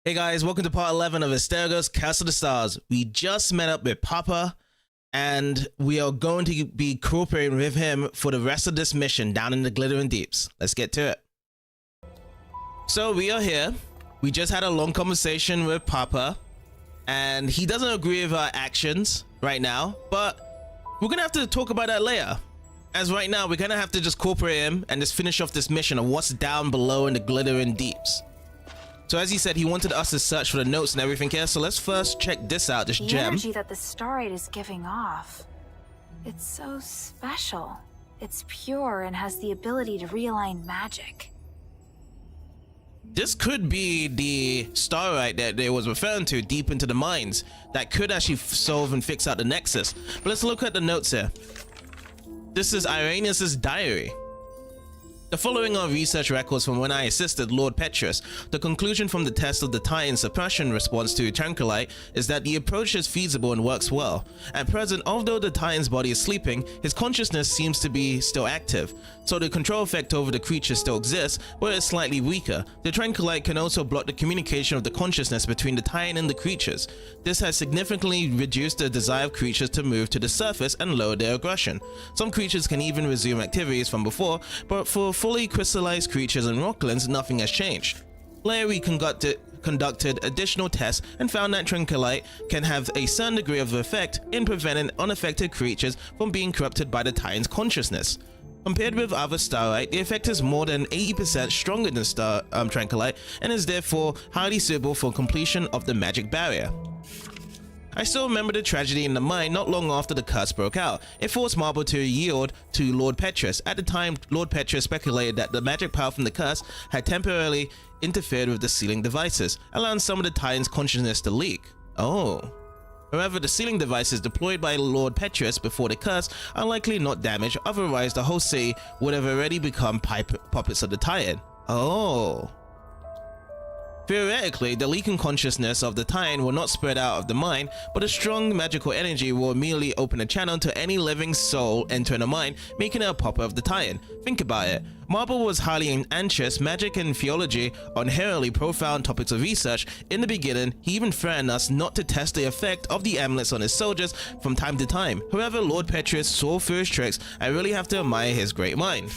Hey guys, welcome to part 11 of Asterigos Curse of the Stars. We just met up with Papa, and we are going to be cooperating with him for the rest of this mission down in the Glittering Deeps. Let's get to it. So we are here. We just had a long conversation with Papa, and he doesn't agree with our actions right now, but we're gonna have to talk about that later. As right now, we're gonna have to just cooperate him and just finish off this mission of what's down below in the Glittering Deeps. So as he said, he wanted us to search for the notes and everything here. So let's first check this out, this gem. The energy that the starite is giving off. It's so special. It's pure and has the ability to realign magic. This could be the starite that they was referring to deep into the mines that could actually solve and fix out the Nexus. But let's look at the notes here. This is Irenaeus's diary. The following are research records from when I assisted Lord Petrus. The conclusion from the test of the Titan suppression response to Tranquilite is that the approach is feasible and works well. At present, although the Titan's body is sleeping, his consciousness seems to be still active, so the control effect over the creature still exists, but it's slightly weaker. The Tranquilite can also block the communication of the consciousness between the Titan and the creatures. This has significantly reduced the desire of creatures to move to the surface and lower their aggression. Some creatures can even resume activities from before, but for fully crystallized creatures and rocklands, nothing has changed. Later, we conducted additional tests and found that Tranquilite can have a certain degree of effect in preventing unaffected creatures from being corrupted by the Titan's consciousness. Compared with other starite, the effect is more than 80% stronger than Tranquilite and is therefore highly suitable for completion of the magic barrier. I still remember the tragedy in the mine not long after the curse broke out. It forced Marble to yield to Lord Petrus. At the time, Lord Petrus speculated that the magic power from the curse had temporarily interfered with the sealing devices, allowing some of the Titan's consciousness to leak. Oh. However, the sealing devices deployed by Lord Petrus before the curse are likely not damaged, otherwise the whole city would have already become puppets of the Titan. Oh. Theoretically, the leaking consciousness of the Titan will not spread out of the mine, but a strong magical energy will immediately open a channel to any living soul entering the mine, making it a puppet of the Titan. Think about it. Marble was highly anxious. Magic and theology are inherently profound topics of research. In the beginning, he even threatened us not to test the effect of the amulets on his soldiers from time to time. However, Lord Petrus saw through his tricks. I really have to admire his great mind.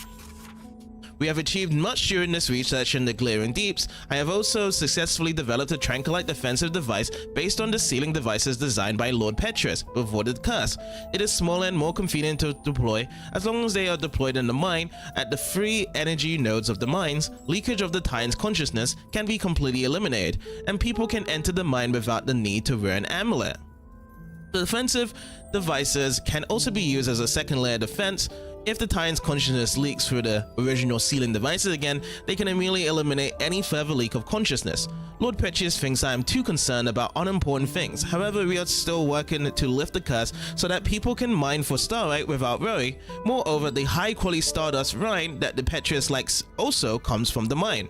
We have achieved much during this research in the Glittering Deeps. I have also successfully developed a Tranquilite defensive device based on the sealing devices designed by Lord Petrus before the curse. It is smaller and more convenient to deploy. As long as they are deployed in the mine, at the free energy nodes of the mines, leakage of the Titan's consciousness can be completely eliminated, and people can enter the mine without the need to wear an amulet. The defensive devices can also be used as a second layer defense. If the Titan's consciousness leaks through the original sealing devices again, they can immediately eliminate any further leak of consciousness. Lord Petrus thinks I am too concerned about unimportant things. However, we are still working to lift the curse so that people can mine for starite without worry. Moreover, the high quality stardust rind that the Petrus likes also comes from the mine.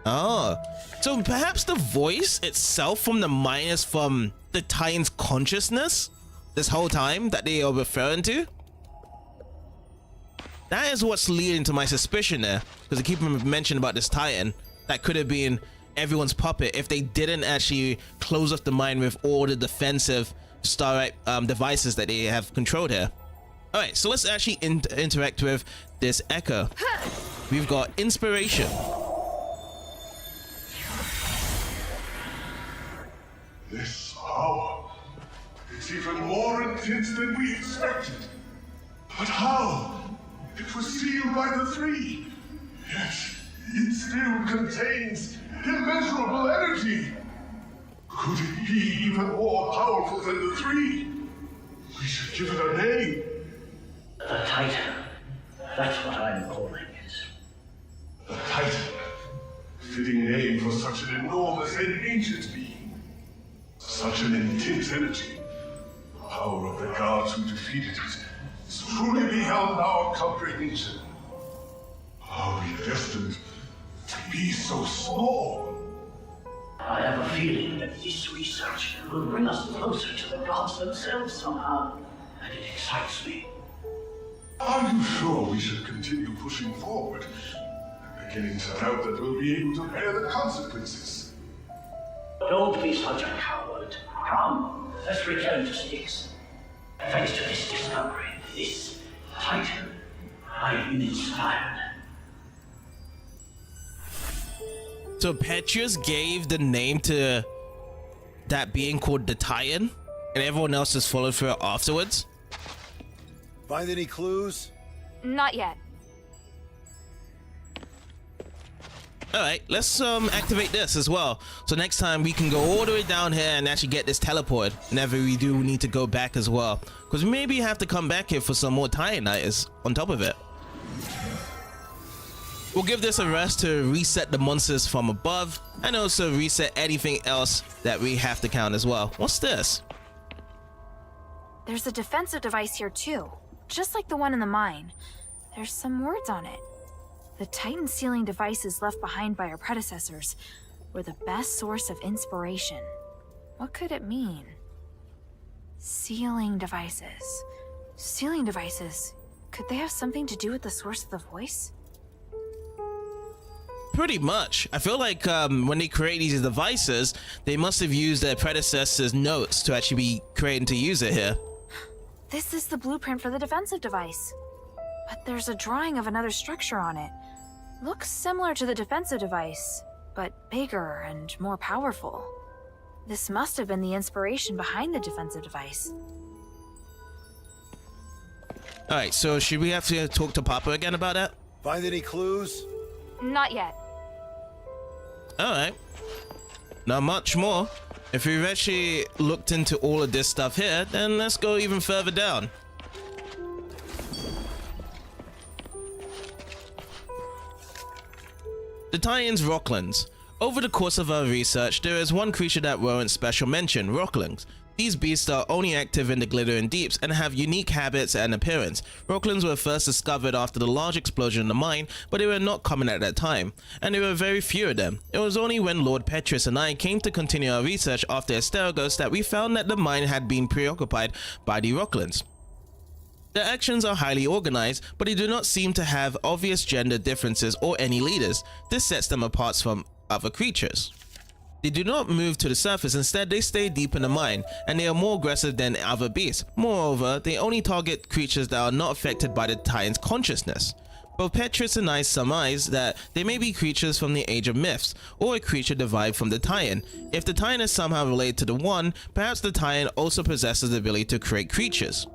Oh, so perhaps the voice itself from the mine is from the Titan's consciousness this whole time that they are referring to? That is what's leading to my suspicion there, because I keep mentioning about this Titan. That could have been everyone's puppet if they didn't actually close off the mine with all the defensive starite devices that they have controlled here. Alright, so let's actually interact with this echo. We've got inspiration. This power is even more intense than we expected. But how? It was sealed by the three. Yet, it still contains immeasurable energy. Could it be even more powerful than the three? We should give it a name. The Titan. That's what I'm calling it. The Titan. Fitting name for such an enormous and ancient being. Such an intense energy. The power of the gods who defeated it is truly beyond our comprehension. Are we destined to be so small? I have a feeling that this research will bring us closer to the gods themselves somehow, and it excites me. Are you sure we should continue pushing forward? I'm beginning to doubt that we'll be able to bear the consequences. Don't be such a coward. Come, let's return to Styx. Thanks to this discovery, this titan, I've been inspired. So Petrus gave the name to that being called the Titan, and everyone else just followed through it afterwards? Find any clues? Not yet. Alright, let's activate this as well. So next time we can go all the way down here and actually get this teleport. Whenever we do need to go back as well. Because we maybe have to come back here for some more Titanites on top of it. We'll give this a rest to reset the monsters from above. And also reset anything else that we have to count as well. What's this? There's a defensive device here too. Just like the one in the mine. There's some words on it. The Titan sealing devices left behind by our predecessors were the best source of inspiration. What could it mean? Sealing devices. Sealing devices. Could they have something to do with the source of the voice? Pretty much. I feel like when they create these devices, they must have used their predecessors' notes to actually be creating to use it here. This is the blueprint for the defensive device. But there's a drawing of another structure on it. Looks similar to the defensive device, but bigger and more powerful. This must have been the inspiration behind the defensive device. Alright, so should we have to talk to Papa again about that? Find any clues? Not yet. Alright. Not much more. If we've actually looked into all of this stuff here, then let's go even further down. The Titans Rocklands. Over the course of our research, there is one creature that warrants special mention, Rocklings. These beasts are only active in the glittering deeps and have unique habits and appearance. Rocklings were first discovered after the large explosion in the mine, but they were not common at that time, and there were very few of them. It was only when Lord Petrus and I came to continue our research after Asterigos that we found that the mine had been preoccupied by the Rocklings. Their actions are highly organized, but they do not seem to have obvious gender differences or any leaders. This sets them apart from other creatures. They do not move to the surface, instead they stay deep in the mine, and they are more aggressive than other beasts. Moreover, they only target creatures that are not affected by the Titan's consciousness. Both Petrus and I surmise that they may be creatures from the Age of Myths, or a creature derived from the Titan. If the Titan is somehow related to the One, perhaps the Titan also possesses the ability to create creatures.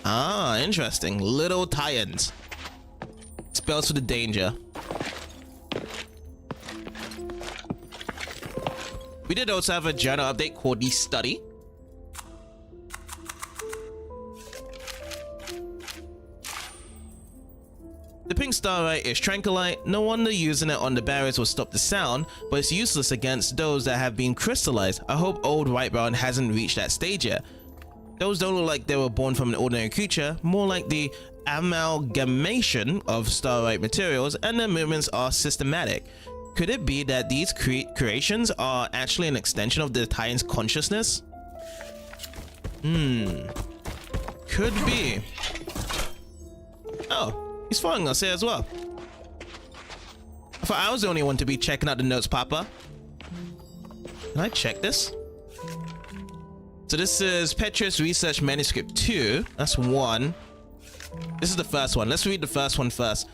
Ah, interesting. Little Titans. Spells for the danger. We did also have a journal update called the Study. The pink starlight is tranquilite. No wonder using it on the barriers will stop the sound, but it's useless against those that have been crystallized. I hope old white brown hasn't reached that stage yet. Those don't look like they were born from an ordinary creature, more like the amalgamation of starlight materials, and their movements are systematic. Could it be that these creations are actually an extension of the Titan's consciousness? Could be. Oh, he's following us here as well. I thought I was the only one to be checking out the notes, Papa. Can I check this? So this is Petrus Research Manuscript 2. That's 1. This is the first one. Let's read the first one first.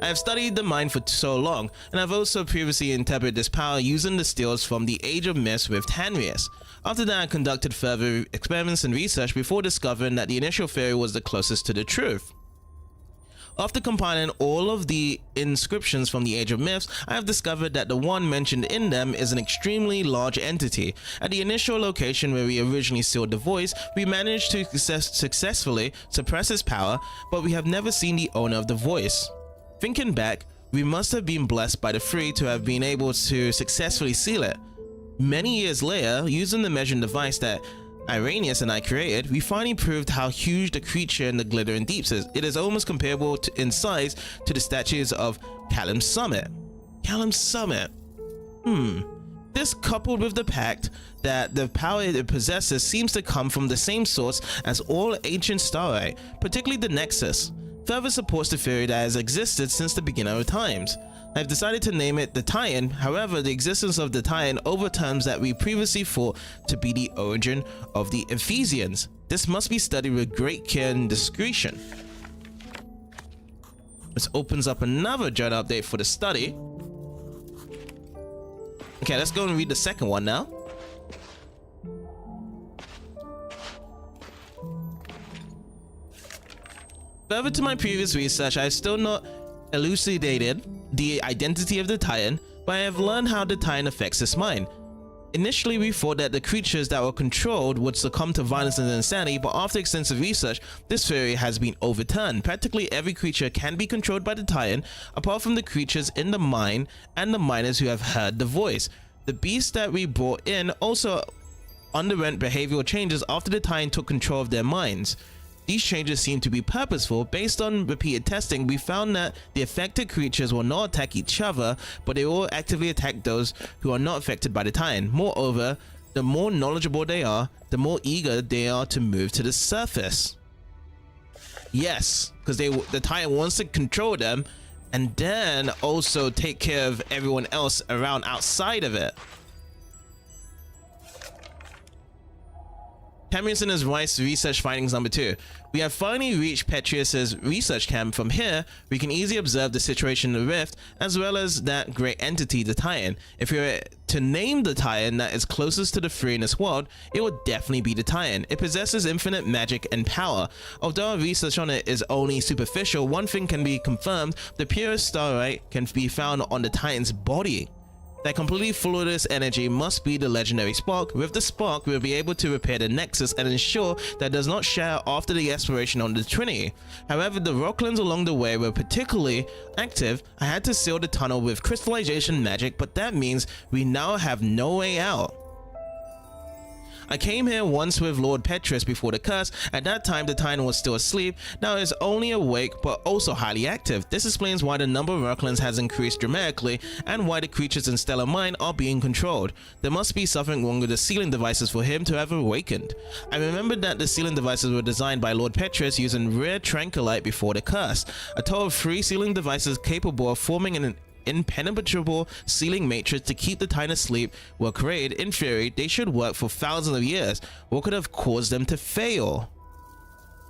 I have studied the mind for so long, and I've also previously interpreted this power using the steels from the Age of Myths with Tanrius. After that, I conducted further experiments and research before discovering that the initial theory was the closest to the truth. After compiling all of the inscriptions from the Age of Myths, I have discovered that the one mentioned in them is an extremely large entity. At the initial location where we originally sealed the voice, we managed to successfully suppress its power, but we have never seen the owner of the voice. Thinking back, we must have been blessed by the three to have been able to successfully seal it. Many years later, using the measuring device that Irenaeus and I created, we finally proved how huge the creature in the glittering deeps is. It is almost comparable in size to the statues of Callum's Summit. Callum's Summit. This, coupled with the fact that the power it possesses seems to come from the same source as all ancient starlight, particularly the Nexus, further supports the theory that has existed since the beginning of times. I've decided to name it the Titan. However, the existence of the Titan overturns that we previously thought to be the origin of the Ephesians. This must be studied with great care and discretion. This opens up another journal update for the study. Okay, let's go and read the second one now. Further to my previous research, I have still not elucidated the identity of the Titan, but I have learned how the Titan affects his mind. Initially, we thought that the creatures that were controlled would succumb to violence and insanity, but after extensive research, this theory has been overturned. Practically every creature can be controlled by the Titan, apart from the creatures in the mine and the miners who have heard the voice. The beasts that we brought in also underwent behavioral changes after the Titan took control of their minds. These changes seem to be purposeful. Based on repeated testing, we found that the affected creatures will not attack each other, but they will actively attack those who are not affected by the Titan. Moreover, the more knowledgeable they are, the more eager they are to move to the surface. Yes, because the Titan wants to control them and then also take care of everyone else around outside of it. Tanrius and his wife's research findings number 2. We have finally reached Petrius's research camp. From here, we can easily observe the situation in the rift, as well as that great entity, the Titan. If we were to name the Titan that is closest to the three in this world, it would definitely be the Titan. It possesses infinite magic and power. Although our research on it is only superficial, one thing can be confirmed: the purest starlight can be found on the Titan's body. That completely flawless energy must be the legendary spark. With the spark, we'll be able to repair the Nexus and ensure that it does not shatter after the exploration on the Trinity. However, the rocklands along the way were particularly active. I had to seal the tunnel with crystallization magic, but that means we now have no way out. I came here once with Lord Petrus before the curse. At that time, the Titan was still asleep. Now it is only awake, but also highly active. This explains why the number of rocklands has increased dramatically and why the creatures in Stellar Mine are being controlled. There must be something wrong with the sealing devices for him to have awakened. I remembered that the sealing devices were designed by Lord Petrus using rare tranquilite before the curse. A total of 3 sealing devices capable of forming an impenetrable sealing matrix to keep the Titan asleep were created. In theory, they should work for thousands of years. What could have caused them to fail?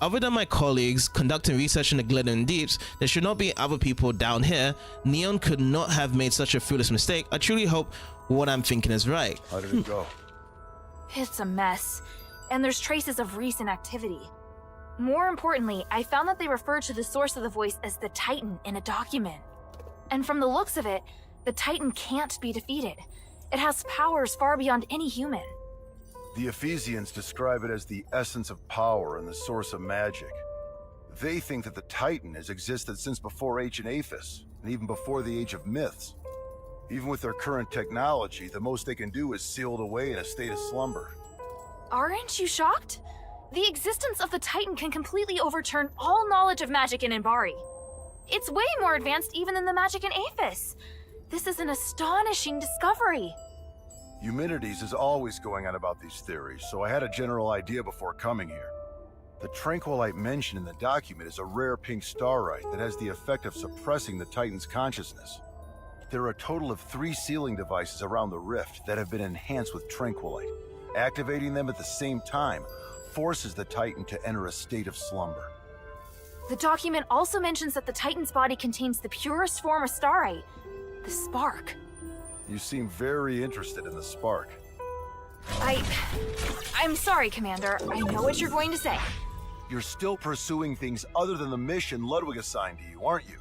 Other than my colleagues conducting research in the Glittering Deeps, there should not be other people down here. Neon could not have made such a foolish mistake. I truly hope what I'm thinking is right. How did it go? It's a mess, and there's traces of recent activity. More importantly, I found that they referred to the source of the voice as the Titan in a document. And from the looks of it, the Titan can't be defeated. It has powers far beyond any human. The Ephesians describe it as the essence of power and the source of magic. They think that the Titan has existed since before ancient Aphis, and even before the age of myths. Even with their current technology, the most they can do is seal it away in a state of slumber. Aren't you shocked? The existence of the Titan can completely overturn all knowledge of magic in Inbari. It's way more advanced even than the magic in Aphis. This is an astonishing discovery. Eumenides is always going on about these theories, so I had a general idea before coming here. The tranquilite mentioned in the document is a rare pink starite that has the effect of suppressing the Titan's consciousness. There are a total of 3 sealing devices around the rift that have been enhanced with tranquilite. Activating them at the same time forces the Titan to enter a state of slumber. The document also mentions that the Titan's body contains the purest form of starite, the spark. You seem very interested in the spark. I'm sorry, Commander. I know what you're going to say. You're still pursuing things other than the mission Ludwig assigned to you, aren't you?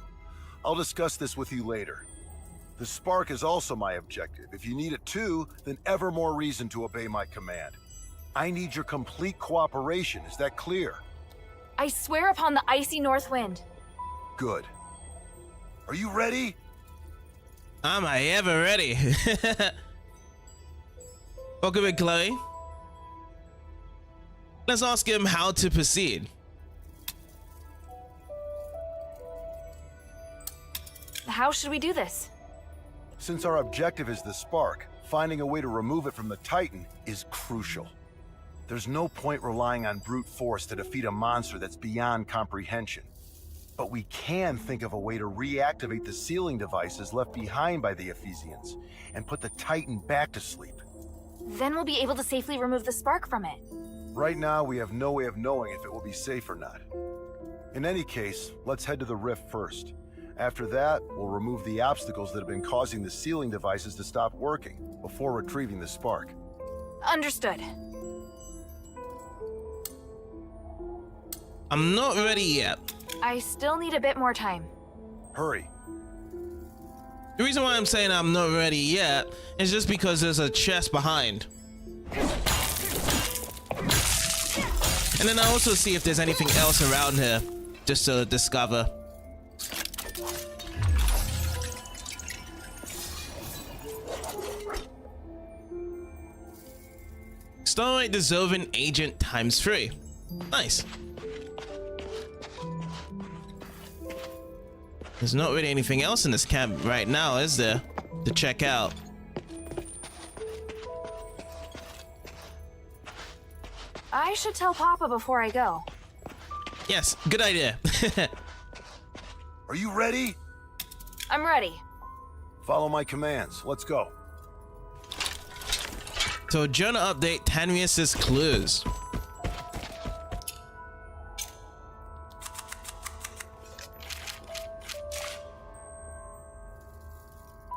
I'll discuss this with you later. The spark is also my objective. If you need it too, then ever more reason to obey my command. I need your complete cooperation, is that clear? I swear upon the icy north wind. Good. Are you ready? Am I ever ready? Welcome in, Chloe. Let's ask him how to proceed. How should we do this? Since our objective is the spark, finding a way to remove it from the Titan is crucial. There's no point relying on brute force to defeat a monster that's beyond comprehension. But we can think of a way to reactivate the sealing devices left behind by the Ephesians and put the Titan back to sleep. Then we'll be able to safely remove the spark from it. Right now, we have no way of knowing if it will be safe or not. In any case, let's head to the rift first. After that, we'll remove the obstacles that have been causing the sealing devices to stop working before retrieving the spark. Understood. I'm not ready yet. I still need a bit more time. Hurry. The reason why I'm saying I'm not ready yet is just because there's a chest behind. And then I also see if there's anything else around here, just to discover. Starlight Dissolving Agent ×3. Nice. There's not really anything else in this camp right now, is there? To check out. I should tell Papa before I go. Yes, good idea. Are you ready? I'm ready. Follow my commands. Let's go. So, journal update, Tanrius' clues.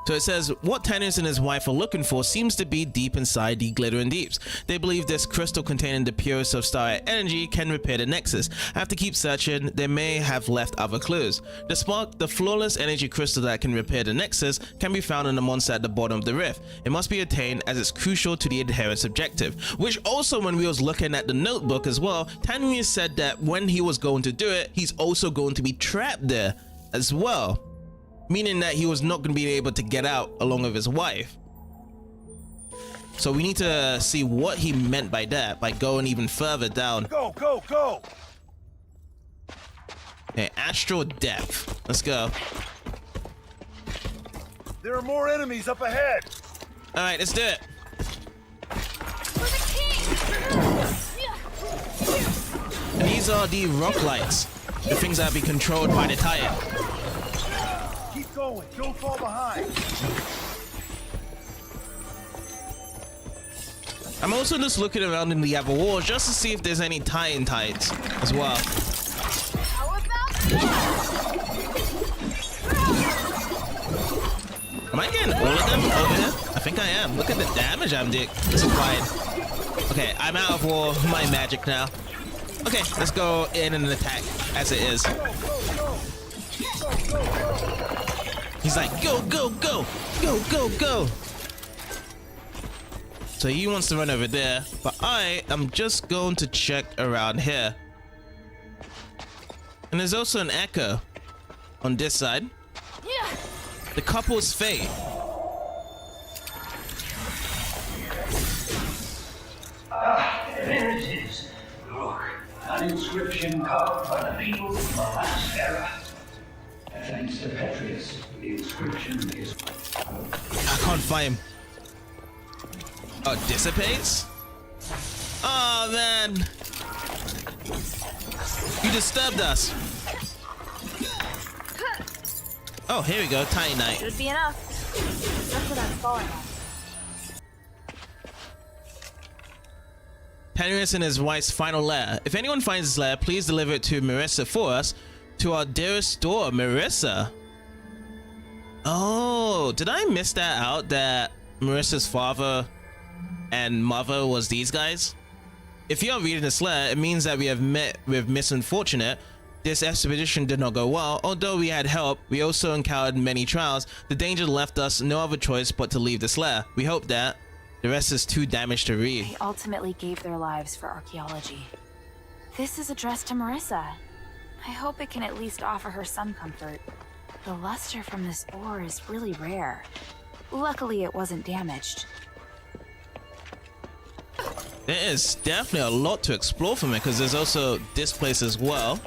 So it says, what Tanrius and his wife are looking for seems to be deep inside the Glittering Deeps. They believe this crystal containing the purest of starlight energy can repair the Nexus. After keep searching, they may have left other clues. The spark, the flawless energy crystal that can repair the Nexus, can be found in the monster at the bottom of the rift. It must be attained as it's crucial to the adherence objective. Which also, when we was looking at the notebook as well, Tanrius said that when he was going to do it, he's also going to be trapped there as well. Meaning that he was not going to be able to get out along with his wife. So we need to see what he meant by that, by going even further down. Go, go, go! Okay, astral depth. Let's go. There are more enemies up ahead! Alright, let's do it. And these are the rock lights. The things that be controlled by the Titan. Keep going, don't fall behind. I'm also just looking around in the other walls just to see if there's any Titan tides as well. Am I getting all of them over here? I think I am. Look at the damage I'm supplying. Okay, I'm out of all my magic now. Okay, let's go in and attack as it is. He's like, go, go, go, go, go, go. So he wants to run over there, but I am just going to check around here. And there's also an echo on this side. The couple's fate. There it is. Look, an inscription carved by the people of the last era. Thanks to Petrius, the inscription is... I can't find him. Oh, dissipates? Oh, man. You disturbed us. Oh, here we go. Tiny Knight. Should be enough. Except for that falling one. Tanrius and his wife's final lair. If anyone finds this lair, please deliver it to Marissa for us. To our dearest daughter, Marissa. Oh, did I miss that out? That Marissa's father and mother was these guys? If you are reading this letter, it means that we have met with Misunfortunate. This expedition did not go well. Although we had help, we also encountered many trials. The danger left us no other choice but to leave this lair. We hope that the rest is too damaged to read. They ultimately gave their lives for archaeology. This is addressed to Marissa. I hope it can at least offer her some comfort. The luster from this ore is really rare. Luckily, it wasn't damaged. There is definitely a lot to explore from it, because there's also this place as well.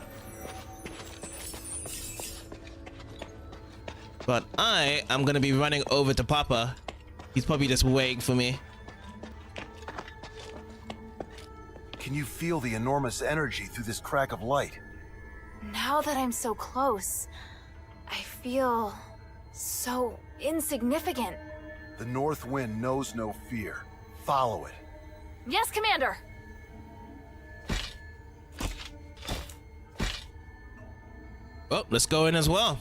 But I am going to be running over to Papa. He's probably just waiting for me. Can you feel the enormous energy through this crack of light? Now that I'm so close, I feel so insignificant. The North Wind knows no fear. Follow it. Yes, Commander! Oh, let's go in as well.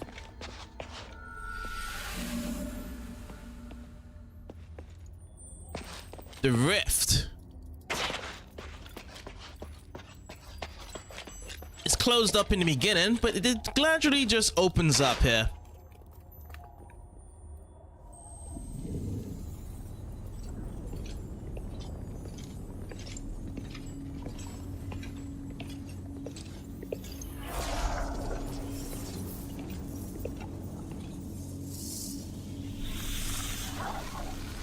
The rift. It's closed up in the beginning, but it gradually just opens up here.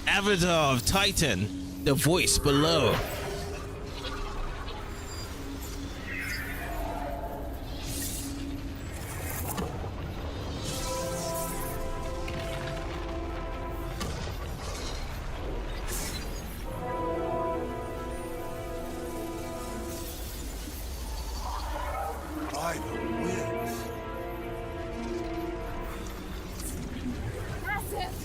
Avatar of Titan, the voice below. By the winds. Massive!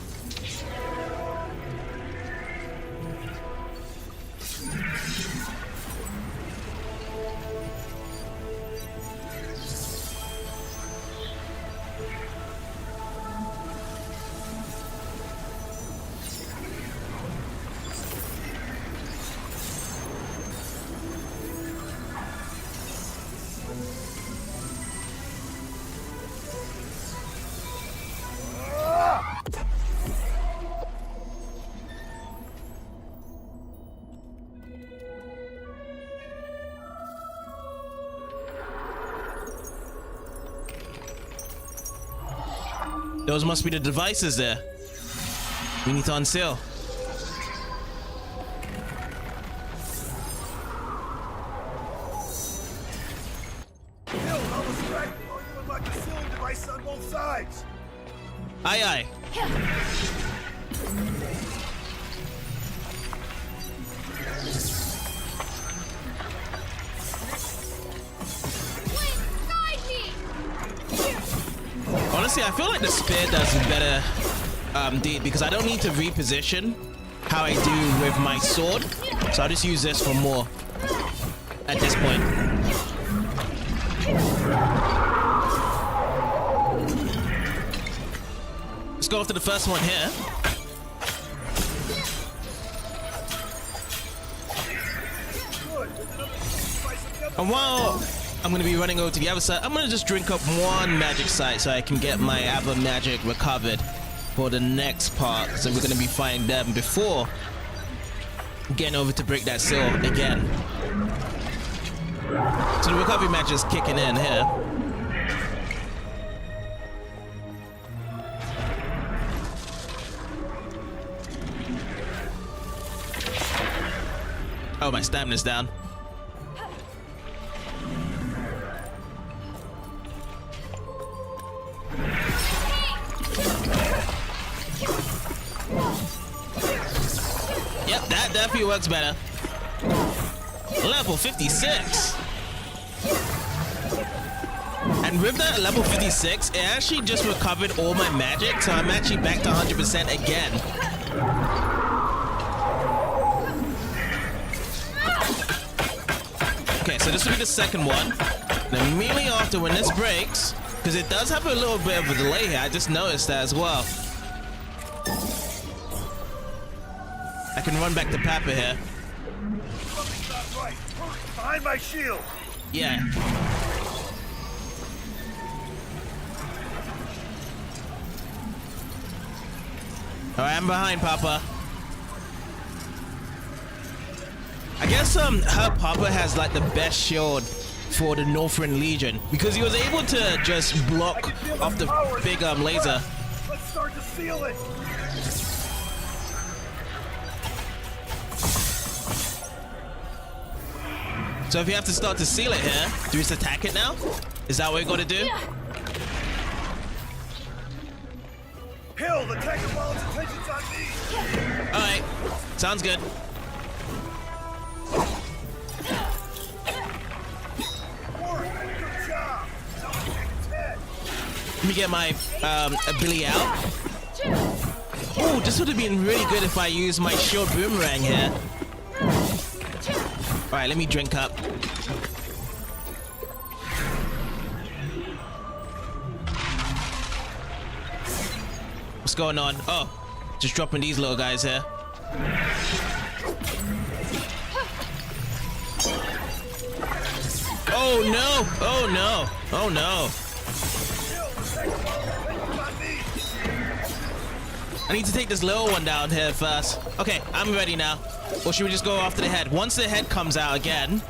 Those must be the devices there. We need to unseal. Hill, how distracted are you with like a sealing device on both sides? Aye, aye. Honestly, I feel like the spear does a better deed because I don't need to reposition how I do with my sword. So I'll just use this for more at this point. Let's go after the first one here. And while I'm going to be running over to the other side, I'm going to just drink up one magic site so I can get my other magic recovered for the next part. So we're going to be fighting them before getting over to break that seal again. So the recovery magic is kicking in here. Oh, my stamina's down. Yep, that definitely works better. Level 56. And with that level 56, it actually just recovered all my magic, so I'm actually back to 100% again. Okay, so this will be the second one. And immediately after, when this breaks, because it does have a little bit of a delay here, I just noticed that as well. I can run back to Papa here. Something's not right. Behind my shield. Yeah. Alright, I'm behind Papa. I guess her Papa has like the best shield for the Northern Legion because he was able to just block off the big laser. Let's start to seal it. So if you have to start to seal it here, do we just attack it now? Is that what we're gonna do? Hill, the tank of Wallen's attention's on me. Alright, sounds good. Warren, good job. Now Let me get my ability out. Oh, this would have been really good if I used my shield boomerang here. Alright, let me drink up. What's going on? Oh, just dropping these little guys here. Oh no! Oh no! Oh no! I need to take this little one down here first. Okay, I'm ready now. Or should we just go after the head? Once the head comes out again,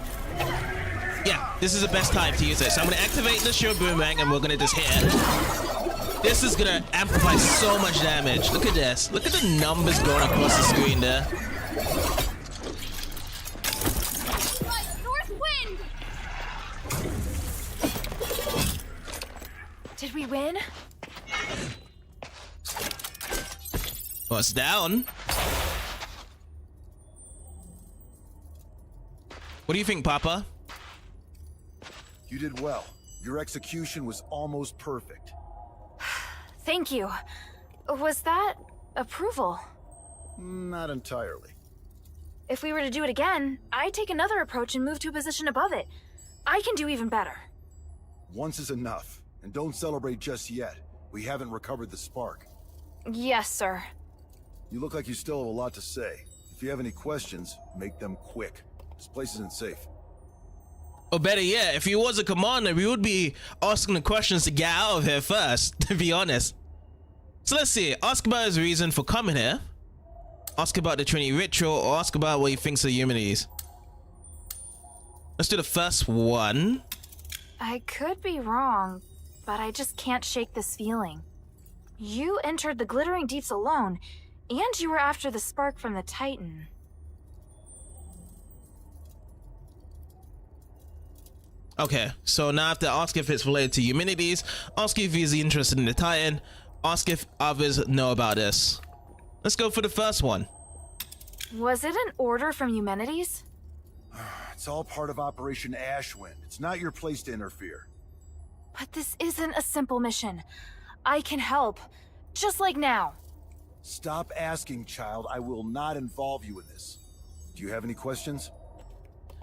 yeah, this is the best time to use it. So I'm gonna activate the shield boomerang and we're gonna just hit it. This is gonna amplify so much damage. Look at this. Look at the numbers going across the screen there. North wind! Did we win? Well, it's down. What do you think, Papa? You did well. Your execution was almost perfect. Thank you. Was that approval? Not entirely. If we were to do it again, I'd take another approach and move to a position above it. I can do even better. Once is enough, and don't celebrate just yet. We haven't recovered the spark. Yes, sir. You look like you still have a lot to say. If you have any questions, make them quick. This place isn't safe. Or better yet, if he was a commander, we would be asking the questions to get out of here first, to be honest. So let's see. Ask about his reason for coming here. Ask about the Trinity ritual, or ask about what he thinks of humanities. Let's do the first one. I could be wrong, but I just can't shake this feeling. You entered the Glittering Deeps alone, and you were after the spark from the Titan. Okay, so now I have to ask if it's related to humanities, ask if he's interested in the Titan, ask if others know about this. Let's go for the first one. Was it an order from Eumenides? It's all part of Operation Ashwind. It's not your place to interfere. But this isn't a simple mission. I can help, just like now. Stop asking, child. I will not involve you in this. Do you have any questions?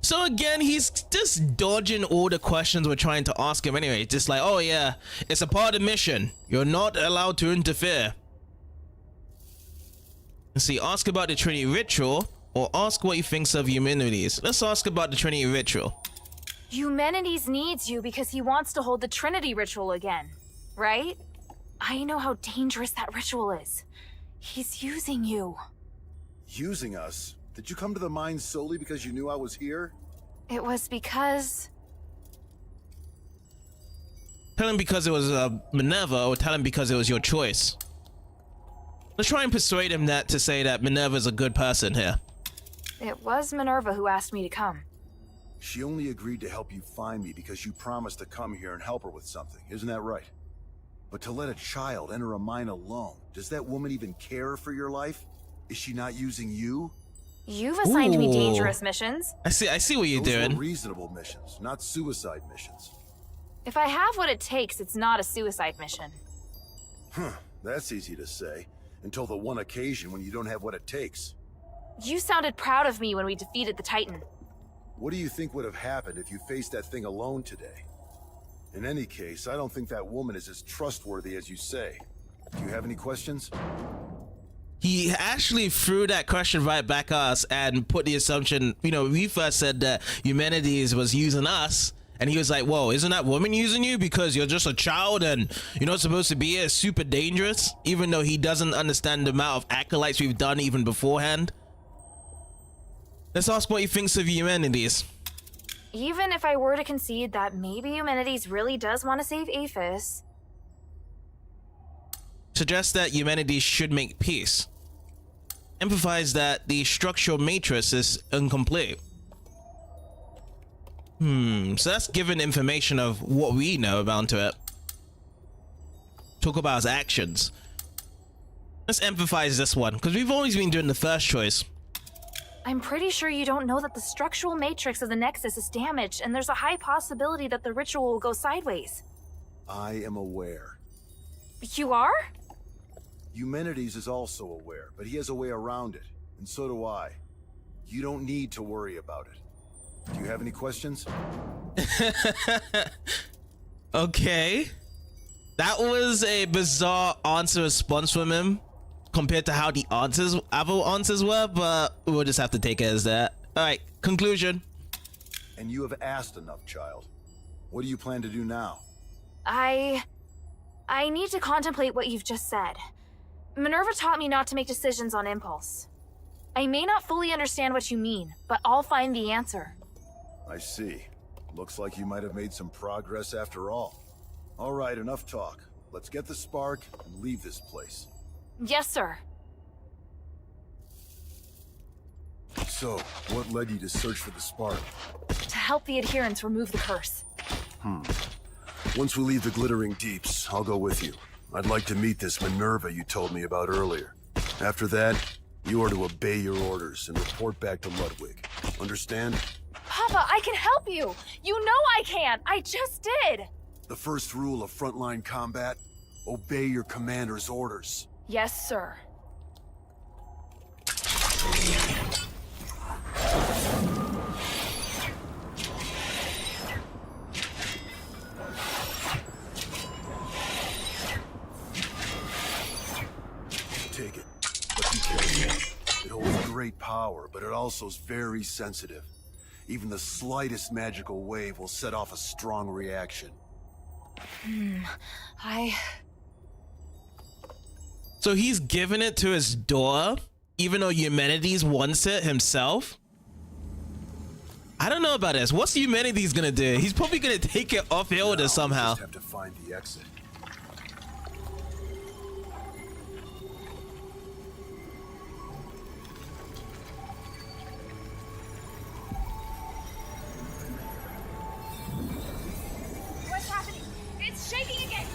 So again, he's just dodging all the questions we're trying to ask him anyway. Just like, oh yeah, it's a part of the mission. You're not allowed to interfere. Let's see, ask about the Trinity ritual, or ask what he thinks of Eumenides. Let's ask about the Trinity ritual. Eumenides needs you because he wants to hold the Trinity ritual again, right? I know how dangerous that ritual is. He's using you. Using us? Did you come to the mine solely because you knew I was here? It was because... Tell him because it was Minerva, or tell him because it was your choice. Let's try and persuade him to say that Minerva's a good person here. It was Minerva who asked me to come. She only agreed to help you find me because you promised to come here and help her with something, isn't that right? But to let a child enter a mine alone, does that woman even care for your life? Is she not using you? You've assigned me Ooh. dangerous missions. I see what you're Those doing. were reasonable missions, not suicide missions. If I have what it takes, it's not a suicide mission. Huh, that's easy to say. Until the one occasion when you don't have what it takes. You sounded proud of me when we defeated the Titan. What do you think would have happened if you faced that thing alone today? In any case, I don't think that woman is as trustworthy as you say. Do you have any questions? He actually threw that question right back at us and put the assumption, you know, we first said that Eumenides was using us, and he was like, whoa, isn't that woman using you because you're just a child and you're not supposed to be here? It's super dangerous, even though he doesn't understand the amount of acolytes we've done even beforehand. Let's ask what he thinks of Eumenides. Even if I were to concede that maybe Eumenides really does want to save Aphis, Suggest that Eumenides should make peace. Emphasize that the structural matrix is incomplete. So that's given information of what we know about it. Talk about his actions. Let's emphasize this one, because we've always been doing the first choice. I'm pretty sure you don't know that the structural matrix of the Nexus is damaged, and there's a high possibility that the ritual will go sideways. I am aware. You are? Eumenides is also aware, but he has a way around it, and so do I. You don't need to worry about it. Do you have any questions? Okay. That was a bizarre answer response from him compared to how the other answers were, but we'll just have to take it as that. Alright, conclusion. And you have asked enough, child. What do you plan to do now? I need to contemplate what you've just said. Minerva taught me not to make decisions on impulse. I may not fully understand what you mean, but I'll find the answer. I see. Looks like you might have made some progress after all. All right, enough talk. Let's get the spark and leave this place. Yes, sir. So, what led you to search for the spark? To help the adherents remove the curse. Once we leave the glittering deeps, I'll go with you. I'd like to meet this Minerva you told me about earlier. After that, you are to obey your orders and report back to Ludwig. Understand? Papa, I can help you! You know I can! I just did! The first rule of frontline combat, obey your commander's orders. Yes, sir. Take it, but be careful. It holds great power, but it also is very sensitive. Even the slightest magical wave will set off a strong reaction. So he's giving it to his daughter, even though Eumenides wants it himself? I don't know about this. What's Eumenides gonna do? He's probably gonna take it off Hilda somehow. Just have to find the exit. What's happening? It's shaking again!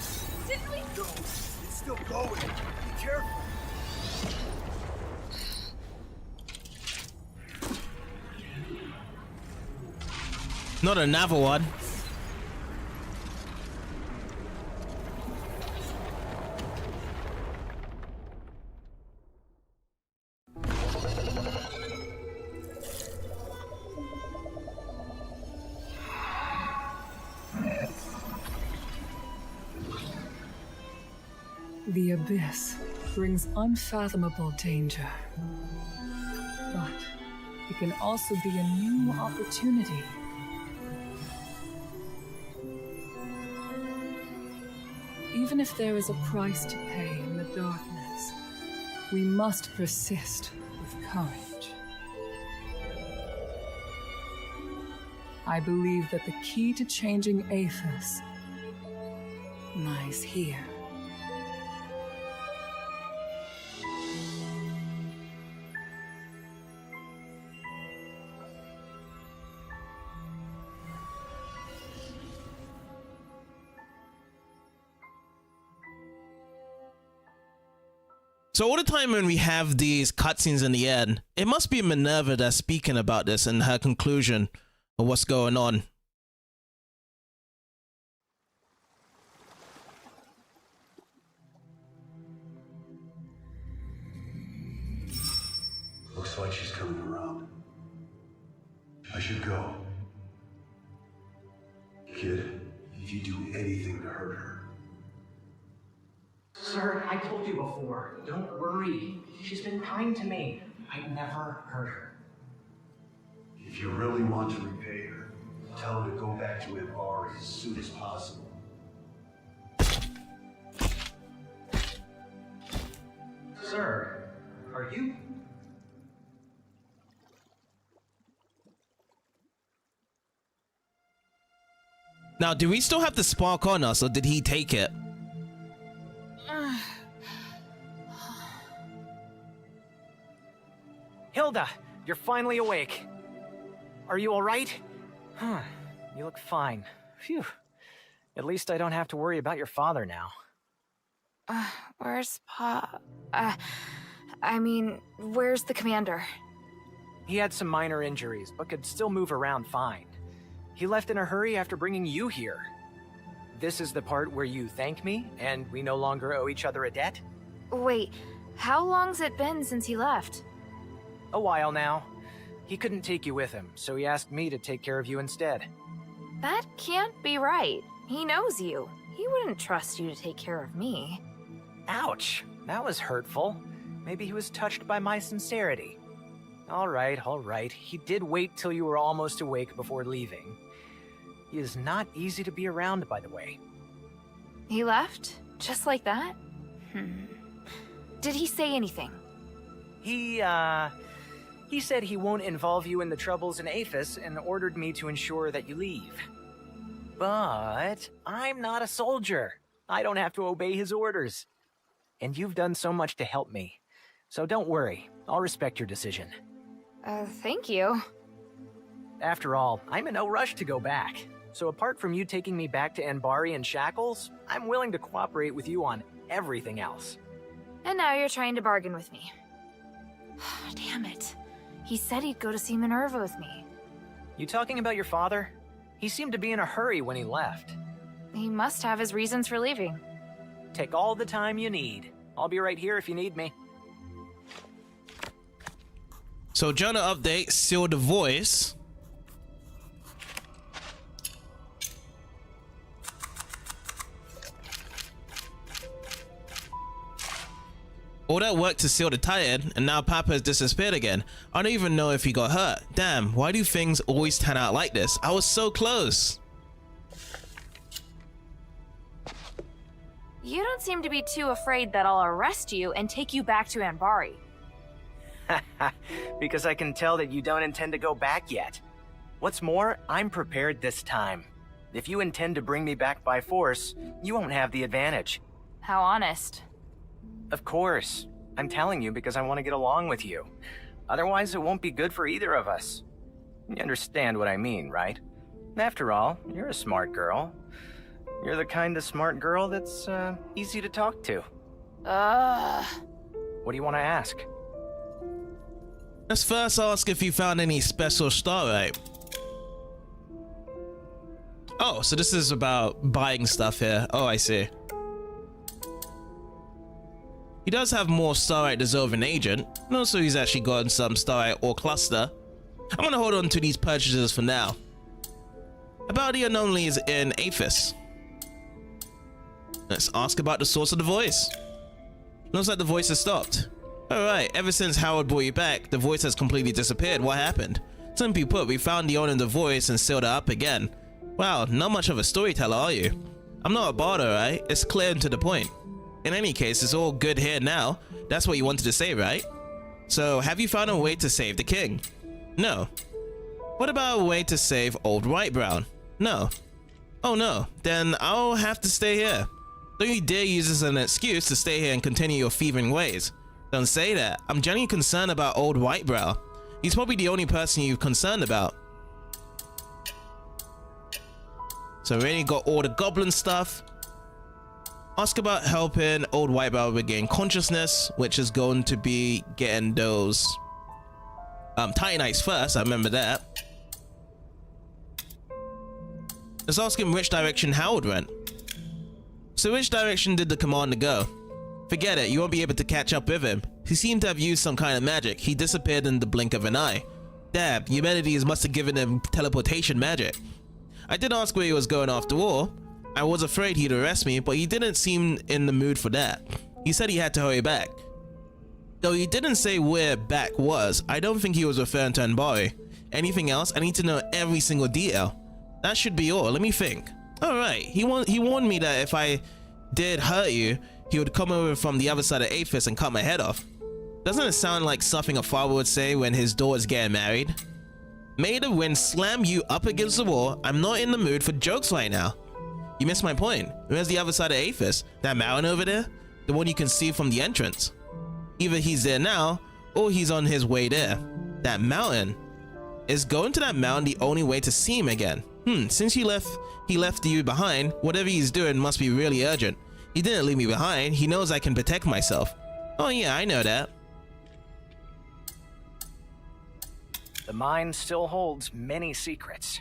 Didn't we? No, it's still going. Be careful. Not another one. The abyss brings unfathomable danger. But it can also be a new opportunity. Even if there is a price to pay in the darkness, we must persist with courage. I believe that the key to changing Aethys lies here. So all the time when we have these cutscenes in the end, it must be Minerva that's speaking about this and her conclusion of what's going on. Looks like she's coming around. I should go. Kid, if you do anything to hurt her. Sir, I told you before, don't worry. She's been kind to me. I never hurt her. If you really want to repay her, tell her to go back to Ivari as soon as possible. Sir, are you... Now, do we still have the spark on us, or did he take it? Hilda, you're finally awake. Are you all right? Huh, you look fine. Phew. At least I don't have to worry about your father now. Where's where's the commander? He had some minor injuries, but could still move around fine. He left in a hurry after bringing you here. this is the part where you thank me, and we no longer owe each other a debt? Wait, how long's it been since he left? A while now. He couldn't take you with him, so he asked me to take care of you instead. That can't be right. He knows you. He wouldn't trust you to take care of me. Ouch, that was hurtful. Maybe he was touched by my sincerity. All right. He did wait till you were almost awake before leaving. He is not easy to be around, by the way. He left? Just like that? Did he say anything? He said he won't involve you in the troubles in Aphis and ordered me to ensure that you leave. But I'm not a soldier. I don't have to obey his orders. And you've done so much to help me. So don't worry, I'll respect your decision. Thank you. After all, I'm in no rush to go back. So apart from you taking me back to Anbari in shackles, I'm willing to cooperate with you on everything else. And now you're trying to bargain with me. Damn it. He said he'd go to see Minerva with me. You talking about your father? He seemed to be in a hurry when he left. He must have his reasons for leaving. Take all the time you need. I'll be right here if you need me. So journal update, seal the voice. All that work to seal the Titan, and now Papa has disappeared again. I don't even know if he got hurt. Damn, why do things always turn out like this? I was so close. You don't seem to be too afraid that I'll arrest you and take you back to Anbari. Because I can tell that you don't intend to go back yet. What's more, I'm prepared this time. If you intend to bring me back by force, you won't have the advantage. How honest. Of course. I'm telling you because I want to get along with you. Otherwise, it won't be good for either of us. You understand what I mean, right? After all, you're a smart girl. You're the kind of smart girl that's easy to talk to. What do you want to ask? Let's first ask if you found any special starlight. Oh, so this is about buying stuff here. Oh, I see. He does have more starlight deserving agent, and also he's actually gotten some starlight ore cluster. I'm gonna hold on to these purchases for now. About the anomalies in Aphis. Let's ask about the source of the voice. Looks like the voice has stopped. Alright, ever since Howard brought you back, the voice has completely disappeared. What happened? Simply put, we found the owner of the voice and sealed it up again. Wow, not much of a storyteller, are you? I'm not a bard, right? It's clear and to the point. In any case, it's all good here now. That's what you wanted to say, right? So, have you found a way to save the king? No. What about a way to save old Whitebrown? No. Oh no, then I'll have to stay here. Don't you dare use this as an excuse to stay here and continue your thieving ways. Don't say that. I'm genuinely concerned about old Whitebrow. He's probably the only person you're concerned about. So we already got all the goblin stuff. Ask about helping old Whitebrow regain consciousness, which is going to be getting those Titanites first, I remember that. Let's ask him which direction Howard went. So which direction did the commander go? Forget it, you won't be able to catch up with him. He seemed to have used some kind of magic. He disappeared in the blink of an eye. Damn, Eumenides must have given him teleportation magic. I did ask where he was going after all. I was afraid he'd arrest me, but he didn't seem in the mood for that. He said he had to hurry back. Though he didn't say where back was, I don't think he was referring to Anbari. Anything else? I need to know every single detail. That should be all. Let me think. Alright, he warned me that if I did hurt you, he would come over from the other side of Aphis and cut my head off. Doesn't it sound like something a father would say when his daughter's getting married? May the wind slam you up against the wall. I'm not in the mood for jokes right now. You missed my point. Where's the other side of Aphis? That mountain over there? The one you can see from the entrance. Either he's there now, or he's on his way there. That mountain. Is going to that mountain the only way to see him again? Since he left you behind, whatever he's doing must be really urgent. He didn't leave me behind. He knows I can protect myself. Oh yeah, I know that. The mine still holds many secrets.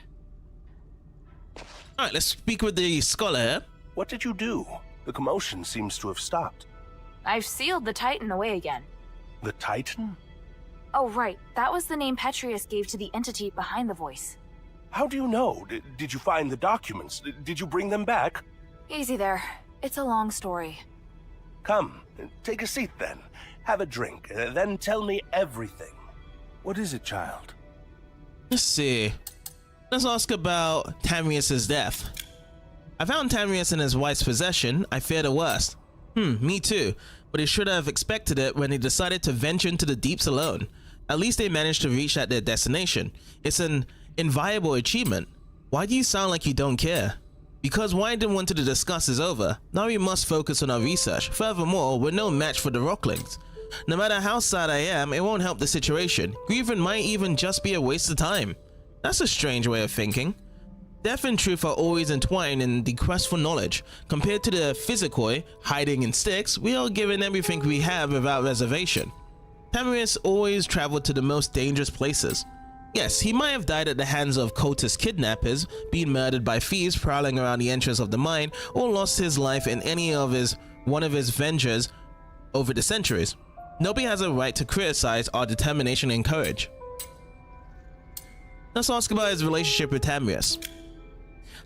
Alright, let's speak with the scholar here. What did you do? The commotion seems to have stopped. I've sealed the Titan away again. The Titan? Oh, right. That was the name Petrius gave to the entity behind the voice. How do you know? Did you find the documents? Did you bring them back? Easy there. It's a long story. Come, take a seat then. Have a drink, then tell me everything. What is it, child? Let's see. Let's ask about Tanrius' death. I found Tanrius in his wife's possession. I fear the worst. Me too. But he should have expected it when he decided to venture into the deeps alone. At least they managed to reach at their destination. It's an inviolable achievement. Why do you sound like you don't care? Because what I didn't want to discuss is over. Now we must focus on our research. Furthermore, we're no match for the Rocklings. No matter how sad I am, it won't help the situation. Grieving might even just be a waste of time. That's a strange way of thinking. Death and truth are always entwined in the quest for knowledge. Compared to the physicoi, hiding in sticks, we are given everything we have without reservation. Tanrius always traveled to the most dangerous places. Yes, he might have died at the hands of cultist kidnappers, been murdered by thieves prowling around the entrance of the mine, or lost his life in one of his ventures over the centuries. Nobody has a right to criticize our determination and courage. Let's ask about his relationship with Tanrius.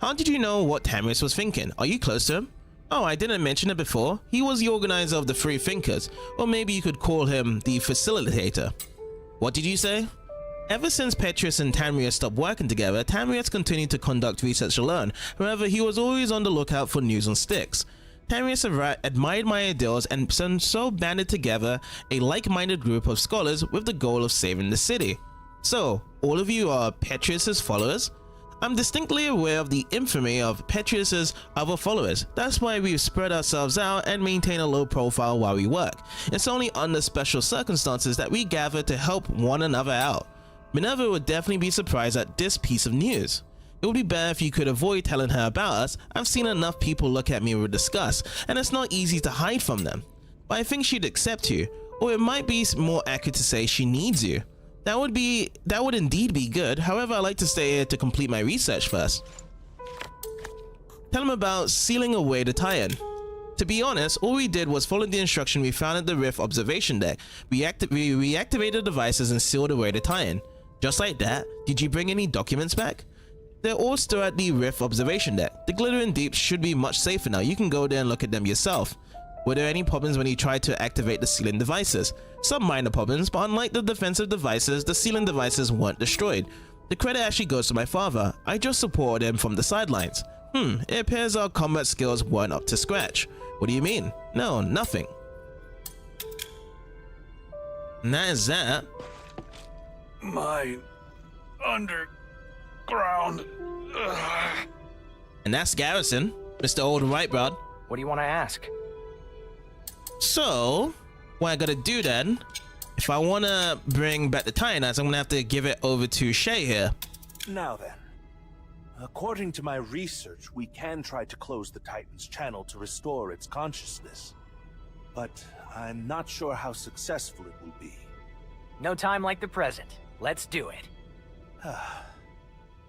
How did you know what Tanrius was thinking? Are you close to him? Oh, I didn't mention it before. He was the organizer of the Free Thinkers, or maybe you could call him the facilitator. What did you say? Ever since Petrius and Tanrius stopped working together, Tanrius continued to conduct research alone. However, he was always on the lookout for news on sticks. Tanrius admired my ideals and so banded together a like-minded group of scholars with the goal of saving the city. So, all of you are Petrius's followers? I'm distinctly aware of the infamy of Petrius's other followers. That's why we've spread ourselves out and maintain a low profile while we work. It's only under special circumstances that we gather to help one another out. Minerva would definitely be surprised at this piece of news. It would be better if you could avoid telling her about us. I've seen enough people look at me with disgust, and it's not easy to hide from them. But I think she'd accept you, or it might be more accurate to say she needs you. That would indeed be good. However, I'd like to stay here to complete my research first. Tell him about sealing away the tie-in. To be honest, all we did was follow the instruction we found at the Rift observation deck. We reactivated devices and sealed away the tie-in. Just like that. Did you bring any documents back? They're all still at the Rift observation deck. The Glittering Deep should be much safer now. You can go there and look at them yourself. Were there any problems when you tried to activate the sealing devices? Some minor problems, but unlike the defensive devices, the sealing devices weren't destroyed. The credit actually goes to my father. I just supported him from the sidelines. It appears our combat skills weren't up to scratch. What do you mean? No, nothing. And that is that. My underground. And that's Garrison, Mr. Old White Broad. What do you want to ask? So, what I gotta do then, if I wanna bring back the Tyranites, I'm gonna have to give it over to Shay here. Now then, according to my research, we can try to close the Titan's channel to restore its consciousness. But I'm not sure how successful it will be. No time like the present. Let's do it.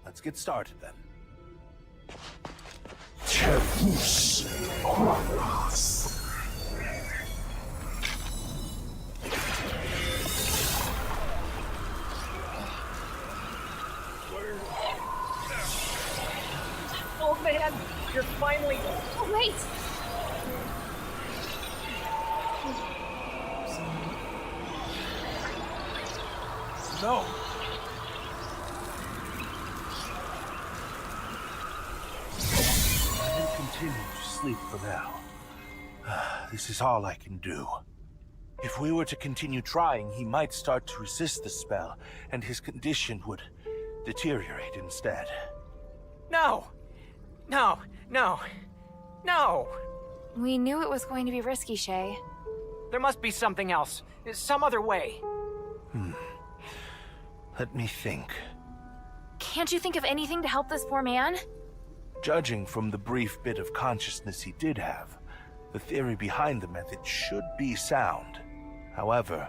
Let's get started then. Oh man, you're finally... Oh, wait! No! I will continue to sleep for now. This is all I can do. If we were to continue trying, he might start to resist the spell, and his condition would deteriorate instead. No! No! No! No! We knew it was going to be risky, Shay. There must be something else. Some other way. Let me think. Can't you think of anything to help this poor man? Judging from the brief bit of consciousness he did have, the theory behind the method should be sound. However,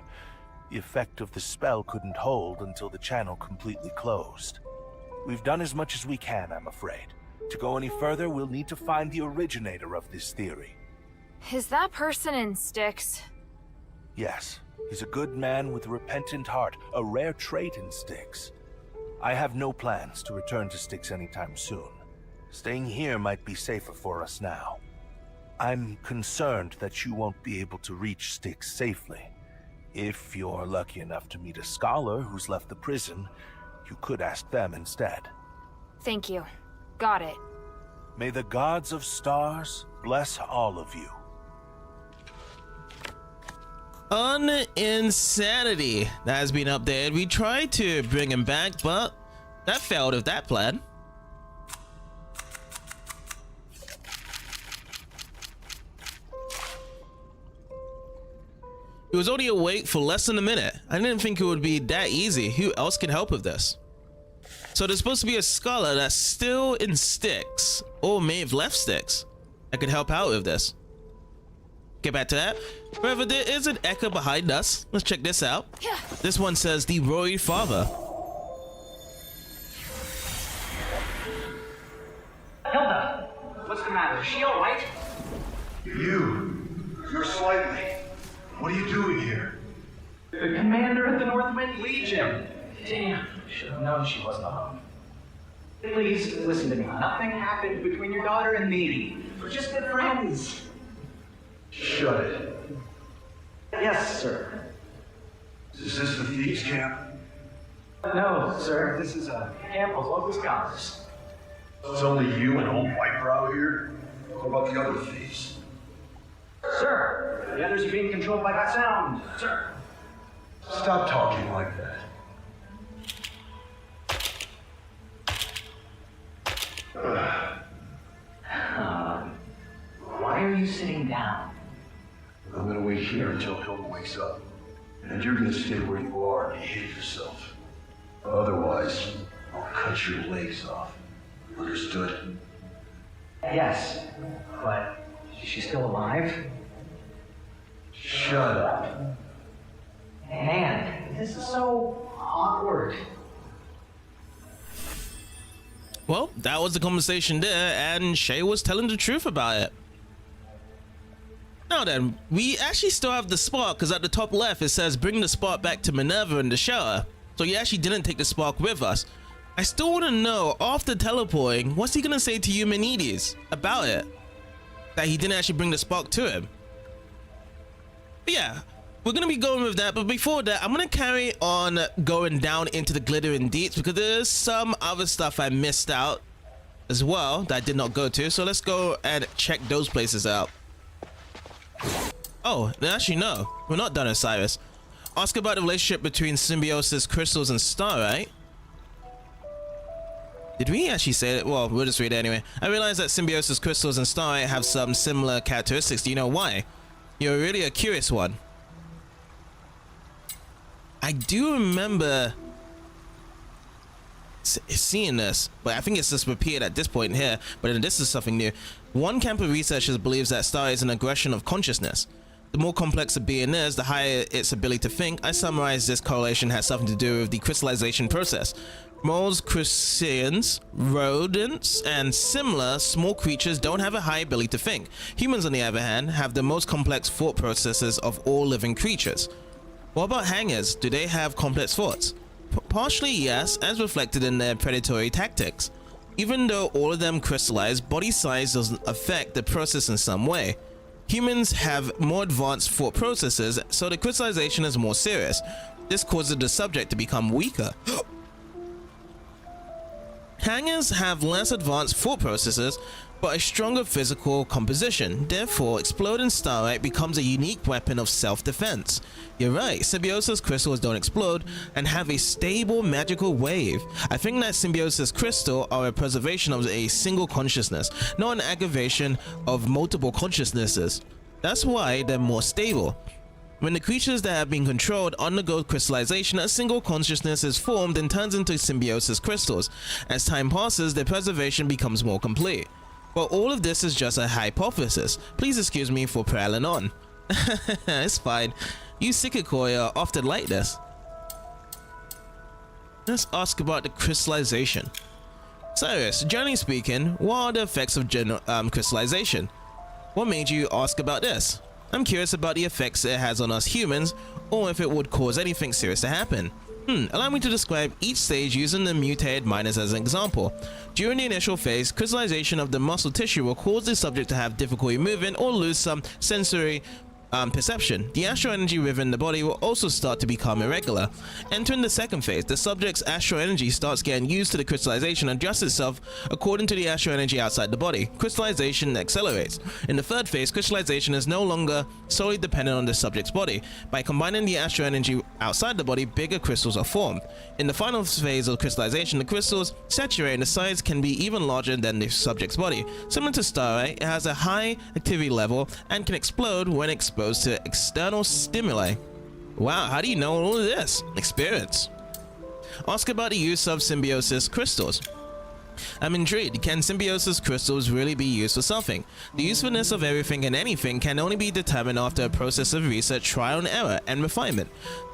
the effect of the spell couldn't hold until the channel completely closed. We've done as much as we can, I'm afraid. To go any further, we'll need to find the originator of this theory. Is that person in Styx? Yes, he's a good man with a repentant heart, a rare trait in Styx. I have no plans to return to Styx anytime soon. Staying here might be safer for us now. I'm concerned that you won't be able to reach Styx safely. If you're lucky enough to meet a scholar who's left the prison, you could ask them instead. Thank you. Got it. May the gods of stars bless all of you. Insanity that has been updated. We tried to bring him back, but that failed with that plan. He was only awake for less than a minute. I didn't think it would be that easy. Who else can help with this? So there's supposed to be a scholar that's still in Styx, or may have left Styx, that could help out with this. Get back to that. However, there is an echo behind us. Let's check this out. This one says the Rory Father. Hilda, what's the matter? Is she all right? You're slightly. What are you doing here? The commander of the Northwind Legion. Damn, should have known she wasn't alone. Please listen to me. Nothing happened between your daughter and me. We're just good friends. Shut it. Yes, sir. Is this the thieves' camp? No, sir. This is a camp of Locus Goddess. It's only you and old Whitebrow here? What about the other thieves? Sir, the others are being controlled by that sound. Sir. Stop talking like that. Why are you sitting down? I'm gonna wait here until Hilda wakes up. And you're gonna stay where you are and behave yourself. Otherwise, I'll cut your legs off. Understood? Yes, but is she still alive? Shut up. Man, this is so awkward. Well, that was the conversation there, and Shay was telling the truth about it. Now then, we actually still have the spark, because at the top left it says bring the spark back to Minerva in the shelter. So he actually didn't take the spark with us. I still want to know, after teleporting, what's he going to say to Eumenides about it? That he didn't actually bring the spark to him. But yeah, we're going to be going with that, but before that, I'm going to carry on going down into the glittering deeps, because there's some other stuff I missed out as well that I did not go to. So let's go and check those places out. Oh, actually no, we're not done, Osiris. Ask about the relationship between symbiosis crystals and starlight. Did we actually say it? Well, we'll just read it anyway. I realize that symbiosis crystals and starlight have some similar characteristics. Do you know why? You're really a curious one. I do remember seeing this, but I think it's just repeated at this point here. But then this is something new. One camp of researchers believes that starlight is an aggression of consciousness. The more complex a being is, the higher its ability to think. I summarize this correlation has something to do with the crystallization process. Moles, crustaceans, rodents, and similar small creatures don't have a high ability to think. Humans, on the other hand, have the most complex thought processes of all living creatures. What about hangers? Do they have complex thoughts? Partially yes, as reflected in their predatory tactics. Even though all of them crystallize, body size doesn't affect the process in some way. Humans have more advanced thought processes, so the crystallization is more serious. This causes the subject to become weaker. Hangers have less advanced thought processes, but a stronger physical composition. Therefore, exploding starlight becomes a unique weapon of self-defense. You're right, symbiosis crystals don't explode and have a stable magical wave. I think that symbiosis crystal are a preservation of a single consciousness, not an aggravation of multiple consciousnesses. That's why they're more stable. When the creatures that have been controlled undergo crystallization, a single consciousness is formed and turns into symbiosis crystals. As time passes, their preservation becomes more complete. But all of this is just a hypothesis. Please excuse me for prattling on. It's fine. You Psychikoi are often like this. Let's ask about the crystallization. Cyrus, generally speaking, what are the effects of crystallization? What made you ask about this? I'm curious about the effects it has on us humans, or if it would cause anything serious to happen. Allow me to describe each stage using the mutated miners as an example. During the initial phase, crystallization of the muscle tissue will cause the subject to have difficulty moving or lose some sensory perception. The astral energy within the body will also start to become irregular. Entering the second phase, the subject's astral energy starts getting used to the crystallization and adjusts itself according to the astral energy outside the body. Crystallization accelerates. In the third phase, crystallization is no longer solely dependent on the subject's body. By combining the astral energy outside the body, bigger crystals are formed. In the final phase of crystallization, the crystals saturate and the size can be even larger than the subject's body. Similar to starlight, it has a high activity level and can explode when exposed to external stimuli. Wow, how do you know all of this? Experience. Ask about the use of symbiosis crystals. I'm intrigued. Can symbiosis crystals really be used for something? The usefulness of everything and anything can only be determined after a process of research, trial and error, and refinement.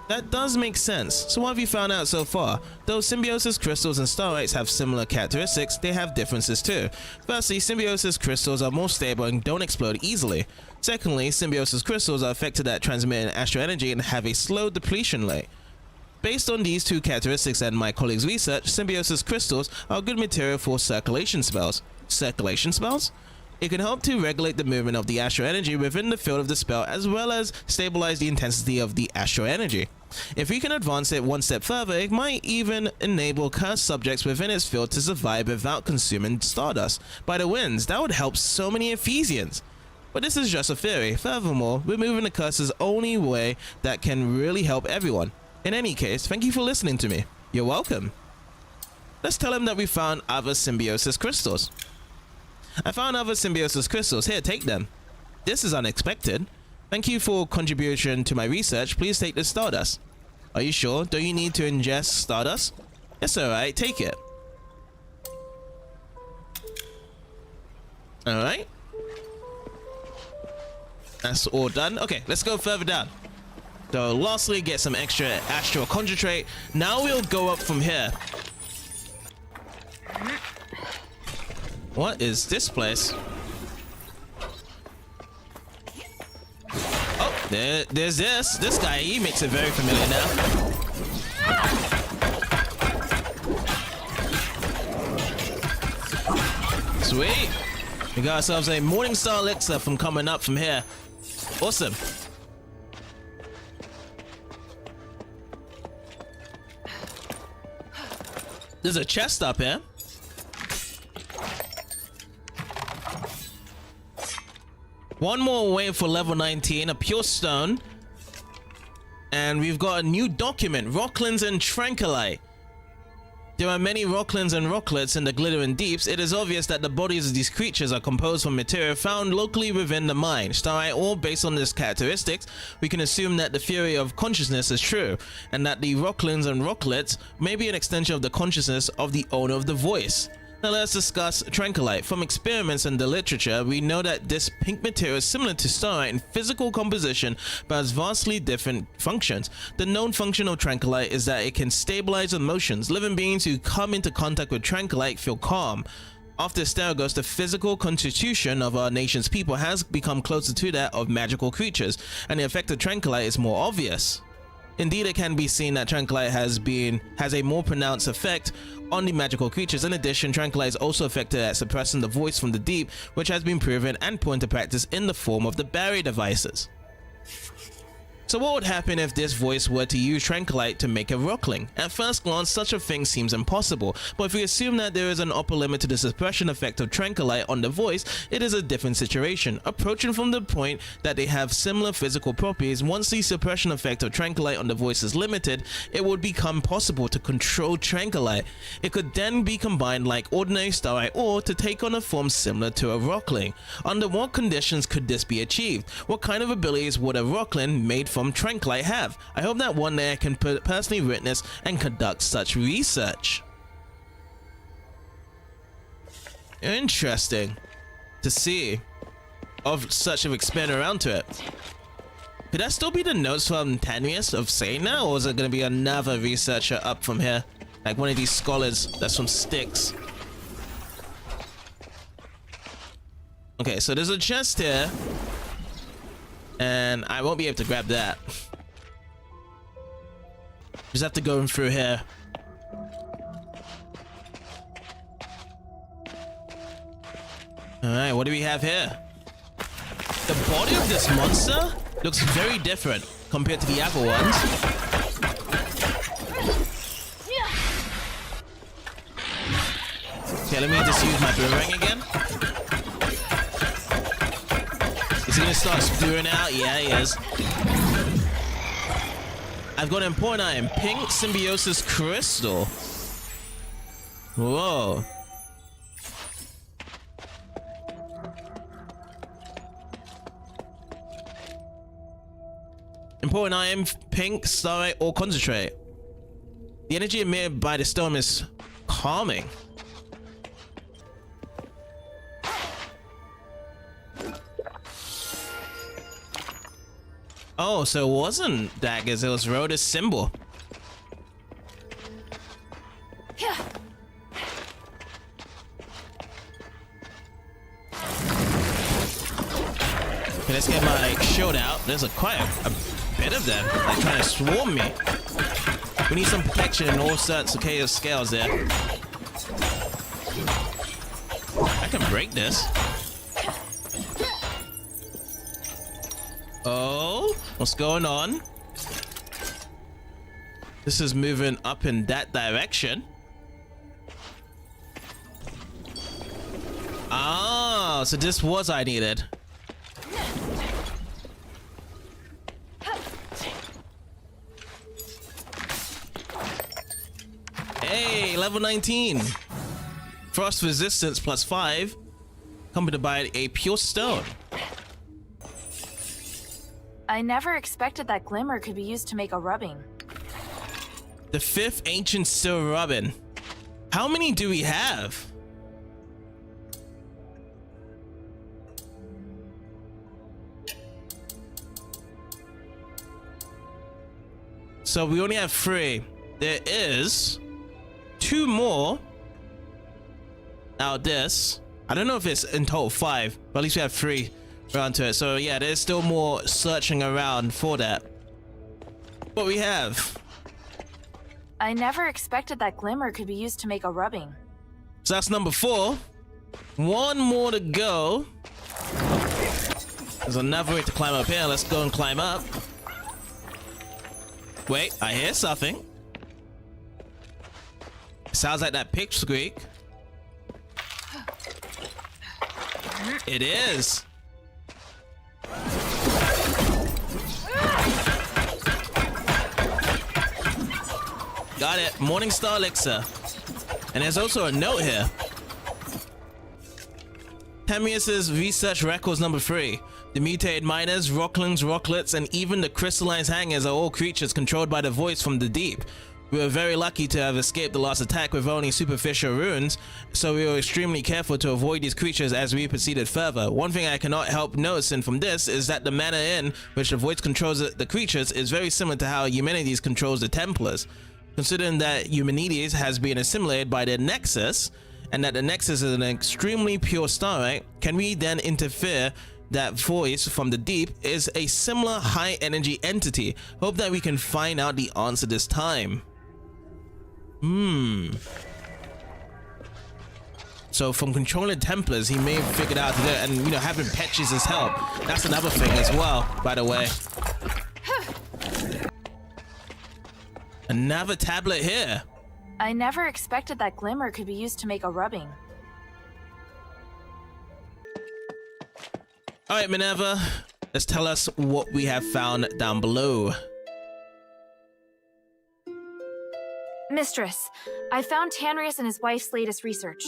That does make sense. So what have you found out so far? Though symbiosis crystals and starlights have similar characteristics, they have differences too. Firstly, symbiosis crystals are more stable and don't explode easily. Secondly, symbiosis crystals are effective at transmitting astral energy and have a slow depletion rate. Based on these two characteristics and my colleagues' research, symbiosis crystals are a good material for circulation spells. Circulation spells? It can help to regulate the movement of the astral energy within the field of the spell, as well as stabilize the intensity of the astral energy. If we can advance it one step further, it might even enable cursed subjects within its field to survive without consuming stardust by the winds. That would help so many Ephesians. But this is just a theory. Furthermore, removing the curse is the only way that can really help everyone. In any case, thank you for listening to me. You're welcome. Let's tell him that we found other symbiosis crystals. I found other symbiosis crystals. Here, take them. This is unexpected. Thank you for contribution to my research. Please take this stardust. Are you sure? Don't you need to ingest stardust? It's alright, take it. Alright. That's all done. Okay, let's go further down. So lastly, get some extra astral concentrate. Now we'll go up from here. What is this place? Oh, there's this guy. He makes it very familiar now. Sweet. We got ourselves a Morning Star elixir from coming up from here. Awesome. There's a chest up here. One more way for level 19, a pure stone. And we've got a new document, Rocklins and Tranquilite. There are many Rocklins and Rocklets in the glittering deeps. It is obvious that the bodies of these creatures are composed from material found locally within the mine. Starlight ore, based on these characteristics, we can assume that the theory of consciousness is true, and that the Rocklins and Rocklets may be an extension of the consciousness of the owner of the voice. Now let's discuss Tranquilite. From experiments in the literature, we know that this pink material is similar to starlight in physical composition, but has vastly different functions. The known function of Tranquilite is that it can stabilize emotions. Living beings who come into contact with Tranquilite feel calm. After Asterigos, the physical constitution of our nation's people has become closer to that of magical creatures, and the effect of Tranquilite is more obvious. Indeed, it can be seen that Tranquilite has a more pronounced effect on the magical creatures. In addition, Tranquilite is also effective at suppressing the voice from the deep, which has been proven and put into practice in the form of the barrier devices. So what would happen if this voice were to use Tranquilite to make a rockling? At first glance, such a thing seems impossible, but if we assume that there is an upper limit to the suppression effect of Tranquilite on the voice, it is a different situation. Approaching from the point that they have similar physical properties, once the suppression effect of Tranquilite on the voice is limited, it would become possible to control Tranquilite. It could then be combined like ordinary starlight ore to take on a form similar to a rockling. Under what conditions could this be achieved? What kind of abilities would a rockling made from Tranquilite have? I hope that one day I can personally witness and conduct such research. Interesting to see of such an expand around to it. Could that still be the notes from Tanrius of saying that, or is it going to be another researcher up from here, like one of these scholars that's from Styx? Okay, so there's a chest here. And I won't be able to grab that. Just have to go through here. Alright, what do we have here? The body of this monster looks very different compared to the other ones. Okay, let me just use my boomerang again. Is he gonna start spewing out? Yeah, he is. I've got an important item. Pink symbiosis crystal. Whoa. Important item, pink, starlight, or concentrate. The energy emitted by the storm is calming. Oh, so it wasn't daggers, it was Rhoda's symbol. Okay, let's get my shield out. There's quite a bit of them, like trying to swarm me. We need some protection in all sorts of chaos scales there. I can break this. Oh, what's going on? This is moving up in that direction. Ah, so this was I needed. Hey, level 19. Frost resistance +5. Accompanied by a pure stone. I never expected that glimmer could be used to make a rubbing. The 5th ancient steel rubbin. How many do we have? So we only have 3. There is 2 more out this. I don't know if it's in total 5, but at least we have 3 around to it. So yeah, there's still more searching around for that. What we have? I never expected that glimmer could be used to make a rubbing. So that's number 4. 1 more to go. There's another way to climb up here. Let's go and climb up. Wait, I hear something. Sounds like that pig squeak. It is. Got it. Morningstar elixir. And there's also a note here. Tanrius's research records number 3. The mutated miners, rocklings, rocklets, and even the crystalline hangers are all creatures controlled by the voice from the deep. We were very lucky to have escaped the last attack with only superficial wounds, so we were extremely careful to avoid these creatures as we proceeded further. One thing I cannot help noticing from this is that the manner in which the voice controls the creatures is very similar to how Eumenides controls the Templars. Considering that Eumenides has been assimilated by the Nexus, and that the Nexus is an extremely pure starlight, can we then interfere that voice from the deep is a similar high energy entity? Hope that we can find out the answer this time. So from controlling Templars, he may have figured out that, and you know, having Petches as help. That's another thing as well, by the way. Another tablet here. I never expected that glimmer could be used to make a rubbing. Alright, Minerva, let's tell us what we have found down below. Mistress, I found Tanrius and his wife's latest research.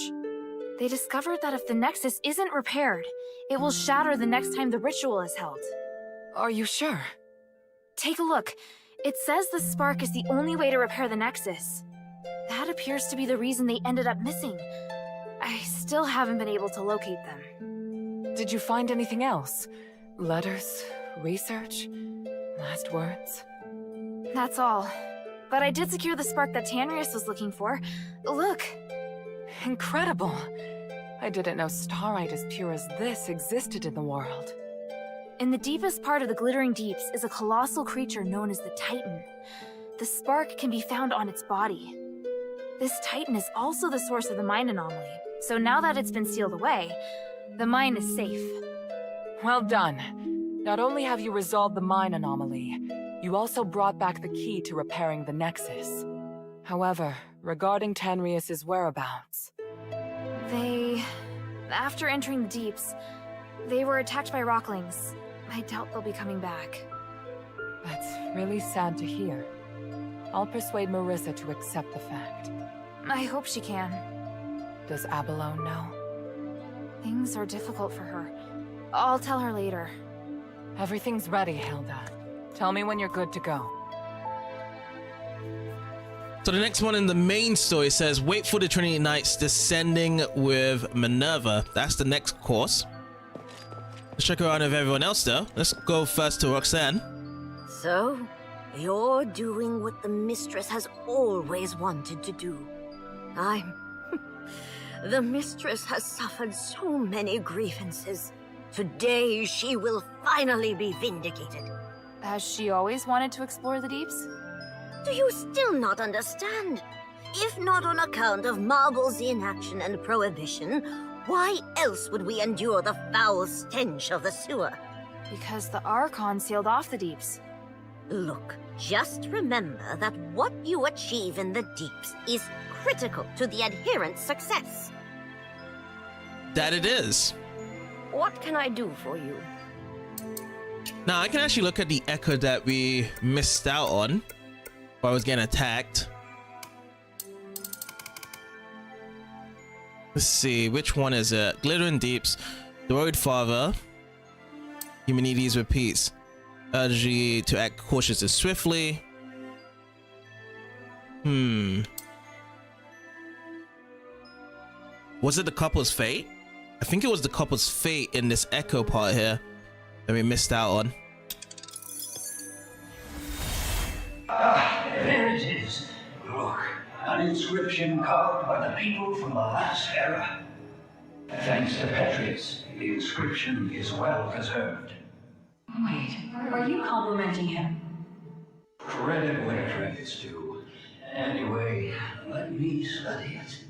They discovered that if the Nexus isn't repaired, it will shatter the next time the ritual is held. Are you sure? Take a look. It says the spark is the only way to repair the Nexus. That appears to be the reason they ended up missing. I still haven't been able to locate them. Did you find anything else? Letters? Research? Last words? That's all. But I did secure the spark that Tanrius was looking for. Look. Incredible. I didn't know starlight as pure as this existed in the world. In the deepest part of the Glittering Deeps is a colossal creature known as the Titan. The spark can be found on its body. This Titan is also the source of the mine anomaly, so now that it's been sealed away, the mine is safe. Well done. Not only have you resolved the mine anomaly, you also brought back the key to repairing the Nexus. However, regarding Tanrius' whereabouts... After entering the Deeps, they were attacked by Rocklings. I doubt they'll be coming back. That's really sad to hear. I'll persuade Marissa to accept the fact. I hope she can. Does Abalone know? Things are difficult for her. I'll tell her later. Everything's ready, Hilda. Tell me when you're good to go. So the next one in the main story says, wait for the Trinity Knights descending with Minerva. That's the next course. Let's check around with everyone else though. Let's go first to Roxanne. So, you're doing what the mistress has always wanted to do. The mistress has suffered so many grievances. Today, she will finally be vindicated. Has she always wanted to explore the Deeps? Do you still not understand? If not on account of Marble's inaction and prohibition, why else would we endure the foul stench of the sewer? Because the Archon sealed off the Deeps. Look, just remember that what you achieve in the Deeps is critical to the adherent's success. That it is. What can I do for you? Now I can actually look at the echo that we missed out on while I was getting attacked. Let's see, which one is it? Glittering Deeps, the Road Father. Humanities repeats. Urge you to act cautiously and swiftly. Was it the couple's fate? I think it was the couple's fate in this echo part here that we missed out on. There it is. Look, an inscription carved by the people from the last era. Thanks to Petrius, the inscription is well preserved. Wait, are you complimenting him? Credit where credit's due. Anyway, let me study it.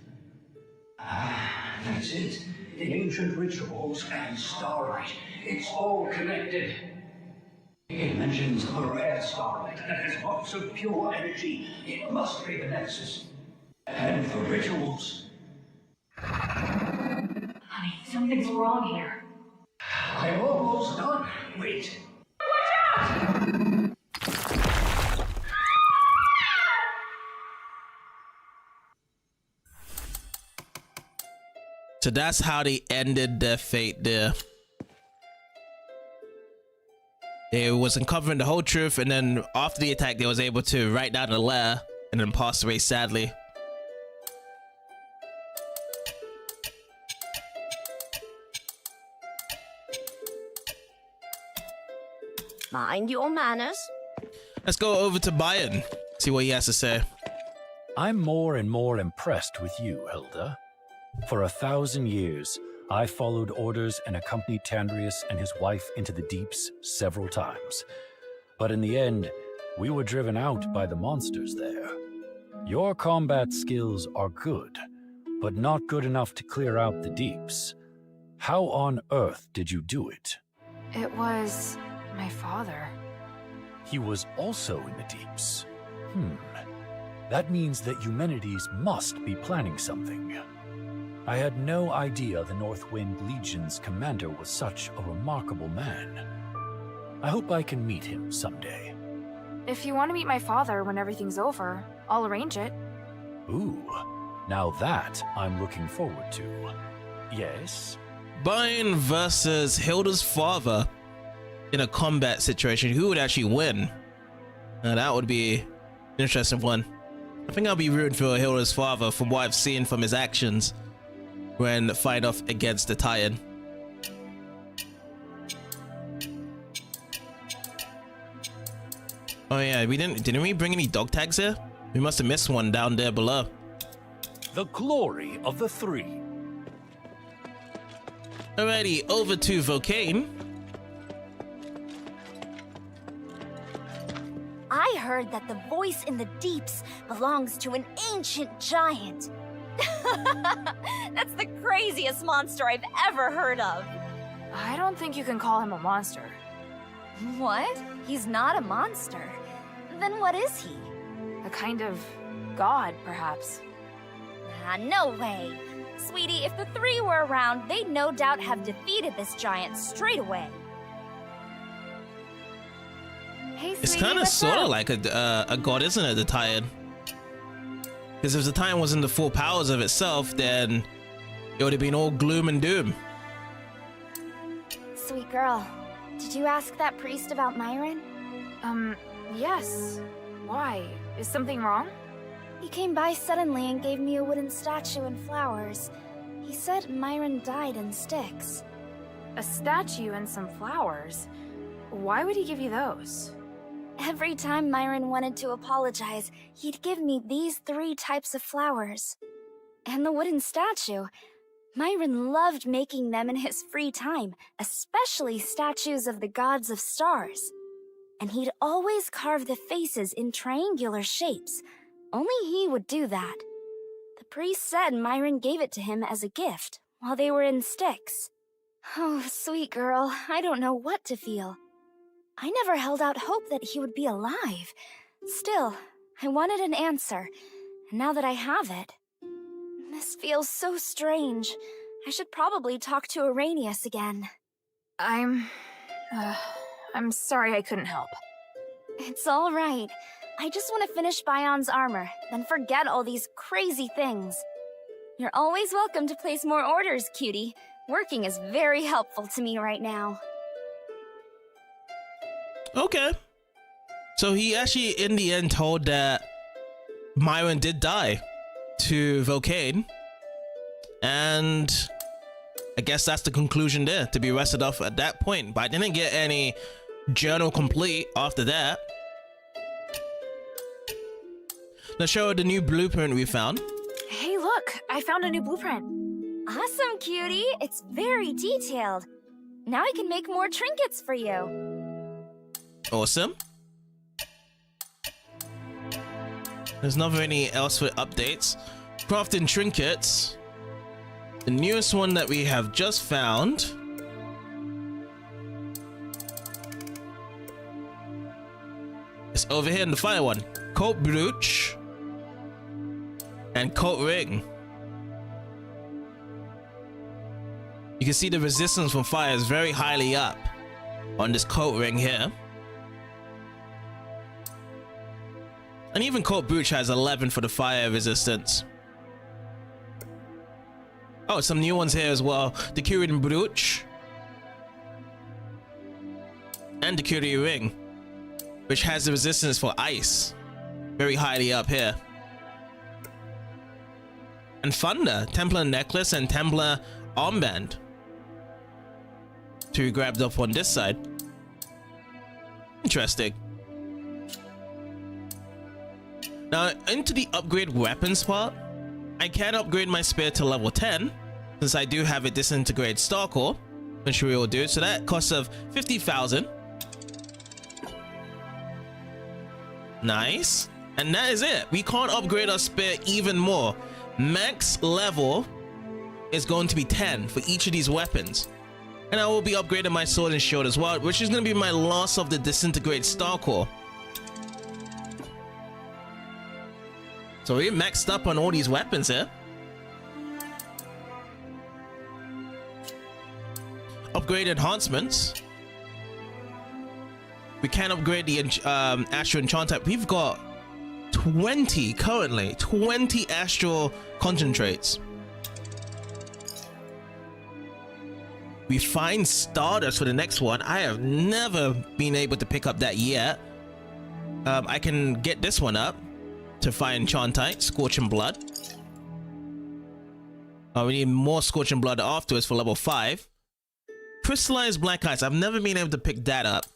That's it. The ancient rituals and starlight. It's all connected. It mentions a rare starlight that has lots of pure energy. It must be the Nexus. And the rituals. Honey, something's wrong here. I'm almost done. Wait. So that's how they ended their fate there. They was uncovering the whole truth, and then after the attack they was able to write down a letter and then passed away sadly. Mind your manners. Let's go over to Bayern, see what he has to say. I'm more and more impressed with you, Hilda. For 1,000 years, I followed orders and accompanied Tanrius and his wife into the Deeps several times. But in the end, we were driven out by the monsters there. Your combat skills are good, but not good enough to clear out the Deeps. How on earth did you do it? It was my father. He was also in the Deeps. That means that Eumenides must be planning something. I had no idea the Northwind Legion's commander was such a remarkable man. I hope I can meet him someday. If you want to meet my father when everything's over, I'll arrange it. Ooh, now that I'm looking forward to. Yes? Bayern versus Hilda's father in a combat situation. Who would actually win? Now that would be an interesting one. I think I'll be rooting for Hilda's father from what I've seen from his actions when fight off against the Titan. Oh yeah, didn't we bring any dog tags here? We must have missed one down there below. The glory of the three. Alrighty, over to Volcane. I heard that the voice in the deeps belongs to an ancient giant. That's the craziest monster I've ever heard of. I don't think you can call him a monster. What? He's not a monster. Then what is he? A kind of god, perhaps. Ah, no way. Sweetie, if the three were around, they'd no doubt have defeated this giant straight away. Hey, It's sweetie, kind of what's sort of up? like a god, isn't it, the Titan? Because if the Titan wasn't the full powers of itself, then it would have been all gloom and doom. Sweet girl, did you ask that priest about Myron? Yes. Why? Is something wrong? He came by suddenly and gave me a wooden statue and flowers. He said Myron died in sticks. A statue and some flowers? Why would he give you those? Every time Myron wanted to apologize, he'd give me these 3 types of flowers. And the wooden statue. Myron loved making them in his free time, especially statues of the gods of stars. And he'd always carve the faces in triangular shapes. Only he would do that. The priest said Myron gave it to him as a gift while they were in sticks. Oh, sweet girl, I don't know what to feel. I never held out hope that he would be alive. Still, I wanted an answer, and now that I have it, this feels so strange. I should probably talk to Arrhenius again. I'm sorry I couldn't help. It's all right. I just want to finish Bion's armor, then forget all these crazy things. You're always welcome to place more orders, cutie. Working is very helpful to me right now. Okay. So he actually, in the end, told that Myron did die to Volcane. And I guess that's the conclusion there, to be rested off at that point. But I didn't get any journal complete after that. Let's show her the new blueprint we found. Hey, look! I found a new blueprint. Awesome, cutie! It's very detailed. Now I can make more trinkets for you. Awesome. There's not any else for updates. Crafting trinkets. The newest one that we have just found. It's over here in the fire one. Coat brooch. And coat ring. You can see the resistance from fire is very highly up on this coat ring here. And even coat brooch has 11 for the fire resistance. Oh, some new ones here as well. The Curian brooch. And the Curian ring, which has the resistance for ice. Very highly up here. And thunder, Templar necklace and Templar armband. To be grabbed up on this side. Interesting. Now, into the upgrade weapons part, I can upgrade my spear to level 10, since I do have a disintegrated star core, which we will do. So that costs of 50,000. Nice. And that is it. We can't upgrade our spear even more. Max level is going to be 10 for each of these weapons. And I will be upgrading my sword and shield as well, which is going to be my loss of the disintegrated star core. So we're maxed up on all these weapons here. Upgrade enhancements. We can upgrade the astral enchant type. We've got 20 currently. 20 astral concentrates. We find Stardust for the next one. I have never been able to pick up that yet. I can get this one up to find Enchantite, Scorching Blood. We need more Scorching Blood afterwards for level 5. Crystallized Black Ice. I've never been able to pick that up.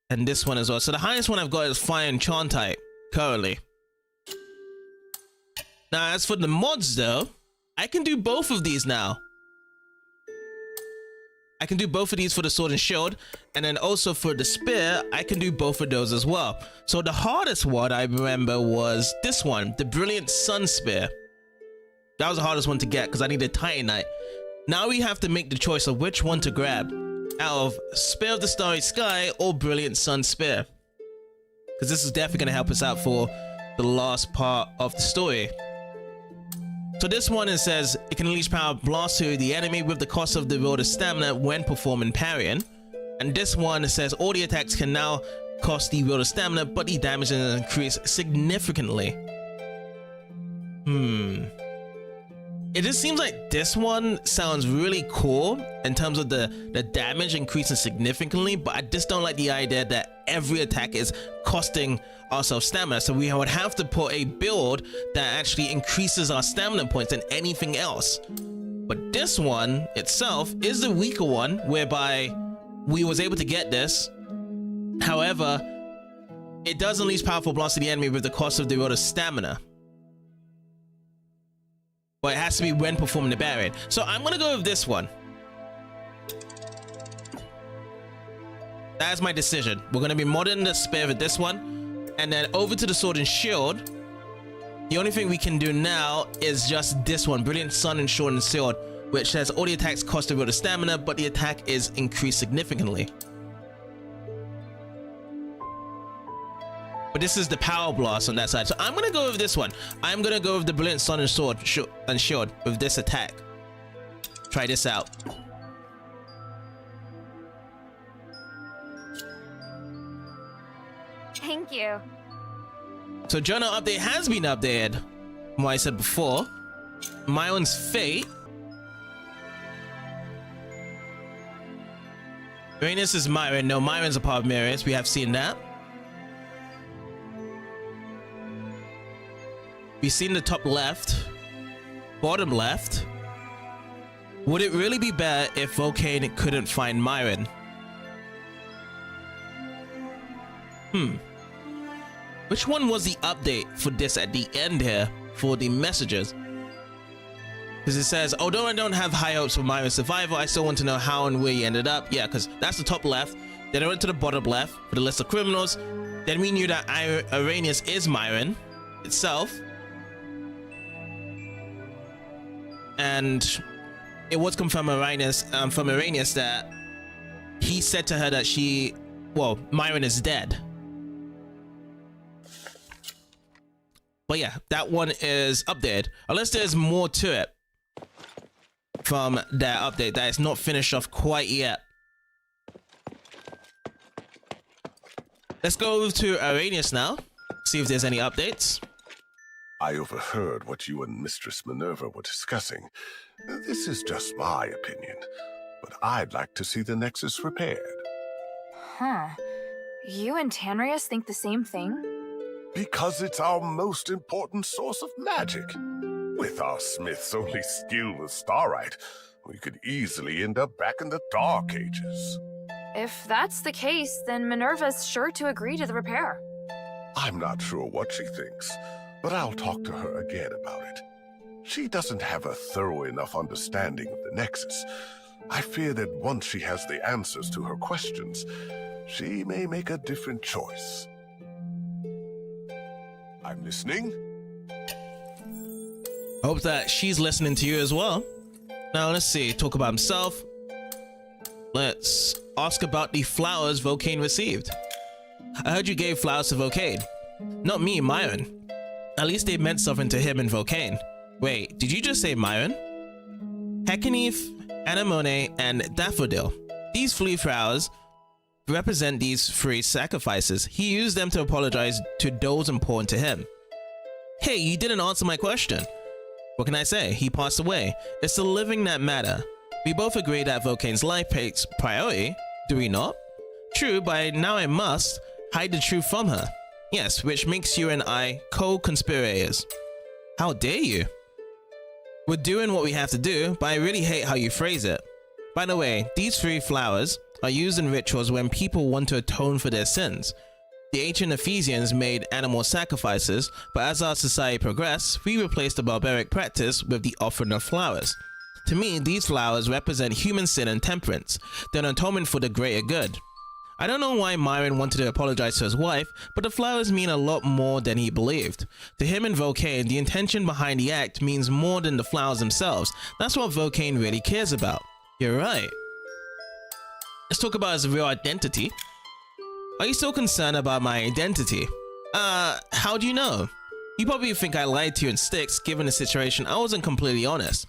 And this one as well. So the highest one I've got is Fire Enchantite currently. Now as for the mods though, I can do both of these now. I can do both of these for the sword and shield, and then also for the spear, I can do both of those as well. So the hardest one I remember was this one, the Brilliant Sun Spear. That was the hardest one to get because I needed Titanite. Now we have to make the choice of which one to grab out of Spear of the Starry Sky or Brilliant Sun Spear. Because this is definitely going to help us out for the last part of the story. So this one, it says it can unleash power blast to the enemy with the cost of the wielder's stamina when performing parrying. And this one, it says all the attacks can now cost the wielder's stamina, but the damage is increased significantly. It just seems like this one sounds really cool in terms of the damage increasing significantly, but I just don't like the idea that every attack is costing ourselves stamina. So we would have to put a build that actually increases our stamina points than anything else. But this one itself is the weaker one, whereby we was able to get this. However, it does unleash powerful blast to the enemy with the cost of the wielder's stamina. But it has to be when performing the barrier. So I'm gonna go with this one. That is my decision. We're gonna be modding the spear with this one, and then over to the sword and shield. The only thing we can do now is just this one, Brilliant Sun and Sword and Shield, which says all the attacks cost a bit of stamina, but the attack is increased significantly. But this is the power blast on that side. So I'm gonna go with this one. I'm gonna go with the Brilliant Sun and Sword and Shield with this attack. Try this out. Thank you. So journal update has been updated from what I said before. Myron's fate. Uranus is Myron. No, Myron's a part of Marius. We have seen that. We've seen the top left, bottom left. Would it really be better if Vulcane couldn't find Myron? Which one was the update for this at the end here for the messages? Because it says, although I don't have high hopes for Myron's survival, I still want to know how and where he ended up. Yeah, because that's the top left. Then I went to the bottom left for the list of criminals. Then we knew that Arrhenius is Myron itself. And it was confirmed from Arrhenius that he said to her that Myron is dead. But yeah, that one is updated. Unless there's more to it from that update that is not finished off quite yet. Let's go to Arrhenius now. See if there's any updates. I overheard what you and Mistress Minerva were discussing. This is just my opinion, but I'd like to see the Nexus repaired. Huh. You and Tanrius think the same thing? Because it's our most important source of magic. With our smith's only skill with Starlight, we could easily end up back in the Dark Ages. If that's the case, then Minerva's sure to agree to the repair. I'm not sure what she thinks, but I'll talk to her again about it. She doesn't have a thorough enough understanding of the Nexus. I fear that once she has the answers to her questions, she may make a different choice. I'm listening. Hope that she's listening to you as well. Now let's see, talk about himself. Let's ask about the flowers Vulcane received. I heard you gave flowers to Vulcane. Not me, Myron. At least they meant something to him and Vulcane. Wait, did you just say Myron? Hecaneith, Anemone, and Daffodil. These 3 flowers represent these 3 sacrifices. He used them to apologize to those important to him. Hey, you didn't answer my question. What can I say? He passed away. It's the living that matter. We both agree that Vulcane's life takes priority, do we not? True, but now I must hide the truth from her. Yes, which makes you and I co-conspirators. How dare you? We're doing what we have to do, but I really hate how you phrase it. By the way, these 3 flowers are used in rituals when people want to atone for their sins. The ancient Ephesians made animal sacrifices, but as our society progressed, we replaced the barbaric practice with the offering of flowers. To me, these flowers represent human sin and temperance. They're an atonement for the greater good. I don't know why Myron wanted to apologize to his wife, but the flowers mean a lot more than he believed. To him and Volcane, the intention behind the act means more than the flowers themselves. That's what Volcane really cares about. You're right. Let's talk about his real identity. Are you still concerned about my identity? How do you know? You probably think I lied to you in Styx. Given the situation, I wasn't completely honest.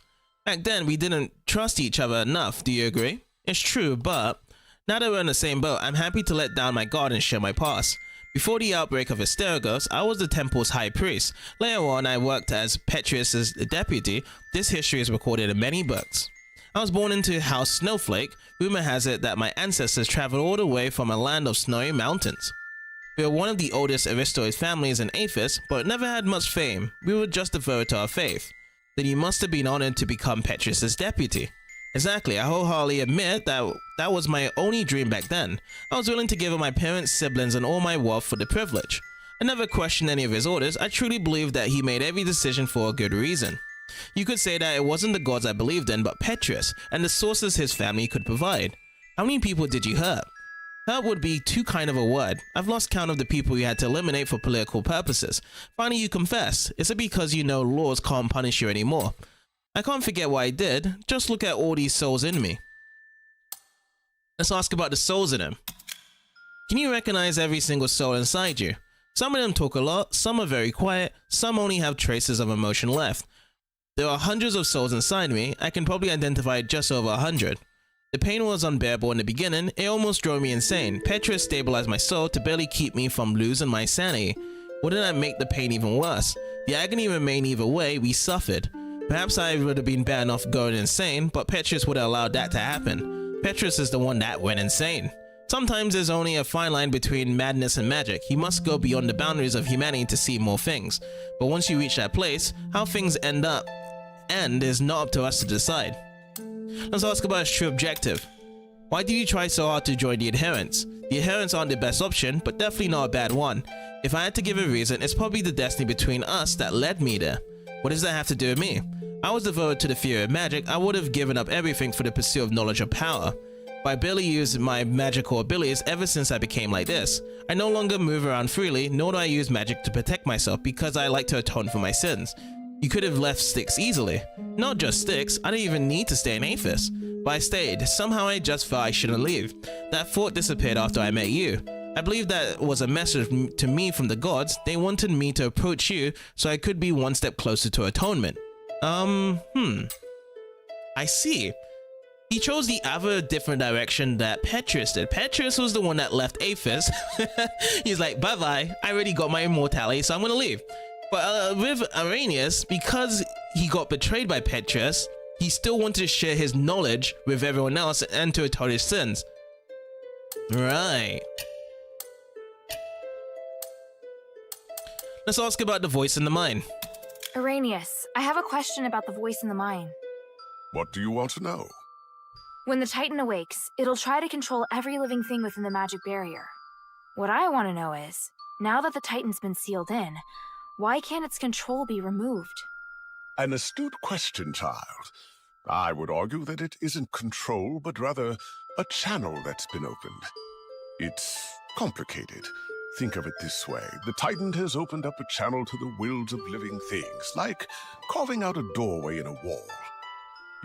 Back then, we didn't trust each other enough, do you agree? It's true, but now that we're in the same boat, I'm happy to let down my guard and share my past. Before the outbreak of Asterigos, I was the temple's high priest. Later on, I worked as Petrus' deputy. This history is recorded in many books. I was born into House Snowflake. Rumor has it that my ancestors traveled all the way from a land of snowy mountains. We were one of the oldest Aristoid families in Aphis, but never had much fame. We were just devoted to our faith. Then you must have been honored to become Petrus' deputy. Exactly, I wholeheartedly admit that was my only dream back then. I was willing to give up my parents, siblings, and all my wealth for the privilege. I never questioned any of his orders. I truly believe that he made every decision for a good reason. You could say that it wasn't the gods I believed in, but Petrus, and the sources his family could provide. How many people did you hurt? Hurt would be too kind of a word. I've lost count of the people you had to eliminate for political purposes. Finally, you confess. Is it because you know laws can't punish you anymore? I can't forget what I did. Just look at all these souls in me. Let's ask about the souls in him. Can you recognize every single soul inside you? Some of them talk a lot, some are very quiet, some only have traces of emotion left. There are hundreds of souls inside me. I can probably identify just over 100. The pain was unbearable in the beginning. It almost drove me insane. Petrus stabilized my soul to barely keep me from losing my sanity. Wouldn't that make the pain even worse? The agony remained either way. We suffered. Perhaps I would have been bad enough going insane, but Petrus would have allowed that to happen. Petrus is the one that went insane. Sometimes there's only a fine line between madness and magic. You must go beyond the boundaries of humanity to see more things. But once you reach that place, how things end is not up to us to decide. Let's ask about his true objective. Why did you try so hard to join the adherents? The adherents aren't the best option, but definitely not a bad one. If I had to give a reason, it's probably the destiny between us that led me there. What does that have to do with me? I was devoted to the theory of magic. I would have given up everything for the pursuit of knowledge or power. But I barely use my magical abilities ever since I became like this. I no longer move around freely, nor do I use magic to protect myself because I like to atone for my sins. You could have left Styx easily. Not just Styx, I didn't even need to stay in Aphis. But I stayed. Somehow I just felt I shouldn't leave. That thought disappeared after I met you. I believe that was a message to me from the gods. They wanted me to approach you so I could be one step closer to atonement. I see. He chose the other different direction that Petrus did. Petrus was the one that left Aphis. He's like, bye-bye, I already got my immortality, so I'm gonna leave. But with Arrhenius, because he got betrayed by Petrus, he still wanted to share his knowledge with everyone else and to atone his sins. Right. Let's ask about the voice in the mind. Arrhenius, I have a question about the voice in the mine. What do you want to know? When the Titan awakes, it'll try to control every living thing within the magic barrier. What I want to know is, now that the Titan's been sealed in, why can't its control be removed? An astute question, child. I would argue that it isn't control, but rather a channel that's been opened. It's complicated. Think of it this way. The Titan has opened up a channel to the wills of living things, like carving out a doorway in a wall.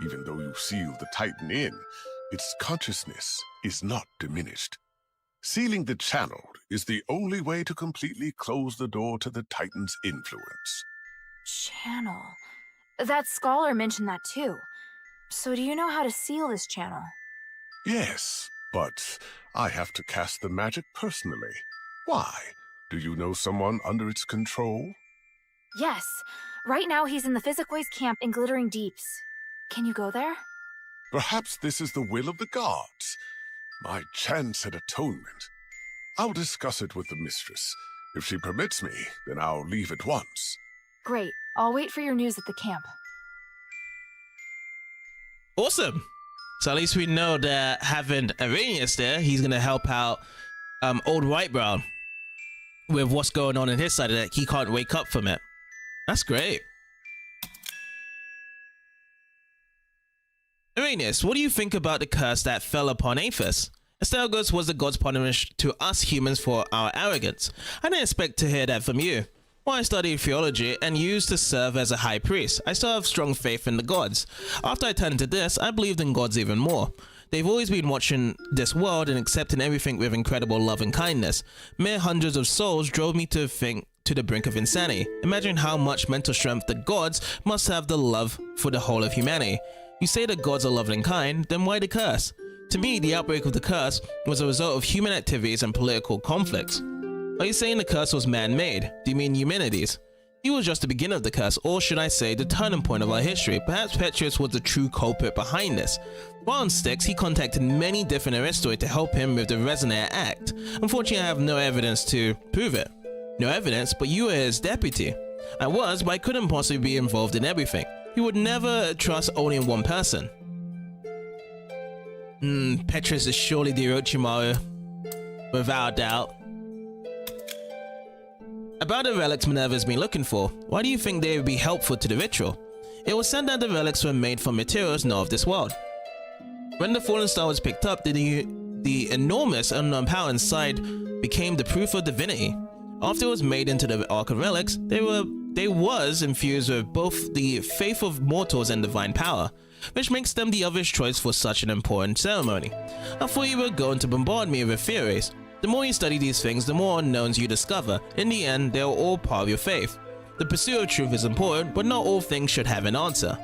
Even though you seal the Titan in, its consciousness is not diminished. Sealing the channel is the only way to completely close the door to the Titan's influence. Channel. That scholar mentioned that too. So do you know how to seal this channel? Yes, but I have to cast the magic personally. Why? Do you know someone under its control? Yes. Right now he's in the Physicoids camp in Glittering Deeps. Can you go there? Perhaps this is the will of the gods. My chance at atonement. I'll discuss it with the mistress. If she permits me, then I'll leave at once. Great. I'll wait for your news at the camp. Awesome. So at least we know that having Arrhenius there, he's going to help out old White Brown with what's going on in his side of that. He can't wake up from it. That's great. Highness, what do you think about the curse that fell upon Aphis? Asterigos was the god's punishment to us humans for our arrogance. I didn't expect to hear that from you. While I studied theology and used to serve as a high priest, I still have strong faith in the gods. After I turned into this, I believed in gods even more. They've always been watching this world and accepting everything with incredible love and kindness. Mere hundreds of souls drove me to think to the brink of insanity. Imagine how much mental strength the gods must have the love for the whole of humanity. You say the gods are loving and kind, then why the curse? To me, the outbreak of the curse was a result of human activities and political conflicts. Are you saying the curse was man-made? Do you mean Eumenides? He was just the beginning of the curse, or should I say, the turning point of our history. Perhaps Petrus was the true culprit behind this. While on Styx, he contacted many different aristoi to help him with the Resonator Act. Unfortunately, I have no evidence to prove it. No evidence, but you were his deputy. I was, but I couldn't possibly be involved in everything. He would never trust only one person. Petrus is surely the Orochimaru. Without doubt. About the relics Minerva's been looking for, why do you think they would be helpful to the ritual? It was said that the relics were made from materials not of this world. When the fallen star was picked up, the enormous unknown power inside became the proof of divinity. After it was made into the Ark of Relics, they was infused with both the faith of mortals and divine power, which makes them the obvious choice for such an important ceremony. I thought you were going to bombard me with theories. The more you study these things, the more unknowns you discover. In the end, they are all part of your faith. The pursuit of truth is important, but not all things should have an answer.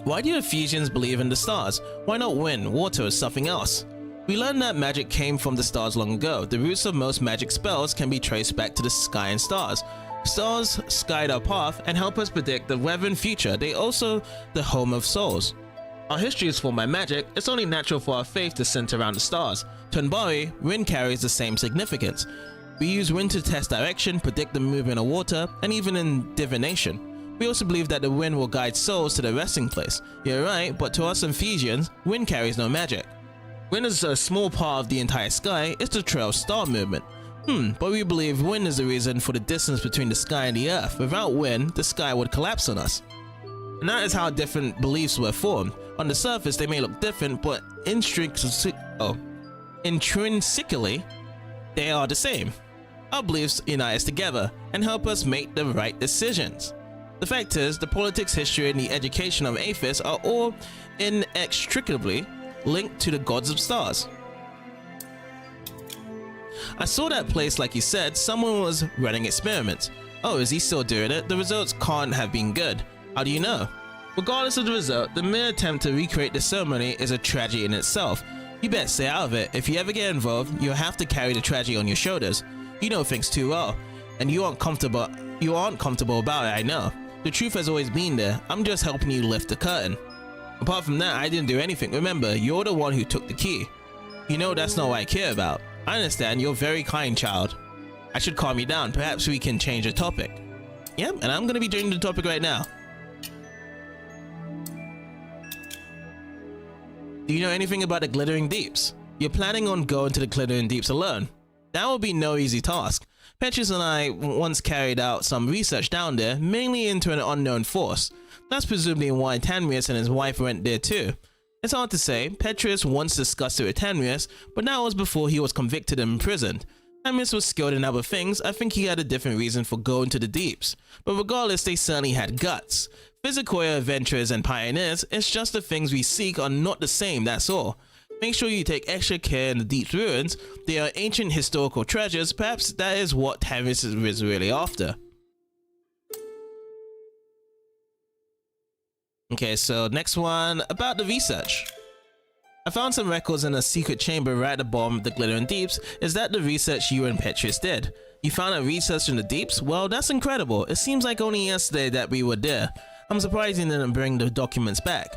Why do Ephesians believe in the stars? Why not wind, water, or something else? We learned that magic came from the stars long ago. The roots of most magic spells can be traced back to the sky and stars. Stars guide our path and help us predict the weather and future. They are also the home of souls. Our history is formed by magic. It's only natural for our faith to center around the stars. To Unbari, wind carries the same significance. We use wind to test direction, predict the movement of water, and even in divination. We also believe that the wind will guide souls to their resting place. You're right, but to us Ephesians, wind carries no magic. Wind is a small part of the entire sky. It's the trail of star movement. But we believe wind is the reason for the distance between the sky and the earth. Without wind, the sky would collapse on us. And that is how different beliefs were formed. On the surface, they may look different, but intrinsically, they are the same. Our beliefs unite us together and help us make the right decisions. The fact is, the politics, history, and the education of Aphis are all inextricably linked to the gods of stars. I saw that place like you said. Someone was running experiments. Oh, is he still doing it? The results can't have been good. How do you know? Regardless of the result, the mere attempt to recreate the ceremony is a tragedy in itself. You better stay out of it. If you ever get involved, you'll have to carry the tragedy on your shoulders. You know things too well, and you aren't comfortable about it, I know. The truth has always been there. I'm just helping you lift the curtain. Apart from that, I didn't do anything. Remember, you're the one who took the key. You know that's not what I care about. I understand, you're very kind, child. I should calm you down. Perhaps we can change the topic. Yep, and I'm gonna be changing the topic right now. Do you know anything about the Glittering Deeps? You're planning on going to the Glittering Deeps alone. That will be no easy task. Petrus and I once carried out some research down there, mainly into an unknown force. That's presumably why Tanrius and his wife went there too. It's hard to say. Petrus once discussed it with Tanrius, but that was before he was convicted and imprisoned. Tanrius was skilled in other things. I think he had a different reason for going to the deeps. But regardless, they certainly had guts. Physicoia adventurers and pioneers, it's just the things we seek are not the same, that's all. Make sure you take extra care in the deep ruins. They are ancient historical treasures. Perhaps that is what Tanrius is really after. Okay, so next one, about the research. I found some records in a secret chamber right at the bottom of the Glittering Deeps. Is that the research you and Petrus did? You found out research in the deeps? Well, that's incredible. It seems like only yesterday that we were there. I'm surprised you didn't bring the documents back.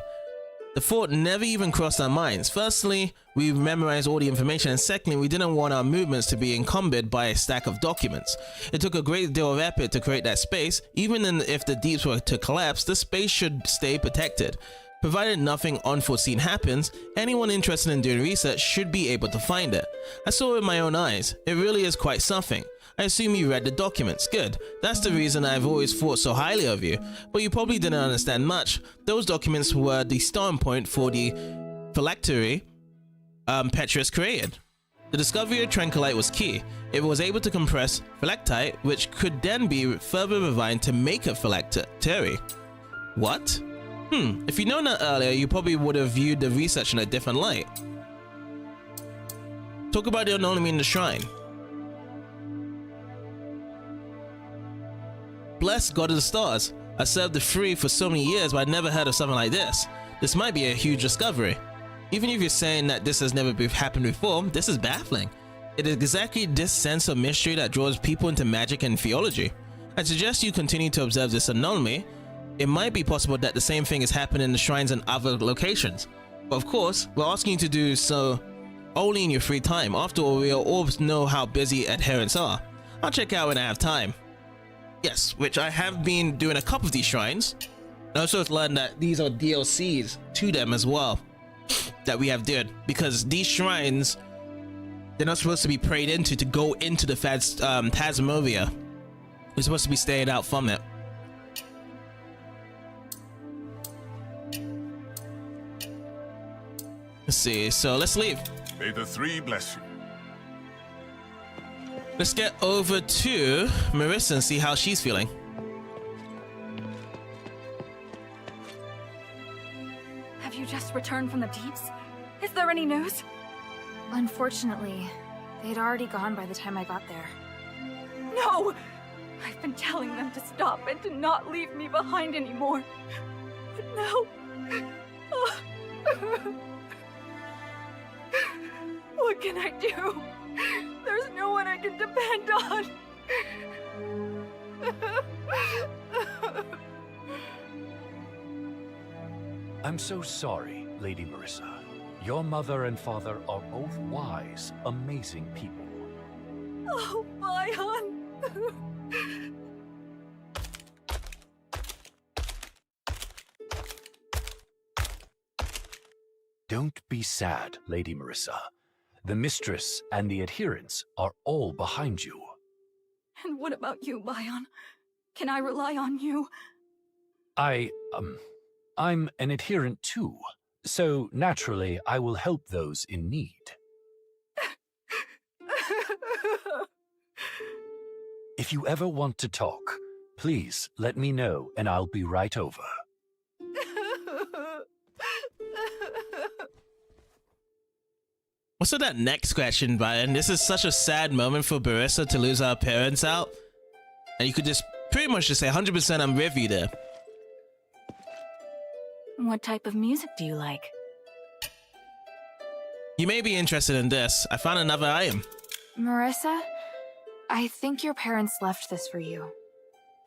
The thought never even crossed our minds. Firstly, we memorized all the information, and secondly, we didn't want our movements to be encumbered by a stack of documents. It took a great deal of effort to create that space. Even if the deeps were to collapse, the space should stay protected. Provided nothing unforeseen happens, anyone interested in doing research should be able to find it. I saw it with my own eyes. It really is quite something. I assume you read the documents. Good. That's the reason I've always thought so highly of you. But you probably didn't understand much. Those documents were the starting point for the phylactery Petrus created. The discovery of Tranquilite was key. It was able to compress phylactite, which could then be further refined to make a phylactery. What? If you'd known that earlier, you probably would have viewed the research in a different light. Talk about the anomaly in the shrine. Bless God of the Stars. I served the Three for so many years, but I never heard of something like this. This might be a huge discovery. Even if you're saying that this has never happened before, this is baffling. It is exactly this sense of mystery that draws people into magic and theology. I suggest you continue to observe this anomaly. It might be possible that the same thing has happened in the shrines and other locations. But of course, we're asking you to do so only in your free time. After all, we all know how busy adherents are. I'll check out when I have time. Yes, which I have been doing a couple of these shrines. I also learned that these are DLCs to them as well that we have done, because these shrines, they're not supposed to be prayed into to go into the Phasmophobia. We're supposed to be staying out from it. Let's see, so let's leave. May the Three bless you. Let's get over to Marissa and see how she's feeling. Have you just returned from the deeps? Is there any news? Unfortunately, they'd already gone by the time I got there. No! I've been telling them to stop and to not leave me behind anymore. But now... What can I do? There's no one I can depend on. I'm so sorry, Lady Marissa. Your mother and father are both wise, amazing people. Oh, Bion. Don't be sad, Lady Marissa. The mistress and the adherents are all behind you. And what about you, Bion? Can I rely on you? I'm an adherent too, so naturally I will help those in need. If you ever want to talk, please let me know and I'll be right over. What's with that neck scratching, Brian? This is such a sad moment for Barissa to lose our parents out. And you could just pretty much just say 100% I'm with you there. What type of music do you like? You may be interested in this. I found another item. Marissa, I think your parents left this for you.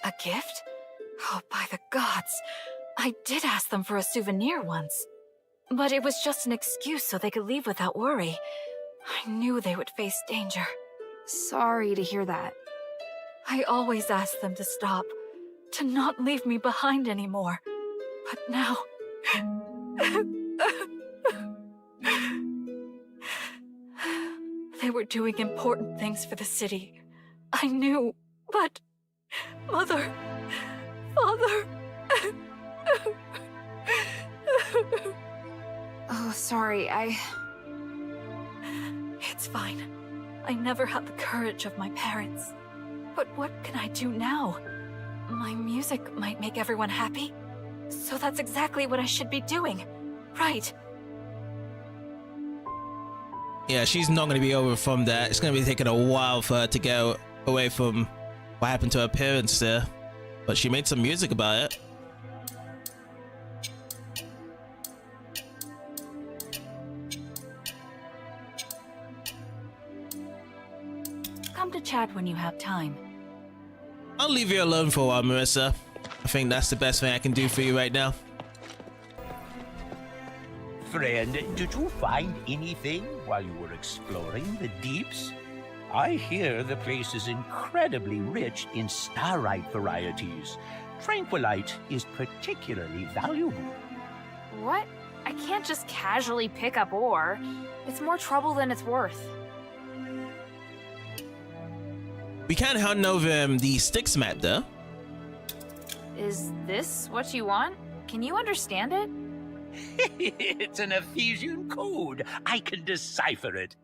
A gift? Oh, by the gods. I did ask them for a souvenir once. But it was just an excuse so they could leave without worry. I knew they would face danger. Sorry to hear that. I always asked them to stop, to not leave me behind anymore. But now... They were doing important things for the city. I knew, but... Mother... Father... Oh, sorry, It's fine. I never had the courage of my parents. But what can I do now? My music might make everyone happy. So that's exactly what I should be doing. Right. Yeah, she's not going to be over from that. It's going to be taking a while for her to go away from what happened to her parents there. But she made some music about it. Come to chat when you have time. I'll leave you alone for a while, Marissa. I think that's the best thing I can do for you right now. Friend, did you find anything while you were exploring the deeps? I hear the place is incredibly rich in starite varieties. Tranquilite is particularly valuable. What? I can't just casually pick up ore. It's more trouble than it's worth. We can hand over the Styx map though. Is this what you want? Can you understand it? It's an Ephesian code. I can decipher it.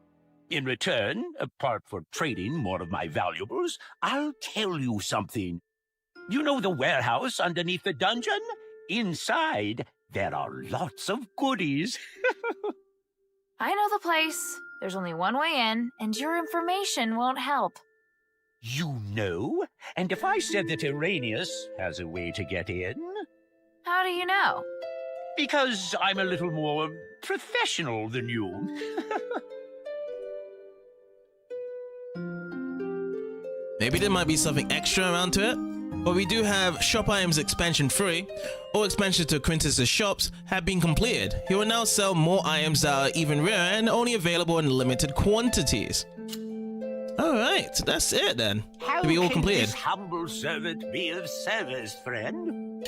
In return, apart from trading more of my valuables, I'll tell you something. You know the warehouse underneath the dungeon? Inside, there are lots of goodies. I know the place. There's only one way in, and your information won't help. You know? And if I said that Iranius has a way to get in? How do you know? Because I'm a little more professional than you. Maybe there might be something extra around to it. But we do have Shop Items Expansion 3. All expansions to Quintus's shops have been completed. He will now sell more items that are even rarer and only available in limited quantities. Alright, that's it then. How To be all can completed. this humble servant be of service, friend?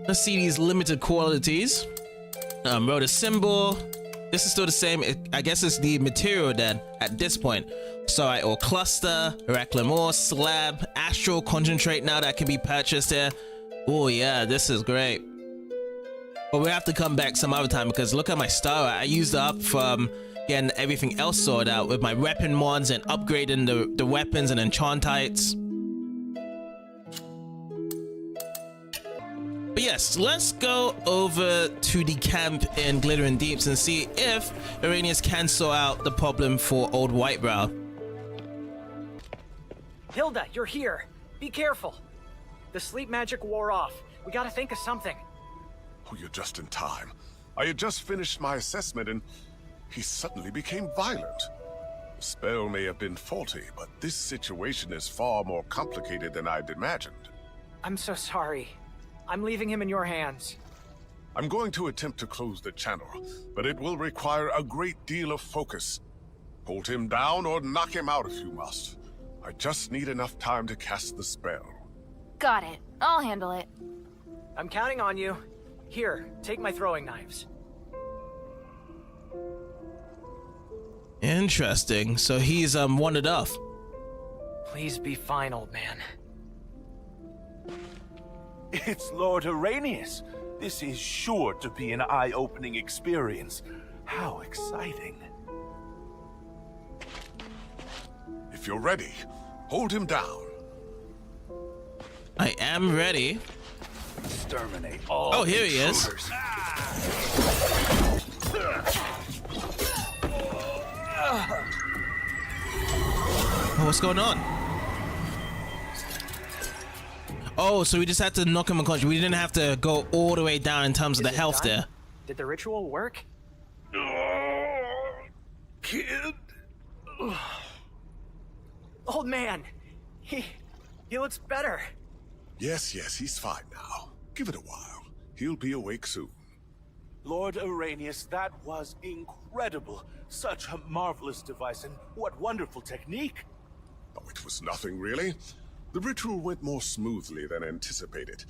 Let's see these limited qualities. Wrote a symbol. This is still the same. I guess it's the material then at this point. Sorry, or cluster, reclamor, slab, astral concentrate now that can be purchased here. Oh yeah, this is great. But we have to come back some other time because look at my star. I used it up from getting everything else sorted out with my weapon mods and upgrading the weapons and enchantites. But yes, let's go over to the camp in Glittering Deeps and see if Iranius can sort out the problem for Old Whitebrow. Hilda, you're here. Be careful. The sleep magic wore off. We gotta think of something. Oh, you're just in time. I had just finished my assessment and he suddenly became violent. The spell may have been faulty, but this situation is far more complicated than I'd imagined. I'm so sorry. I'm leaving him in your hands. I'm going to attempt to close the channel, but it will require a great deal of focus. Hold him down or knock him out if you must. I just need enough time to cast the spell. Got it. I'll handle it. I'm counting on you. Here, take my throwing knives. Interesting. So he's wandered off. Please be fine, old man. It's Lord Iranius. This is sure to be an eye-opening experience. How exciting. If you're ready, hold him down. I am ready. Exterminate all Oh, here he is. intruders. Oh, what's going on? Oh, so we just had to knock him unconscious. We didn't have to go all the way down in terms of the Is it health done? there. Did the ritual work? Kid. Old man, he looks better. Yes, he's fine now. Give it a while. He'll be awake soon. Lord Iranius, that was incredible. Such a marvelous device, and what wonderful technique. Oh, it was nothing really. The ritual went more smoothly than anticipated,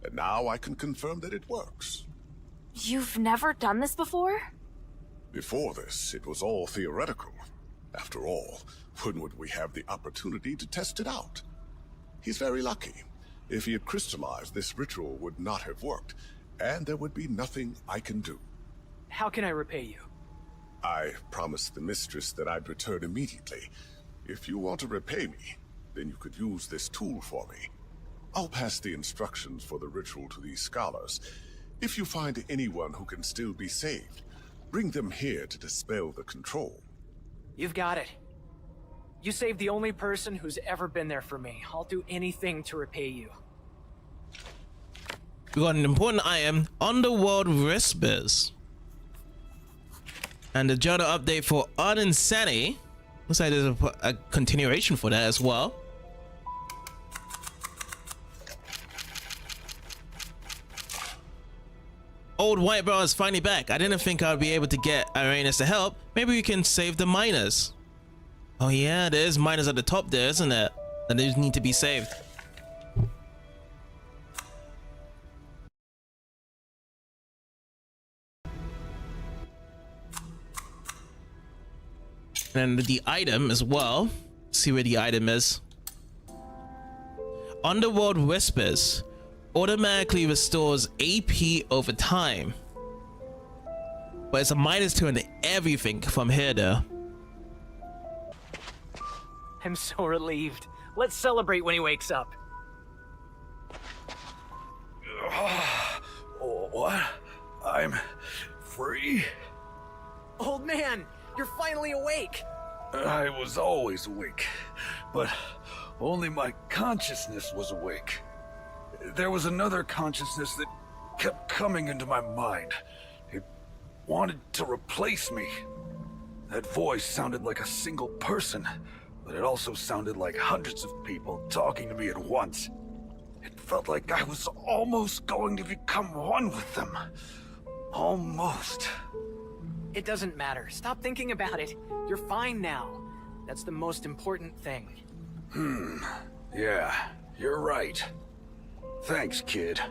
and now I can confirm that it works. You've never done this before? Before this, it was all theoretical. After all, when would we have the opportunity to test it out? He's very lucky. If he had crystallized, this ritual would not have worked, and there would be nothing I can do. How can I repay you? I promised the mistress that I'd return immediately. If you want to repay me, then you could use this tool for me. I'll pass the instructions for the ritual to these scholars. If you find anyone who can still be saved, bring them here to dispel the control. You've got it. You saved the only person who's ever been there for me. I'll do anything to repay you. We got an important item, Underworld Whispers. And the journal update for Uninsani. Looks like there's a continuation for that as well. Old Whitebrow is finally back. I didn't think I'd be able to get Iranius to help. Maybe we can save the miners. Oh yeah, there's miners at the top there, isn't there? That they need to be saved. And the item as well. See where the item is. Underworld Whispers automatically restores AP over time, but it's a -2 on everything from here though. I'm so relieved. Let's celebrate when he wakes up. What? I'm free? Old man, you're finally awake. I was always awake, but only my consciousness was awake. There was another consciousness that kept coming into my mind. It wanted to replace me. That voice sounded like a single person, but it also sounded like hundreds of people talking to me at once. It felt like I was almost going to become one with them. Almost. It doesn't matter. Stop thinking about it. You're fine now. That's the most important thing. Yeah, you're right. Thanks, kid.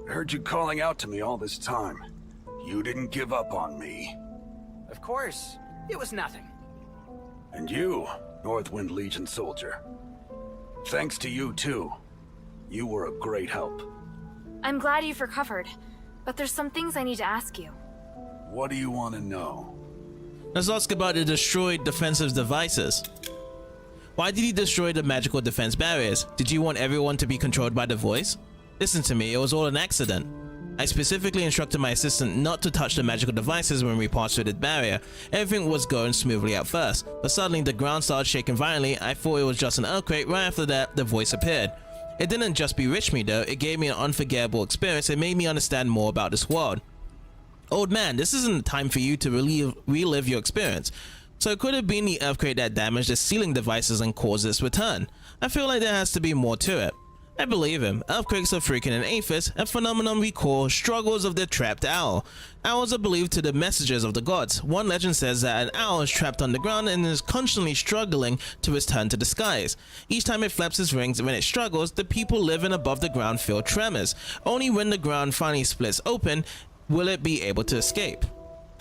I heard you calling out to me all this time. You didn't give up on me. Of course. It was nothing. And you, Northwind Legion soldier. Thanks to you, too. You were a great help. I'm glad you've recovered, but there's some things I need to ask you. What do you want to know? Let's ask about the destroyed defensive devices. Why did he destroy the magical defense barriers? Did you want everyone to be controlled by the voice? Listen to me, it was all an accident. I specifically instructed my assistant not to touch the magical devices when we passed through the barrier. Everything was going smoothly at first, but suddenly the ground started shaking violently. I thought it was just an earthquake. Right after that, the voice appeared. It didn't just bewitch me though, it gave me an unforgettable experience. It made me understand more about this world. Old man, this isn't the time for you to relive your experience. So could it have been the earthquake that damaged the ceiling devices and caused this return? I feel like there has to be more to it. I believe him. Earthquakes are freaking an aphis, a phenomenon we call struggles of the trapped owl. Owls are believed to be the messengers of the gods. One legend says that an owl is trapped underground and is constantly struggling to return to the skies. Each time it flaps its wings when it struggles, the people living above the ground feel tremors. Only when the ground finally splits open will it be able to escape.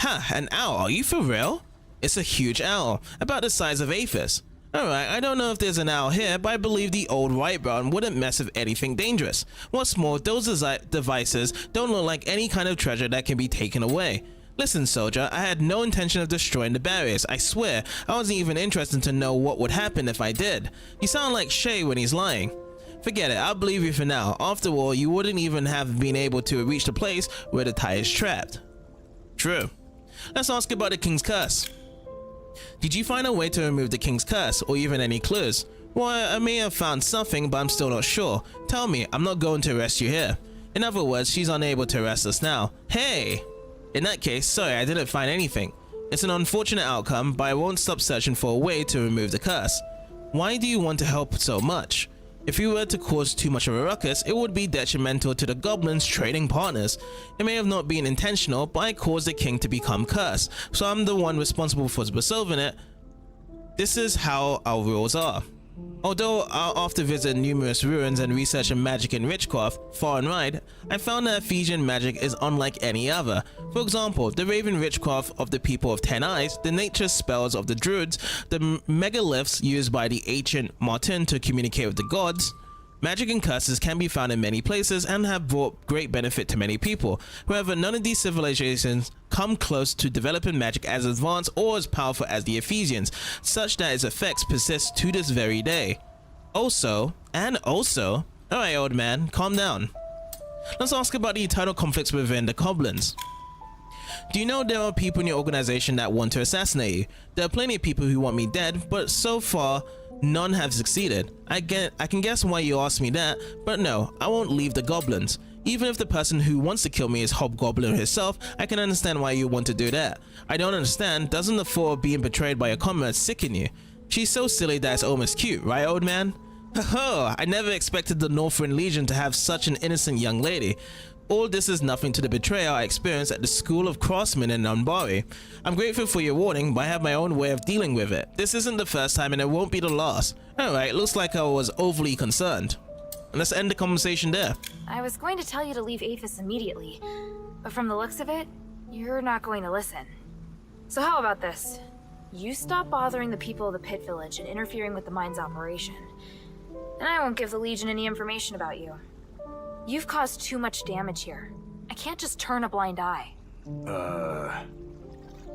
Ha, an owl, are you for real? It's a huge owl, about the size of Aphis. Alright, I don't know if there's an owl here, but I believe the old white brown wouldn't mess with anything dangerous. What's more, those devices don't look like any kind of treasure that can be taken away. Listen, soldier, I had no intention of destroying the barriers. I swear, I wasn't even interested to know what would happen if I did. You sound like Shay when he's lying. Forget it, I'll believe you for now. After all, you wouldn't even have been able to reach the place where the tie is trapped. True. Let's ask about the King's Curse. Did you find a way to remove the King's Curse, or even any clues? Well, I may have found something, but I'm still not sure. Tell me, I'm not going to arrest you here. In other words, she's unable to arrest us now. Hey! In that case, sorry, I didn't find anything. It's an unfortunate outcome, but I won't stop searching for a way to remove the curse. Why do you want to help so much? If you were to cause too much of a ruckus, it would be detrimental to the goblins' trading partners. It may have not been intentional, but I caused the king to become cursed, so I'm the one responsible for resolving it. This is how our rules are. Although after visiting numerous ruins and researching magic in witchcraft far and wide, I found that Ephesian magic is unlike any other. For example, the raven witchcraft of the people of 10 Eyes, the nature spells of the druids, the megaliths used by the ancient Martin to communicate with the gods. Magic and curses can be found in many places and have brought great benefit to many people. However, none of these civilizations come close to developing magic as advanced or as powerful as the Ephesians, such that its effects persist to this very day. Alright old man, calm down. Let's ask about the eternal conflicts within the goblins. Do you know there are people in your organization that want to assassinate you? There are plenty of people who want me dead, but so far, none have succeeded. I can guess why you asked me that, but no, I won't leave the goblins. Even if the person who wants to kill me is Hobgoblin herself, I can understand why you want to do that. I don't understand, doesn't the thought of being betrayed by a comrade sicken you? She's so silly that it's almost cute, right old man? Haha, I never expected the Northwind Legion to have such an innocent young lady. All this is nothing to the betrayal I experienced at the School of Craftsmen in Unbari. I'm grateful for your warning, but I have my own way of dealing with it. This isn't the first time and it won't be the last. Alright, looks like I was overly concerned. And let's end the conversation there. I was going to tell you to leave Aphis immediately, but from the looks of it, you're not going to listen. So how about this? You stop bothering the people of the Pit Village and interfering with the mine's operation, and I won't give the Legion any information about you. You've caused too much damage here. I can't just turn a blind eye.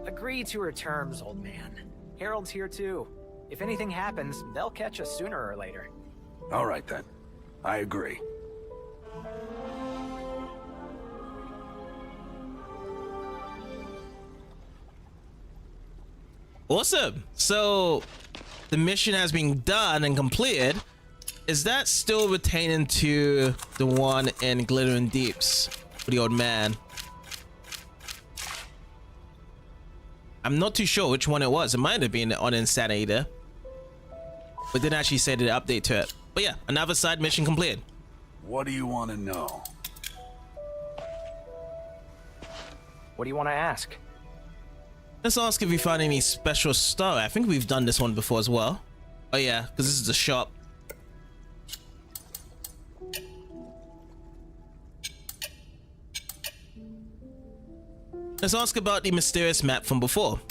Agree to her terms, old man. Harold's here too. If anything happens, they'll catch us sooner or later. All right then. I agree. Awesome. So the mission has been done and completed. Is that still retaining to the one in Glittering Deeps for the old man? I'm not too sure which one it was. It might have been on Insanity there, but didn't actually say the update to it. But yeah, another side mission completed. What do you want to know? What do you want to ask? Let's ask if we found any special star. I think we've done this one before as well. Oh yeah, because this is the shop. Let's ask about the mysterious map from before.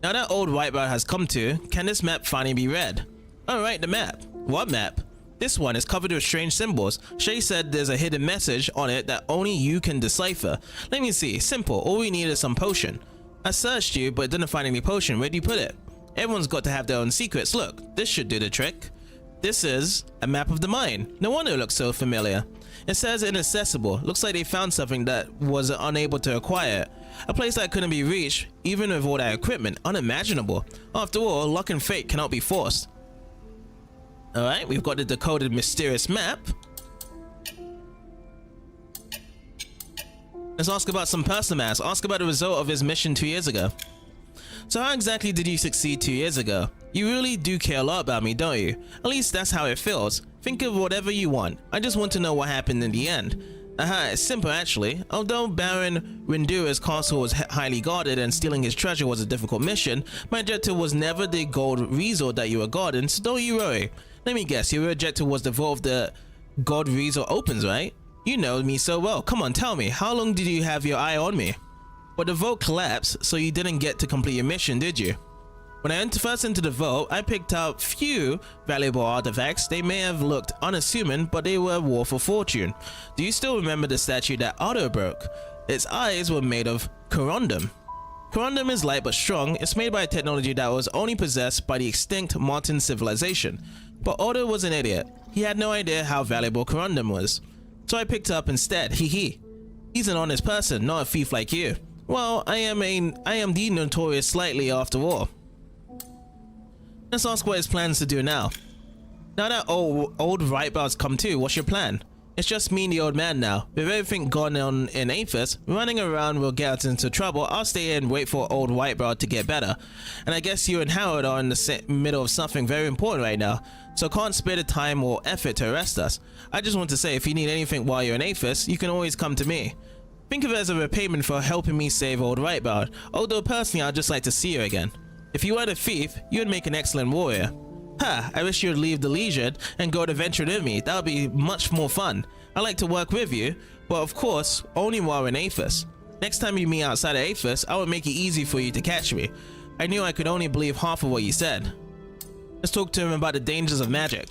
Now that old Whitebrow has come to, can this map finally be read? Alright, the map. What map? This one is covered with strange symbols. Shay said there's a hidden message on it that only you can decipher. Let me see. Simple. All we need is some potion. I searched you, but didn't find any potion. Where do you put it? Everyone's got to have their own secrets. Look, this should do the trick. This is a map of the mine. No wonder it looks so familiar. It says inaccessible. Looks like they found something that was unable to acquire it. A place that couldn't be reached, even with all that equipment. Unimaginable. After all, luck and fate cannot be forced. Alright, we've got the decoded mysterious map. Let's ask about some personal matters. Ask about the result of his mission 2 years ago. So how exactly did you succeed 2 years ago? You really do care a lot about me, don't you? At least that's how it feels. Think of whatever you want. I just want to know what happened in the end. Aha, it's simple actually. Although Baron Rindura's castle was highly guarded and stealing his treasure was a difficult mission, my objective was never the gold resort that you were guarding, so don't you worry. Let me guess, your objective was the vault of the gold resort opens, right? You know me so well. Come on, tell me, how long did you have your eye on me? But the vault collapsed, so you didn't get to complete your mission, did you? When I first entered the vault, I picked up few valuable artifacts. They may have looked unassuming, but they were worth a fortune. Do you still remember the statue that Otto broke? Its eyes were made of corundum. Corundum is light but strong. It's made by a technology that was only possessed by the extinct Martian civilization. But Otto was an idiot. He had no idea how valuable corundum was. So I picked it up instead. Hee. He's an honest person, not a thief like you. Well, I am the notorious slightly after all. Let's ask what his plans to do now. Now that old Whitebrow's come too, what's your plan? It's just me and the old man now. With everything gone on in Aphis, running around will get us into trouble. I'll stay here and wait for old Whitebrow to get better. And I guess you and Howard are in the middle of something very important right now, so can't spare the time or effort to arrest us. I just want to say, if you need anything while you're in Aphis, you can always come to me. Think of it as a repayment for helping me save old Whitebrow, although personally I'd just like to see you again. If you weren't a thief, you would make an excellent warrior. Ha, I wish you would leave the Legion and go adventure with me. That would be much more fun. I like to work with you, but of course, only while in Aphis. Next time you meet outside of Aphis, I would make it easy for you to catch me. I knew I could only believe half of what you said. Let's talk to him about the dangers of magic.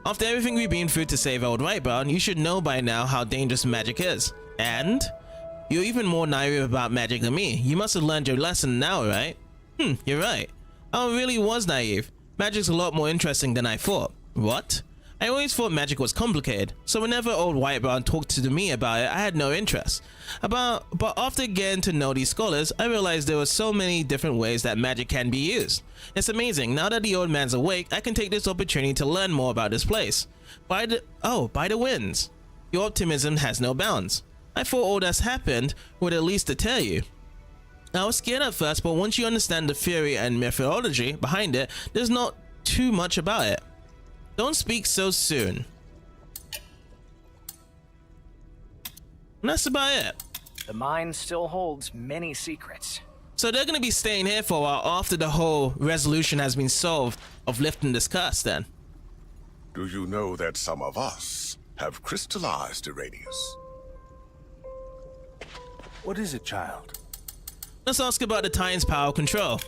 After everything we've been through to save old Whitebrow, you should know by now how dangerous magic is. And you're even more naive about magic than me. You must have learned your lesson now, right? You're right. I really was naive. Magic's a lot more interesting than I thought. What? I always thought magic was complicated, so whenever old Whitebrow talked to me about it, I had no interest. But after getting to know these scholars, I realized there were so many different ways that magic can be used. It's amazing. Now that the old man's awake, I can take this opportunity to learn more about this place. By the winds. Your optimism has no bounds. I thought all that's happened would at least deter you. I was scared at first, but once you understand the theory and methodology behind it, there's not too much about it. Don't speak so soon. And that's about it. The mine still holds many secrets. So they're going to be staying here for a while after the whole resolution has been solved of lifting this curse then. Do you know that some of us have crystallized Asterigos? What is it, child? Let's ask about the Titan's power control.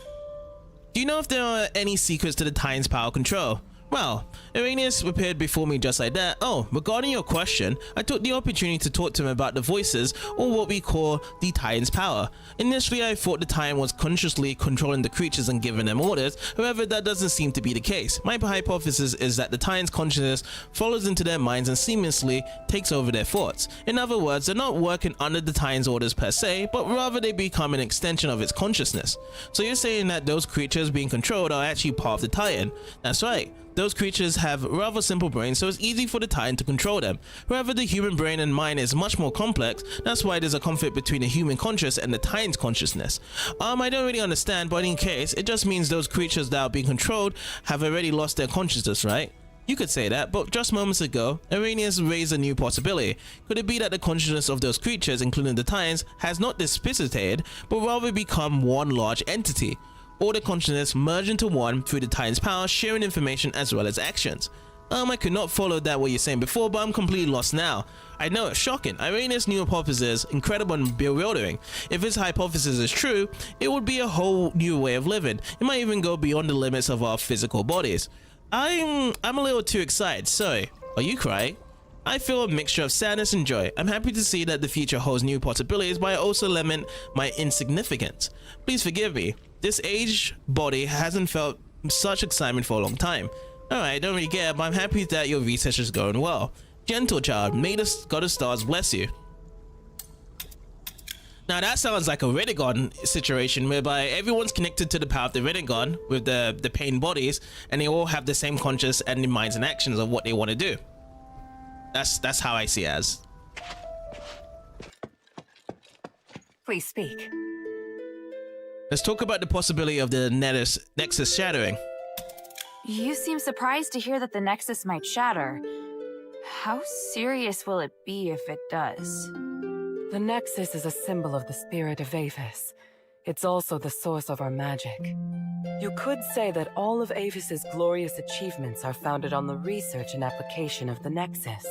Do you know if there are any secrets to the Titan's power control? Well, Arrhenius appeared before me just like that. Oh, regarding your question, I took the opportunity to talk to him about the voices, or what we call the Titan's power. Initially, I thought the Titan was consciously controlling the creatures and giving them orders, however, that doesn't seem to be the case. My hypothesis is that the Titan's consciousness follows into their minds and seamlessly takes over their thoughts. In other words, they're not working under the Titan's orders per se, but rather they become an extension of its consciousness. So you're saying that those creatures being controlled are actually part of the Titan? That's right. Those creatures have rather simple brains, so it's easy for the Titan to control them. However, the human brain and mind is much more complex. That's why there's a conflict between the human conscious and the Titan's consciousness. I don't really understand, but in case, it just means those creatures that are being controlled have already lost their consciousness, right? You could say that, but just moments ago, Arrhenius raised a new possibility. Could it be that the consciousness of those creatures, including the Titans, has not dissipated, but rather become one large entity? All the consciousness merge into one through the Titan's power, sharing information as well as actions. I could not follow that what you're saying before, but I'm completely lost now. I know it's shocking. Arrhenius' new hypothesis is incredible and bewildering. If his hypothesis is true, it would be a whole new way of living. It might even go beyond the limits of our physical bodies. I'm a little too excited. Sorry, are you crying? I feel a mixture of sadness and joy. I'm happy to see that the future holds new possibilities, but I also lament my insignificance. Please forgive me. This aged body hasn't felt such excitement for a long time. Alright, don't really care, but I'm happy that your research is going well. Gentle child, may the God of Stars bless you. Now that sounds like a Renegon situation whereby everyone's connected to the power of the Renegon with the pain bodies, and they all have the same conscious and the minds and actions of what they want to do. That's how I see it as. Please speak. Let's talk about the possibility of the Nexus shattering. You seem surprised to hear that the Nexus might shatter. How serious will it be if it does? The Nexus is a symbol of the spirit of Aphis. It's also the source of our magic. You could say that all of Aphis's glorious achievements are founded on the research and application of the Nexus.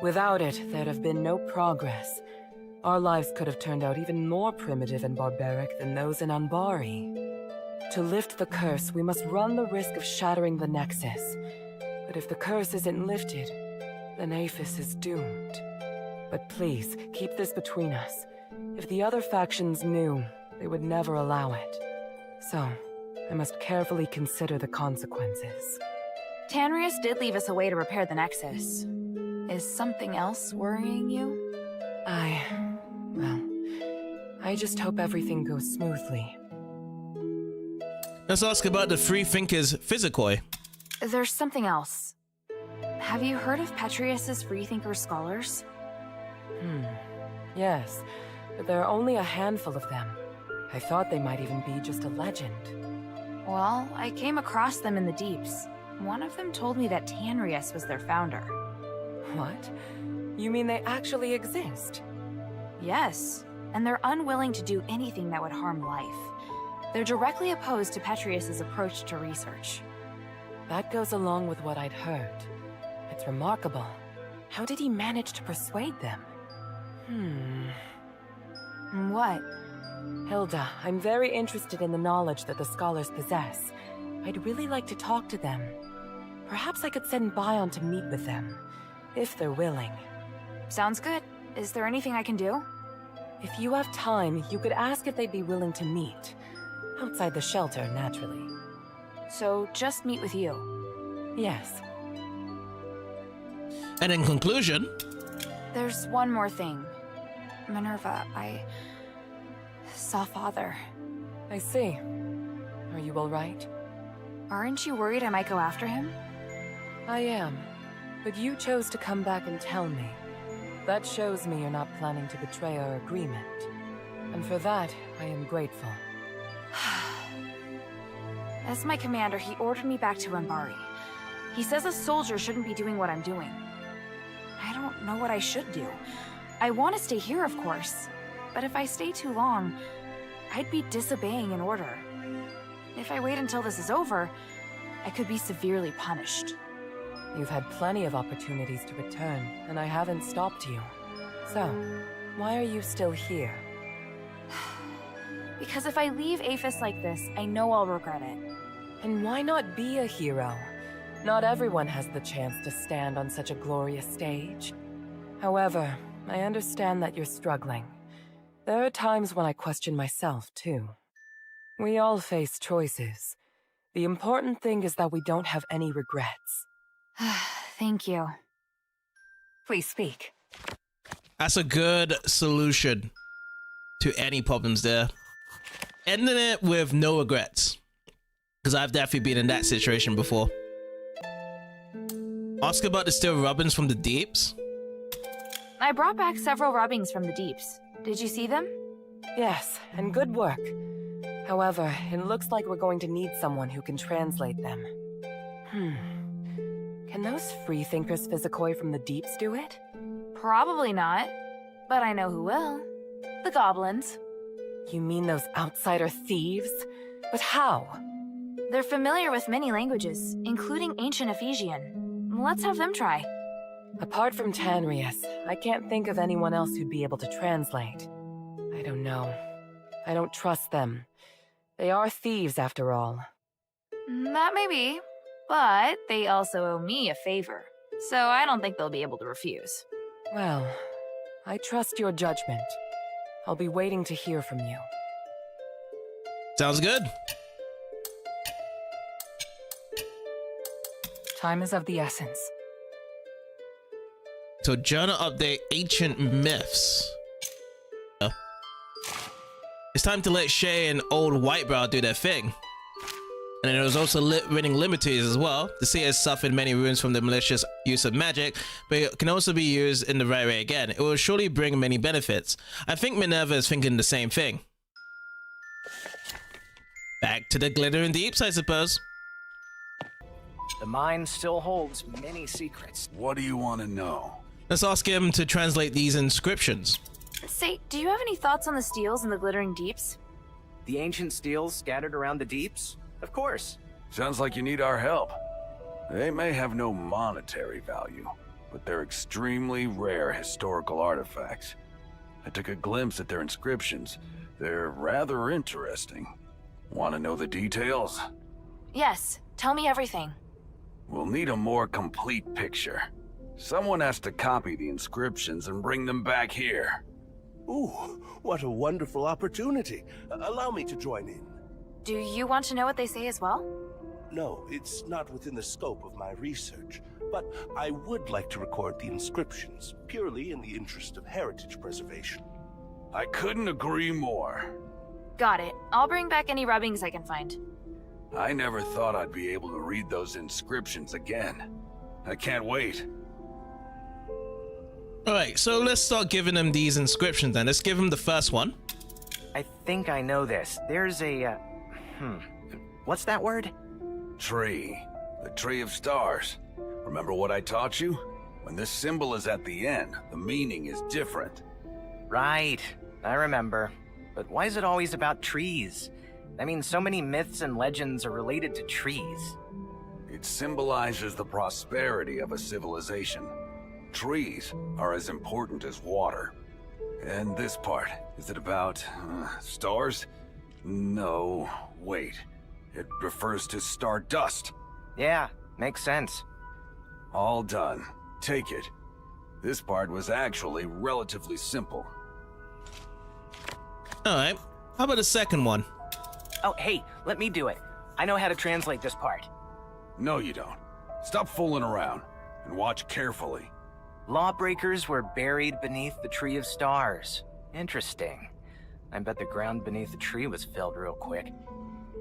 Without it, there'd have been no progress. Our lives could have turned out even more primitive and barbaric than those in Anbari. To lift the curse, we must run the risk of shattering the Nexus. But if the curse isn't lifted, then Aphis is doomed. But please, keep this between us. If the other factions knew, they would never allow it. So, I must carefully consider the consequences. Tanrius did leave us a way to repair the Nexus. Is something else worrying you? I just hope everything goes smoothly. Let's ask about the Free Thinkers Physicoi. There's something else. Have you heard of Petrius's Freethinker scholars? Yes, but there are only a handful of them. I thought they might even be just a legend. Well, I came across them in the deeps. One of them told me that Tanrius was their founder. What? You mean they actually exist? Yes, and they're unwilling to do anything that would harm life. They're directly opposed to Petrius's approach to research. That goes along with what I'd heard. It's remarkable. How did he manage to persuade them? What? Hilda, I'm very interested in the knowledge that the scholars possess. I'd really like to talk to them. Perhaps I could send Bion to meet with them, if they're willing. Sounds good. Is there anything I can do? If you have time, you could ask if they'd be willing to meet. Outside the shelter, naturally. So, just meet with you? Yes. And in conclusion... There's one more thing. Minerva, I saw Father. I see. Are you all right? Aren't you worried I might go after him? I am. But you chose to come back and tell me. That shows me you're not planning to betray our agreement. And for that, I am grateful. As my commander, he ordered me back to Anbari. He says a soldier shouldn't be doing what I'm doing. I don't know what I should do. I want to stay here, of course. But if I stay too long, I'd be disobeying an order. If I wait until this is over, I could be severely punished. You've had plenty of opportunities to return, and I haven't stopped you. So, why are you still here? Because if I leave Aphis like this, I know I'll regret it. And why not be a hero? Not everyone has the chance to stand on such a glorious stage. However, I understand that you're struggling. There are times when I question myself, too. We all face choices. The important thing is that we don't have any regrets. Thank you. Please speak. That's a good solution to any problems there. Ending it with no regrets. Because I've definitely been in that situation before. Ask about the steel rubbings from the deeps. I brought back several rubbings from the deeps. Did you see them? Yes, and good work. However, it looks like we're going to need someone who can translate them. Can those freethinkers physicoi from the deeps do it? Probably not. But I know who will. The goblins. You mean those outsider thieves? But how? They're familiar with many languages, including ancient Ephesian. Let's have them try. Apart from Tanrius, I can't think of anyone else who'd be able to translate. I don't know. I don't trust them. They are thieves, after all. That may be, but they also owe me a favor, so I don't think they'll be able to refuse. Well, I trust your judgment. I'll be waiting to hear from you. Sounds good. Time is of the essence. So journal update ancient myths. It's time to let Shay and Old Whitebrow do their thing. And it was also winning liberties as well. The sea has suffered many wounds from the malicious use of magic, but it can also be used in the right way again. It will surely bring many benefits. I think Minerva is thinking the same thing. Back to the glittering deeps, I suppose. The mine still holds many secrets. What do you want to know? Let's ask him to translate these inscriptions. Say, do you have any thoughts on the steels in the glittering deeps? The ancient steels scattered around the deeps? Of course. Sounds like you need our help. They may have no monetary value, but they're extremely rare historical artifacts. I took a glimpse at their inscriptions. They're rather interesting. Want to know the details? Yes, tell me everything. We'll need a more complete picture. Someone has to copy the inscriptions and bring them back here. Ooh, what a wonderful opportunity. Allow me to join in. Do you want to know what they say as well? No, it's not within the scope of my research, but I would like to record the inscriptions, purely in the interest of heritage preservation. I couldn't agree more. Got it. I'll bring back any rubbings I can find. I never thought I'd be able to read those inscriptions again. I can't wait. Alright, so let's start giving them these inscriptions then. Let's give them the first one. I think I know this. There's a, what's that word? Tree. The Tree of Stars. Remember what I taught you? When this symbol is at the end, the meaning is different. Right. I remember. But why is it always about trees? I mean, so many myths and legends are related to trees. It symbolizes the prosperity of a civilization. Trees are as important as water. And this part, is it about stars? No, wait. It refers to stardust. Yeah, makes sense. All done. Take it. This part was actually relatively simple. Alright, how about the second one? Oh, hey, let me do it. I know how to translate this part. No, you don't. Stop fooling around and watch carefully. Lawbreakers were buried beneath the Tree of Stars. Interesting. I bet the ground beneath the tree was filled real quick.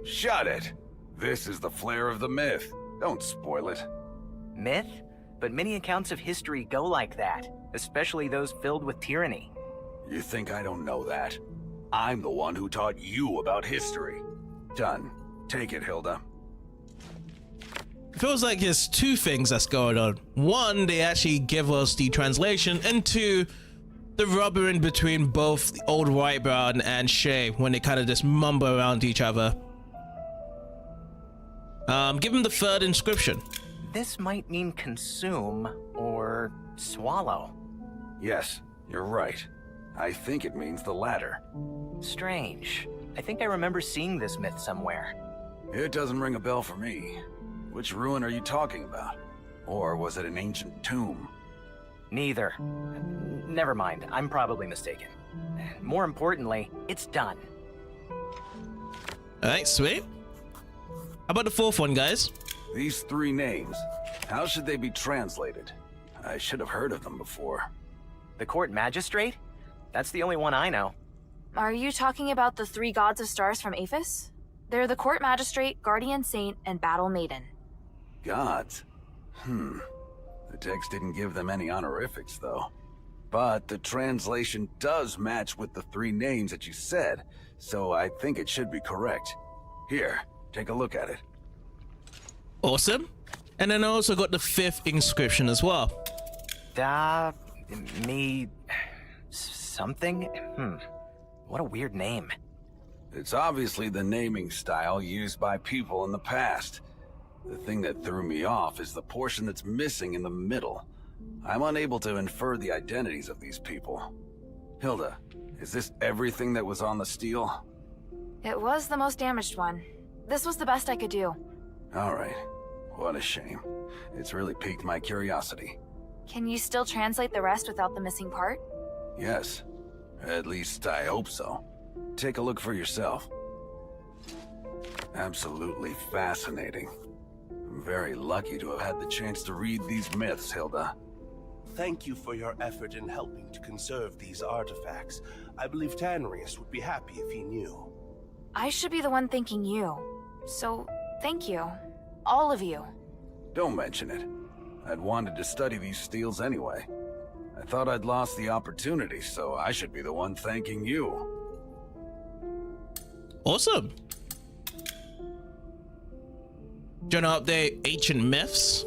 Shut it! This is the flair of the myth. Don't spoil it. Myth? But many accounts of history go like that, especially those filled with tyranny. You think I don't know that? I'm the one who taught you about history. Done. Take it, Hilda. It feels like there's two things that's going on. One, they actually give us the translation, and two, the rubber in between both the Old Whitebrow and Shay when they kind of just mumble around each other. Give him the third inscription. This might mean consume or swallow. Yes, you're right. I think it means the latter. Strange. I think I remember seeing this myth somewhere. It doesn't ring a bell for me. Which ruin are you talking about? Or was it an ancient tomb? Neither. Never mind, I'm probably mistaken. More importantly, it's done. Alright, sweet. How about the fourth one, guys? These 3 names, how should they be translated? I should have heard of them before. The court magistrate? That's the only one I know. Are you talking about the 3 gods of stars from Aphis? They're the court magistrate, guardian saint, and battle maiden. Gods? The text didn't give them any honorifics, though. But the translation does match with the 3 names that you said, so I think it should be correct. Here, take a look at it. Awesome. And then I also got the 5th inscription as well. Something? What a weird name. It's obviously the naming style used by people in the past. The thing that threw me off is the portion that's missing in the middle. I'm unable to infer the identities of these people. Hilda, is this everything that was on the steel? It was the most damaged one. This was the best I could do. Alright. What a shame. It's really piqued my curiosity. Can you still translate the rest without the missing part? Yes. At least I hope so. Take a look for yourself. Absolutely fascinating. I'm very lucky to have had the chance to read these myths, Hilda. Thank you for your effort in helping to conserve these artifacts. I believe Tanrius would be happy if he knew. I should be the one thanking you. So, thank you. All of you. Don't mention it. I'd wanted to study these steels anyway. I thought I'd lost the opportunity, so I should be the one thanking you. Awesome. Do you want to update ancient myths?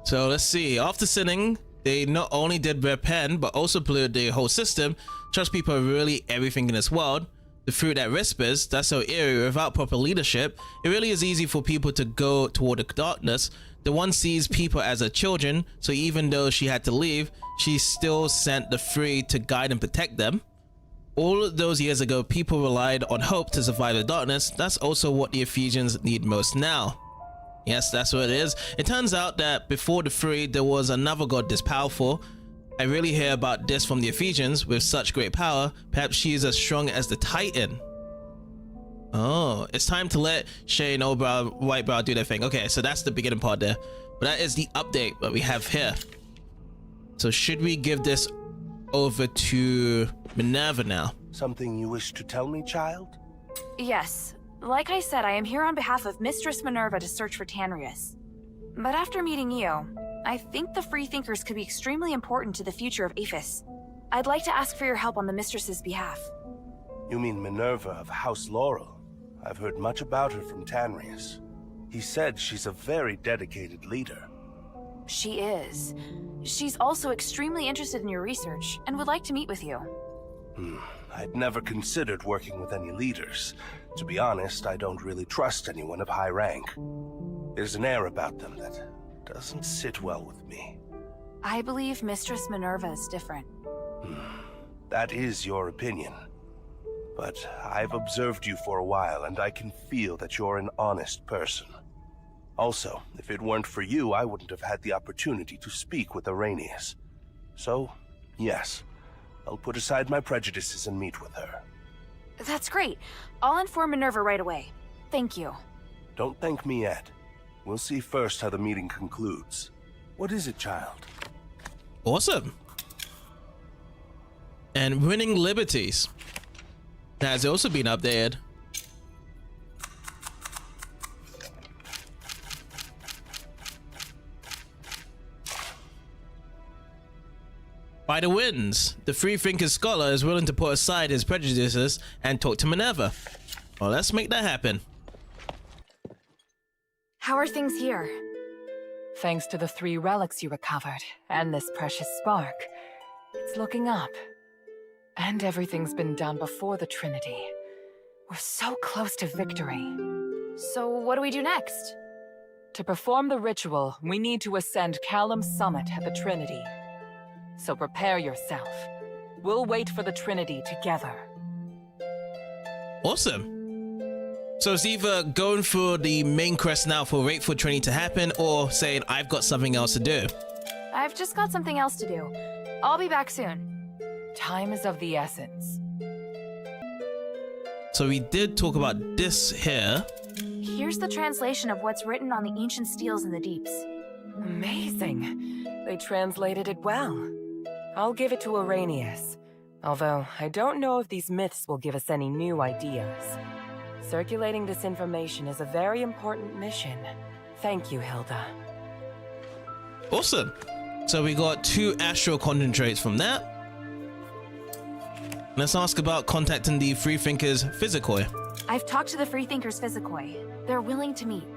So let's see. After sinning, they not only did repent, but also polluted the whole system. Trust people are really everything in this world. The fruit that whispers, that's so eerie. Without proper leadership, it really is easy for people to go toward the darkness. The one sees people as her children, so even though she had to leave, she still sent the 3 to guide and protect them. All of those years ago, people relied on hope to survive the darkness. That's also what the Ephesians need most now. Yes, that's what it is. It turns out that before the 3, there was another god this powerful. I really hear about this from the Ephesians. With such great power, perhaps she is as strong as the Titan. Oh, it's time to let Shay and Whitebrow do their thing. Okay, so that's the beginning part there. But that is the update that we have here. So should we give this over to Minerva now? Something you wish to tell me, child? Yes. Like I said, I am here on behalf of Mistress Minerva to search for Tanrius. But after meeting you, I think the Freethinkers could be extremely important to the future of Aphis. I'd like to ask for your help on the Mistress's behalf. You mean Minerva of House Laurel? I've heard much about her from Tanrius. He said she's a very dedicated leader. She is. She's also extremely interested in your research and would like to meet with you. I'd never considered working with any leaders. To be honest, I don't really trust anyone of high rank. There's an air about them that doesn't sit well with me. I believe Mistress Minerva is different. That is your opinion. But I've observed you for a while, and I can feel that you're an honest person. Also, if it weren't for you, I wouldn't have had the opportunity to speak with Arrhenius. So, yes, I'll put aside my prejudices and meet with her. That's great. I'll inform Minerva right away. Thank you. Don't thank me yet. We'll see first how the meeting concludes. What is it, child? Awesome. And winning liberties has also been updated. By the winds, the Freethinker scholar is willing to put aside his prejudices and talk to Minerva. Well, let's make that happen. How are things here? Thanks to the 3 relics you recovered, and this precious spark, it's looking up. And everything's been done before the Trinity. We're so close to victory. So what do we do next? To perform the ritual, we need to ascend Callum's summit at the Trinity. So prepare yourself. We'll wait for the Trinity together. Awesome. So it's either going for the main quest now for wait for Trinity to happen, or saying I've got something else to do. I've just got something else to do. I'll be back soon. Time is of the essence. So we did talk about this here. Here's the translation of what's written on the ancient steels in the deeps. Amazing. They translated it well. I'll give it to Arrhenius. Although, I don't know if these myths will give us any new ideas. Circulating this information is a very important mission. Thank you, Hilda. Awesome. So we got 2 astral concentrates from that. Let's ask about contacting the Freethinkers Physicoi. I've talked to the Freethinkers Physicoi. They're willing to meet.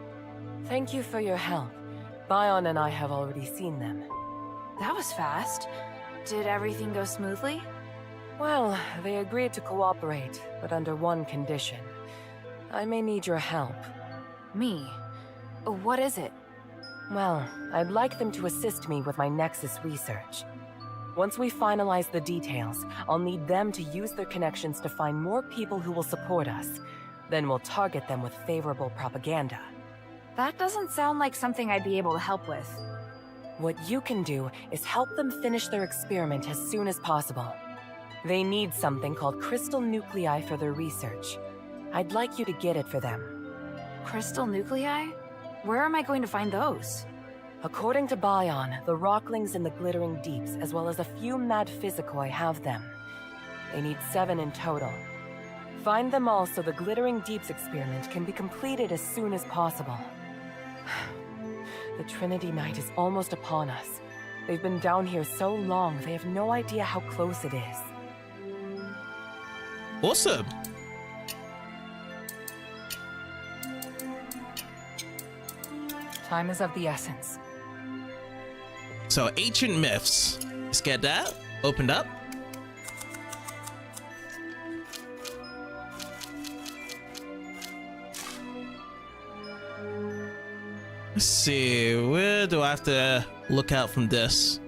Thank you for your help. Bion and I have already seen them. That was fast. Did everything go smoothly? Well, they agreed to cooperate, but under one condition. I may need your help. Me? What is it? Well, I'd like them to assist me with my Nexus research. Once we finalize the details, I'll need them to use their connections to find more people who will support us. Then we'll target them with favorable propaganda. That doesn't sound like something I'd be able to help with. What you can do is help them finish their experiment as soon as possible. They need something called crystal nuclei for their research. I'd like you to get it for them. Crystal nuclei? Where am I going to find those? According to Bion, the Rocklings in the Glittering Deeps, as well as a few mad Physicoi, have them. They need 7 in total. Find them all so the Glittering Deeps experiment can be completed as soon as possible. The Trinity night is almost upon us. They've been down here so long, they have no idea how close it is. Awesome. Time is of the essence. So ancient myths. Let's get that opened up. Let's see, where do I have to look out from this?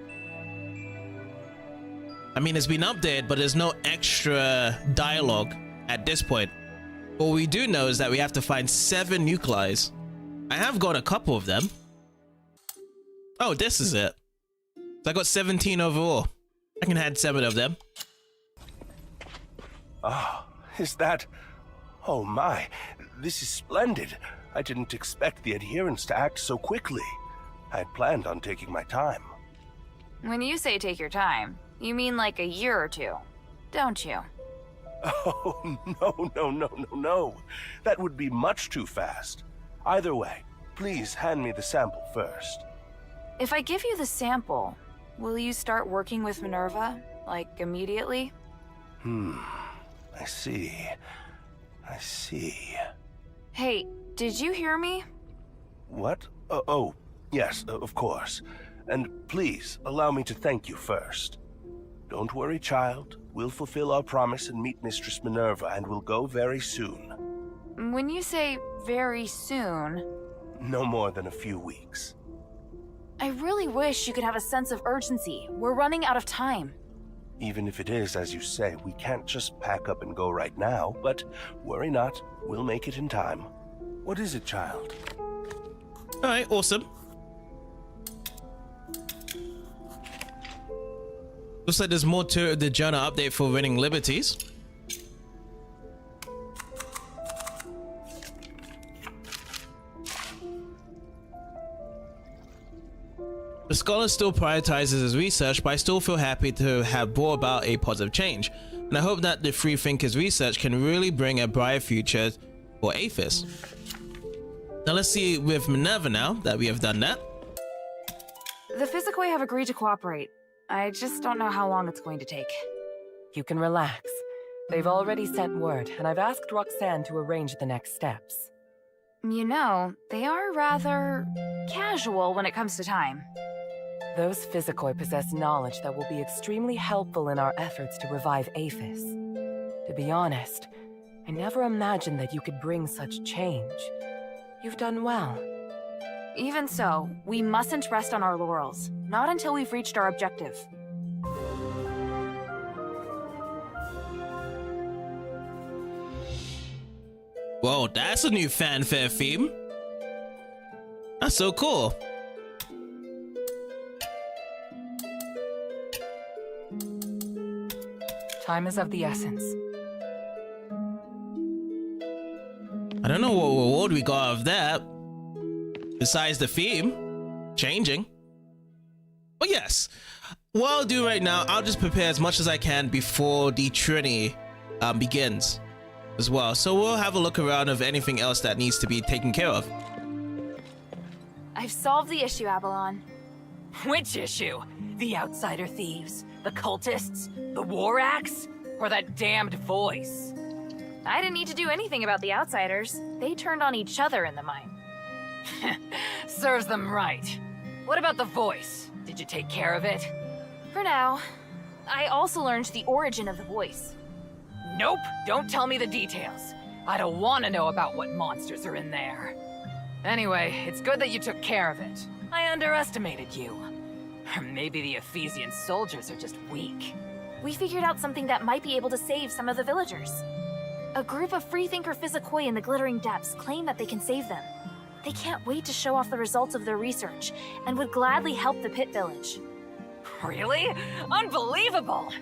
I mean, it's been updated, but there's no extra dialogue at this point. What we do know is that we have to find 7 nuclei. I have got a couple of them. Oh, this is it. So I got 17 overall. I can add 7 of them. Ah, is that... Oh my, this is splendid. I didn't expect the adherents to act so quickly. I had planned on taking my time. When you say take your time, you mean like a year or 2, don't you? Oh, no. That would be much too fast. Either way, please hand me the sample first. If I give you the sample, will you start working with Minerva, like immediately? I see. Hey, did you hear me? What? Oh, yes, of course. And please, allow me to thank you first. Don't worry, child. We'll fulfill our promise and meet Mistress Minerva, and we'll go very soon. When you say very soon... No more than a few weeks. I really wish you could have a sense of urgency. We're running out of time. Even if it is, as you say, we can't just pack up and go right now, but worry not, we'll make it in time. What is it, child? Alright, awesome. Looks like there's more to the journal update for winning liberties. The scholar still prioritizes his research, but I still feel happy to have brought about a positive change. And I hope that the Freethinkers' research can really bring a brighter future for Aphis. Now let's see with Minerva now that we have done that. The Physicoi have agreed to cooperate. I just don't know how long it's going to take. You can relax. They've already sent word, and I've asked Roxanne to arrange the next steps. You know, they are rather casual when it comes to time. Those Physicoi possess knowledge that will be extremely helpful in our efforts to revive Aphis. To be honest, I never imagined that you could bring such change. You've done well. Even so, we mustn't rest on our laurels. Not until we've reached our objective. Whoa, that's a new fanfare theme. That's so cool. Time is of the essence. I don't know what reward we got of that. Besides the theme changing. But yes, what I'll do right now, I'll just prepare as much as I can before the Trinity begins as well. So we'll have a look around of anything else that needs to be taken care of. I've solved the issue, Avalon. Which issue? The outsider thieves? The cultists? The war axe? Or that damned voice? I didn't need to do anything about the outsiders. They turned on each other in the mine. Serves them right. What about the voice? Did you take care of it? For now. I also learned the origin of the voice. Nope, don't tell me the details. I don't want to know about what monsters are in there. Anyway, it's good that you took care of it. I underestimated you. Or maybe the Ephesian soldiers are just weak. We figured out something that might be able to save some of the villagers. A group of freethinker physicoi in the Glittering Depths claim that they can save them. They can't wait to show off the results of their research, and would gladly help the Pit Village. Really? Unbelievable!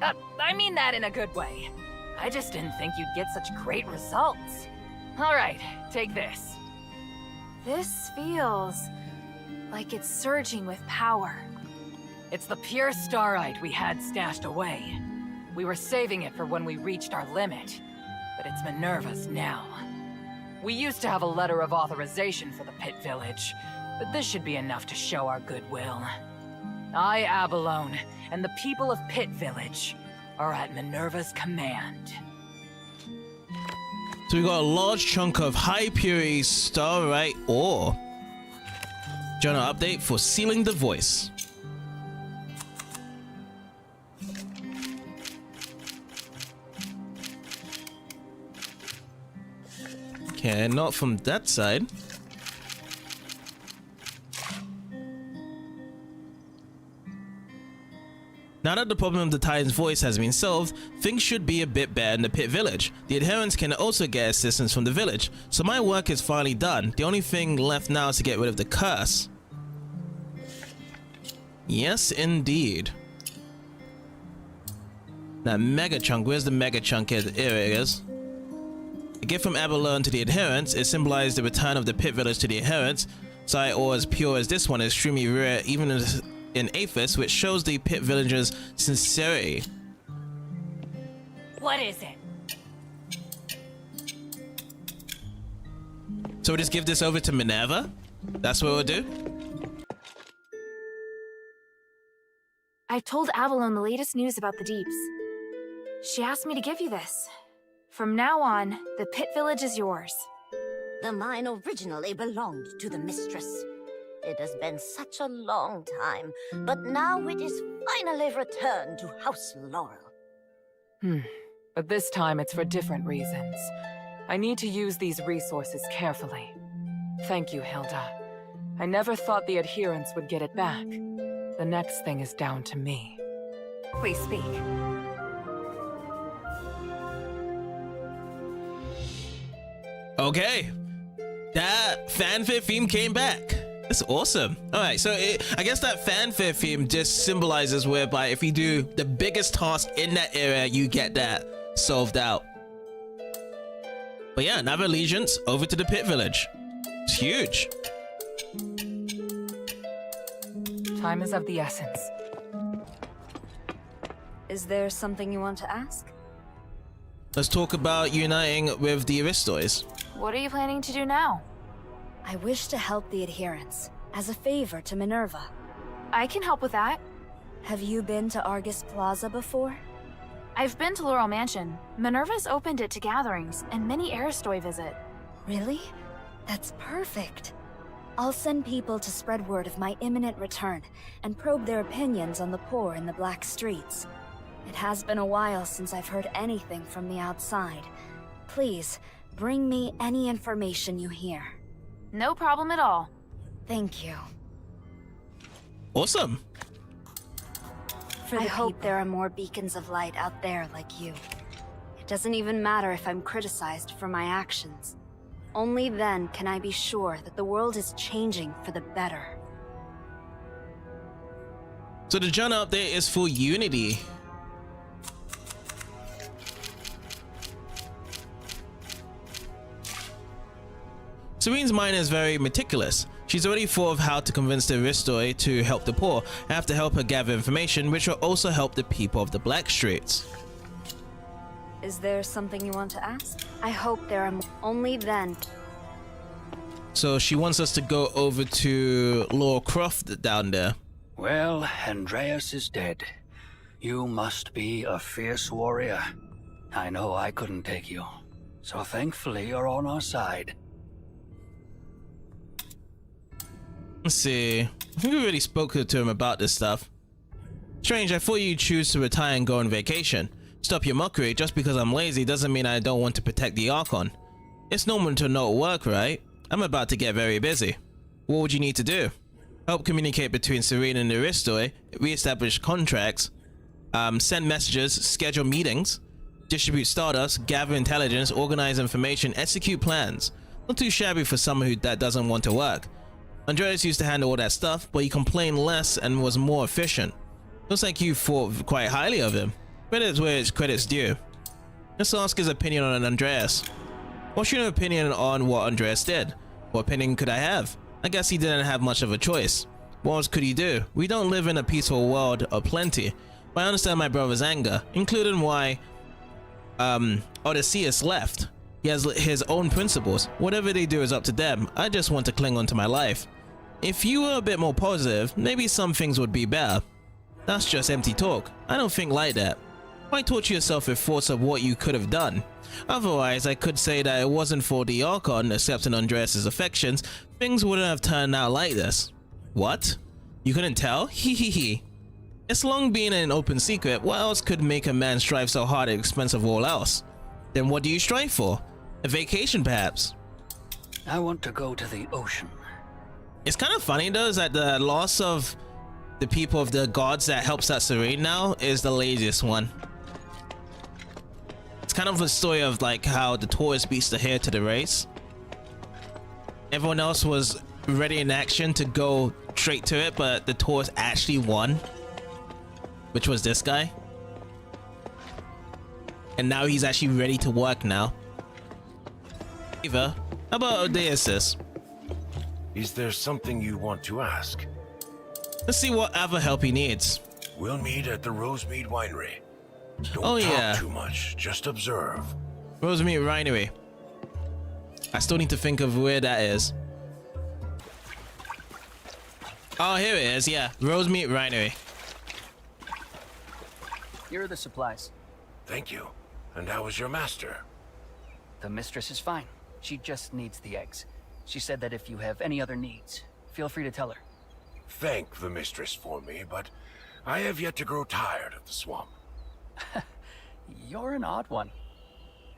I mean that in a good way. I just didn't think you'd get such great results. Alright, take this. This feels like it's surging with power. It's the pure starite we had stashed away. We were saving it for when we reached our limit, but it's Minerva's now. We used to have a letter of authorization for the Pit Village, but this should be enough to show our goodwill. I, Abalone, and the people of Pit Village are at Minerva's command. So we got a large chunk of high purity starite ore. Journal update for sealing the voice. Okay, not from that side. Now that the problem of the Titan's voice has been solved, things should be a bit better in the Pit Village. The adherents can also get assistance from the village, so my work is finally done. The only thing left now is to get rid of the curse. Yes, indeed. That mega chunk, where's the mega chunk? Here it is. A gift from Abalone to the adherents. It symbolized the return of the Pit Village to the adherents. Side ore as pure as this one is extremely rare, even in Aphis, which shows the Pit Villagers' sincerity. What is it? So we just give this over to Minerva? That's what we'll do? I told Avalon the latest news about the Deeps. She asked me to give you this. From now on, the Pit Village is yours. The mine originally belonged to the Mistress. It has been such a long time, but now it is finally returned to House Laurel. But this time it's for different reasons. I need to use these resources carefully. Thank you, Hilda. I never thought the adherents would get it back. The next thing is down to me. Please speak. Okay. That fanfare theme came back. That's awesome. Alright, so I guess that fanfare theme just symbolizes whereby if you do the biggest task in that area, you get that solved out. But yeah, another allegiance over to the Pit Village. It's huge. Time is of the essence. Is there something you want to ask? Let's talk about uniting with the Aristoids. What are you planning to do now? I wish to help the adherents, as a favor to Minerva. I can help with that. Have you been to Argus Plaza before? I've been to Laurel Mansion. Minerva's opened it to gatherings, and many Aristoi visit. Really? That's perfect. I'll send people to spread word of my imminent return, and probe their opinions on the poor in the Black Streets. It has been a while since I've heard anything from the outside. Please, bring me any information you hear. No problem at all. Thank you. Awesome. I hope there are more beacons of light out there like you. It doesn't even matter if I'm criticized for my actions. Only then can I be sure that the world is changing for the better. So the journal update is for Unity. Serene's mind is very meticulous. She's already thought of how to convince the Aristoi to help the poor. I have to help her gather information, which will also help the people of the Black Streets. Is there something you want to ask? I hope there are only then. So she wants us to go over to Laura Croft down there. Well, Andreas is dead. You must be a fierce warrior. I know I couldn't take you, so thankfully you're on our side. Let's see. I think we already spoke to him about this stuff. Strange, I thought you'd choose to retire and go on vacation. Stop your mockery. Just because I'm lazy doesn't mean I don't want to protect the Archon. It's normal to not work, right? I'm about to get very busy. What would you need to do? Help communicate between Serene and the Aristoi, re-establish contracts, send messages, schedule meetings, distribute stardust, gather intelligence, organize information, execute plans. Not too shabby for someone that doesn't want to work. Andreas used to handle all that stuff, but he complained less and was more efficient. Looks like you thought quite highly of him. Credit's where it's credit's due. Let's ask his opinion on Andreas. What's your opinion on what Andreas did? What opinion could I have? I guess he didn't have much of a choice. What else could he do? We don't live in a peaceful world of plenty, but I understand my brother's anger, including why Odysseus left. He has his own principles. Whatever they do is up to them. I just want to cling on to my life. If you were a bit more positive, maybe some things would be better. That's just empty talk. I don't think like that. Why torture yourself with thoughts of what you could have done? Otherwise, I could say that it wasn't for the Archon accepting Andreas' affections, things wouldn't have turned out like this. What? You couldn't tell? Hee. It's long been an open secret. What else could make a man strive so hard at the expense of all else? Then what do you strive for? A vacation, perhaps? I want to go to the ocean. It's kind of funny though, is that the loss of the people of the gods that helps that Serene now is the laziest one. It's kind of a story of like how the Taurus beats the hair to the race. Everyone else was ready in action to go straight to it, but the Taurus actually won, which was this guy. And now he's actually ready to work now. Eva, how about Odysseus? Is there something you want to ask? Let's see what other help he needs. We'll meet at the Rosemead Winery. Don't talk too much, just observe. Rosemead Winery. I still need to think of where that is. Oh, here it is, yeah. Rosemead Winery. Here are the supplies. Thank you. And how is your master? The mistress is fine. She just needs the eggs. She said that if you have any other needs, feel free to tell her. Thank the mistress for me, but I have yet to grow tired of the swamp. You're an odd one.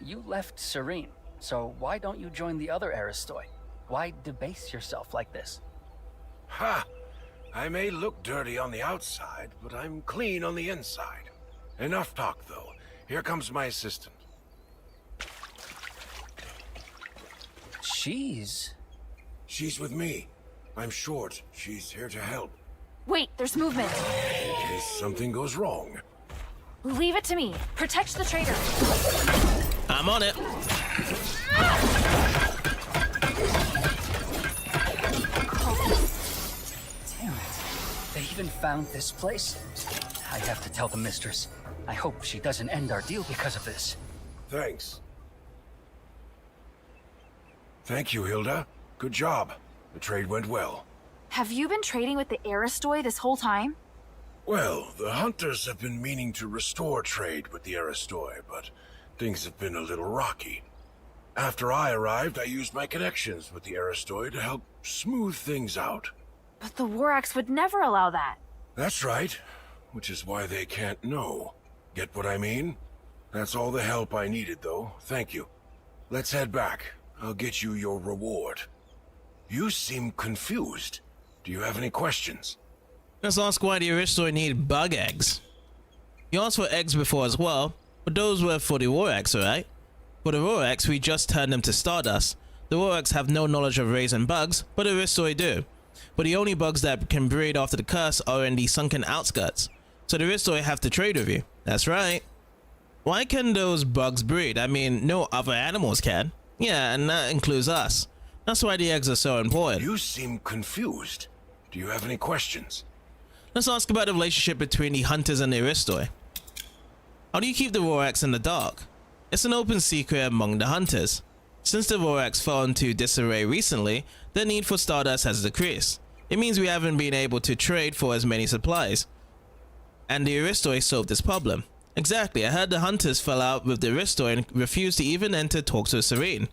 You left Serene, so why don't you join the other Aristoi? Why debase yourself like this? Ha! I may look dirty on the outside, but I'm clean on the inside. Enough talk, though. Here comes my assistant. She's with me. I'm short. She's here to help. Wait, there's movement. In case something goes wrong. Leave it to me. Protect the traitor. I'm on it. Damn it. They even found this place? I have to tell the mistress. I hope she doesn't end our deal because of this. Thanks. Thank you, Hilda. Good job. The trade went well. Have you been trading with the Aristoi this whole time? Well, the hunters have been meaning to restore trade with the Aristoi, but things have been a little rocky. After I arrived, I used my connections with the Aristoi to help smooth things out. But the Warax would never allow that. That's right, which is why they can't know. Get what I mean? That's all the help I needed, though. Thank you. Let's head back. I'll get you your reward. You seem confused. Do you have any questions? Let's ask why the Aristoi need bug eggs. You asked for eggs before as well, but those were for the Rorax, alright? For the Rorax, we just turned them to stardust. The Rorax have no knowledge of raising bugs, but the Aristoi do. But the only bugs that can breed after the curse are in the sunken outskirts. So the Aristoi have to trade with you. That's right. Why can those bugs breed? I mean, no other animals can. Yeah, and that includes us. That's why the eggs are so important. You seem confused. Do you have any questions? Let's ask about the relationship between the hunters and the Aristoi. How do you keep the Rorax in the dark? It's an open secret among the hunters. Since the Rorax fell into disarray recently, the need for stardust has decreased. It means we haven't been able to trade for as many supplies. And the Aristoi solved this problem. Exactly, I heard the hunters fell out with the Aristoi and refused to even enter talks with Serene.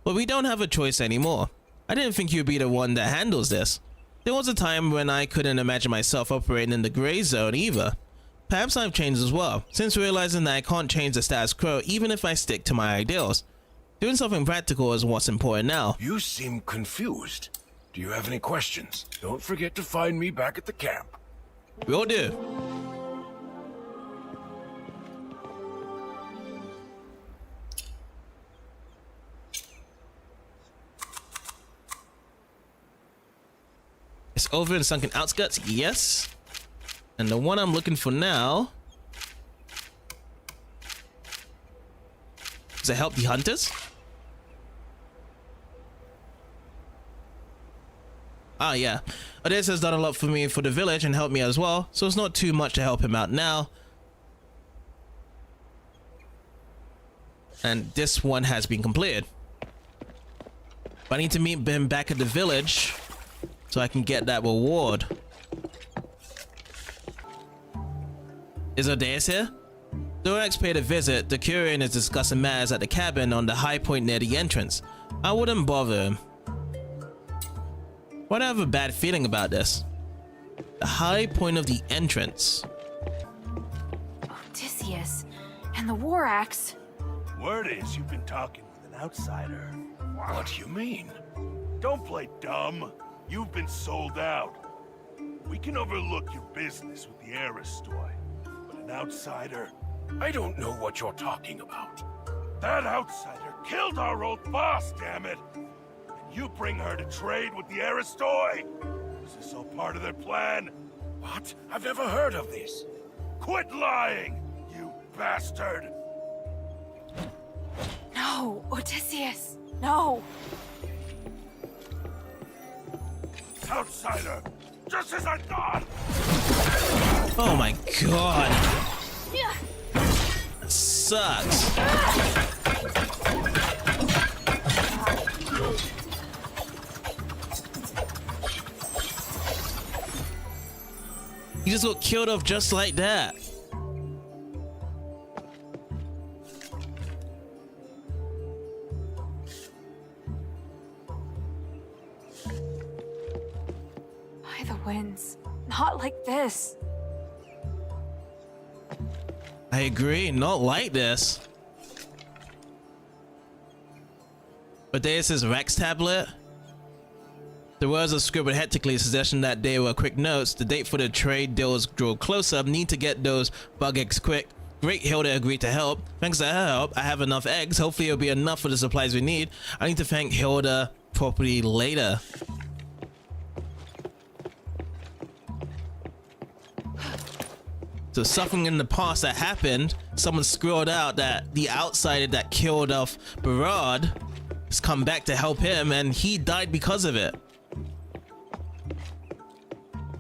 But we don't have a choice anymore. I didn't think you'd be the one that handles this. There was a time when I couldn't imagine myself operating in the gray zone either. Perhaps I've changed as well, since realizing that I can't change the status quo even if I stick to my ideals. Doing something practical is what's important now. You seem confused. Do you have any questions? Don't forget to find me back at the camp. Will do. It's over in sunken outskirts, yes. And the one I'm looking for now is to help the hunters. Ah, yeah. Odysseus has done a lot for me for the village and helped me as well, so it's not too much to help him out now. And this one has been completed. But I need to meet him back at the village so I can get that reward. Is Odysseus here? Dorax paid a visit. The Curian is discussing matters at the cabin on the high point near the entrance. I wouldn't bother him. Why do I have a bad feeling about this? The high point of the entrance. Odysseus and the Rorax. Word is you've been talking with an outsider. What do you mean? Don't play dumb. You've been sold out. We can overlook your business with the Aristoi, but an outsider... I don't know what you're talking about. That outsider killed our old boss, damn it! And you bring her to trade with the Aristoi? Is this all part of their plan? What? I've never heard of this. Quit lying, you bastard! No, Odysseus, no. Outsider! Just as I thought! Oh my god. That sucks. He just got killed off just like that. By the winds, not like this. I agree, not like this. But there's his Rex tablet. The words are scribbled hectically, suggesting that they were quick notes. The date for the trade deals drew closer. Need to get those bug eggs quick. Great, Hilda agreed to help. Thanks to her help, I have enough eggs. Hopefully it'll be enough for the supplies we need. I need to thank Hilda properly later. So something in the past that happened, someone scrolled out that the outsider that killed off Barad has come back to help him, and he died because of it.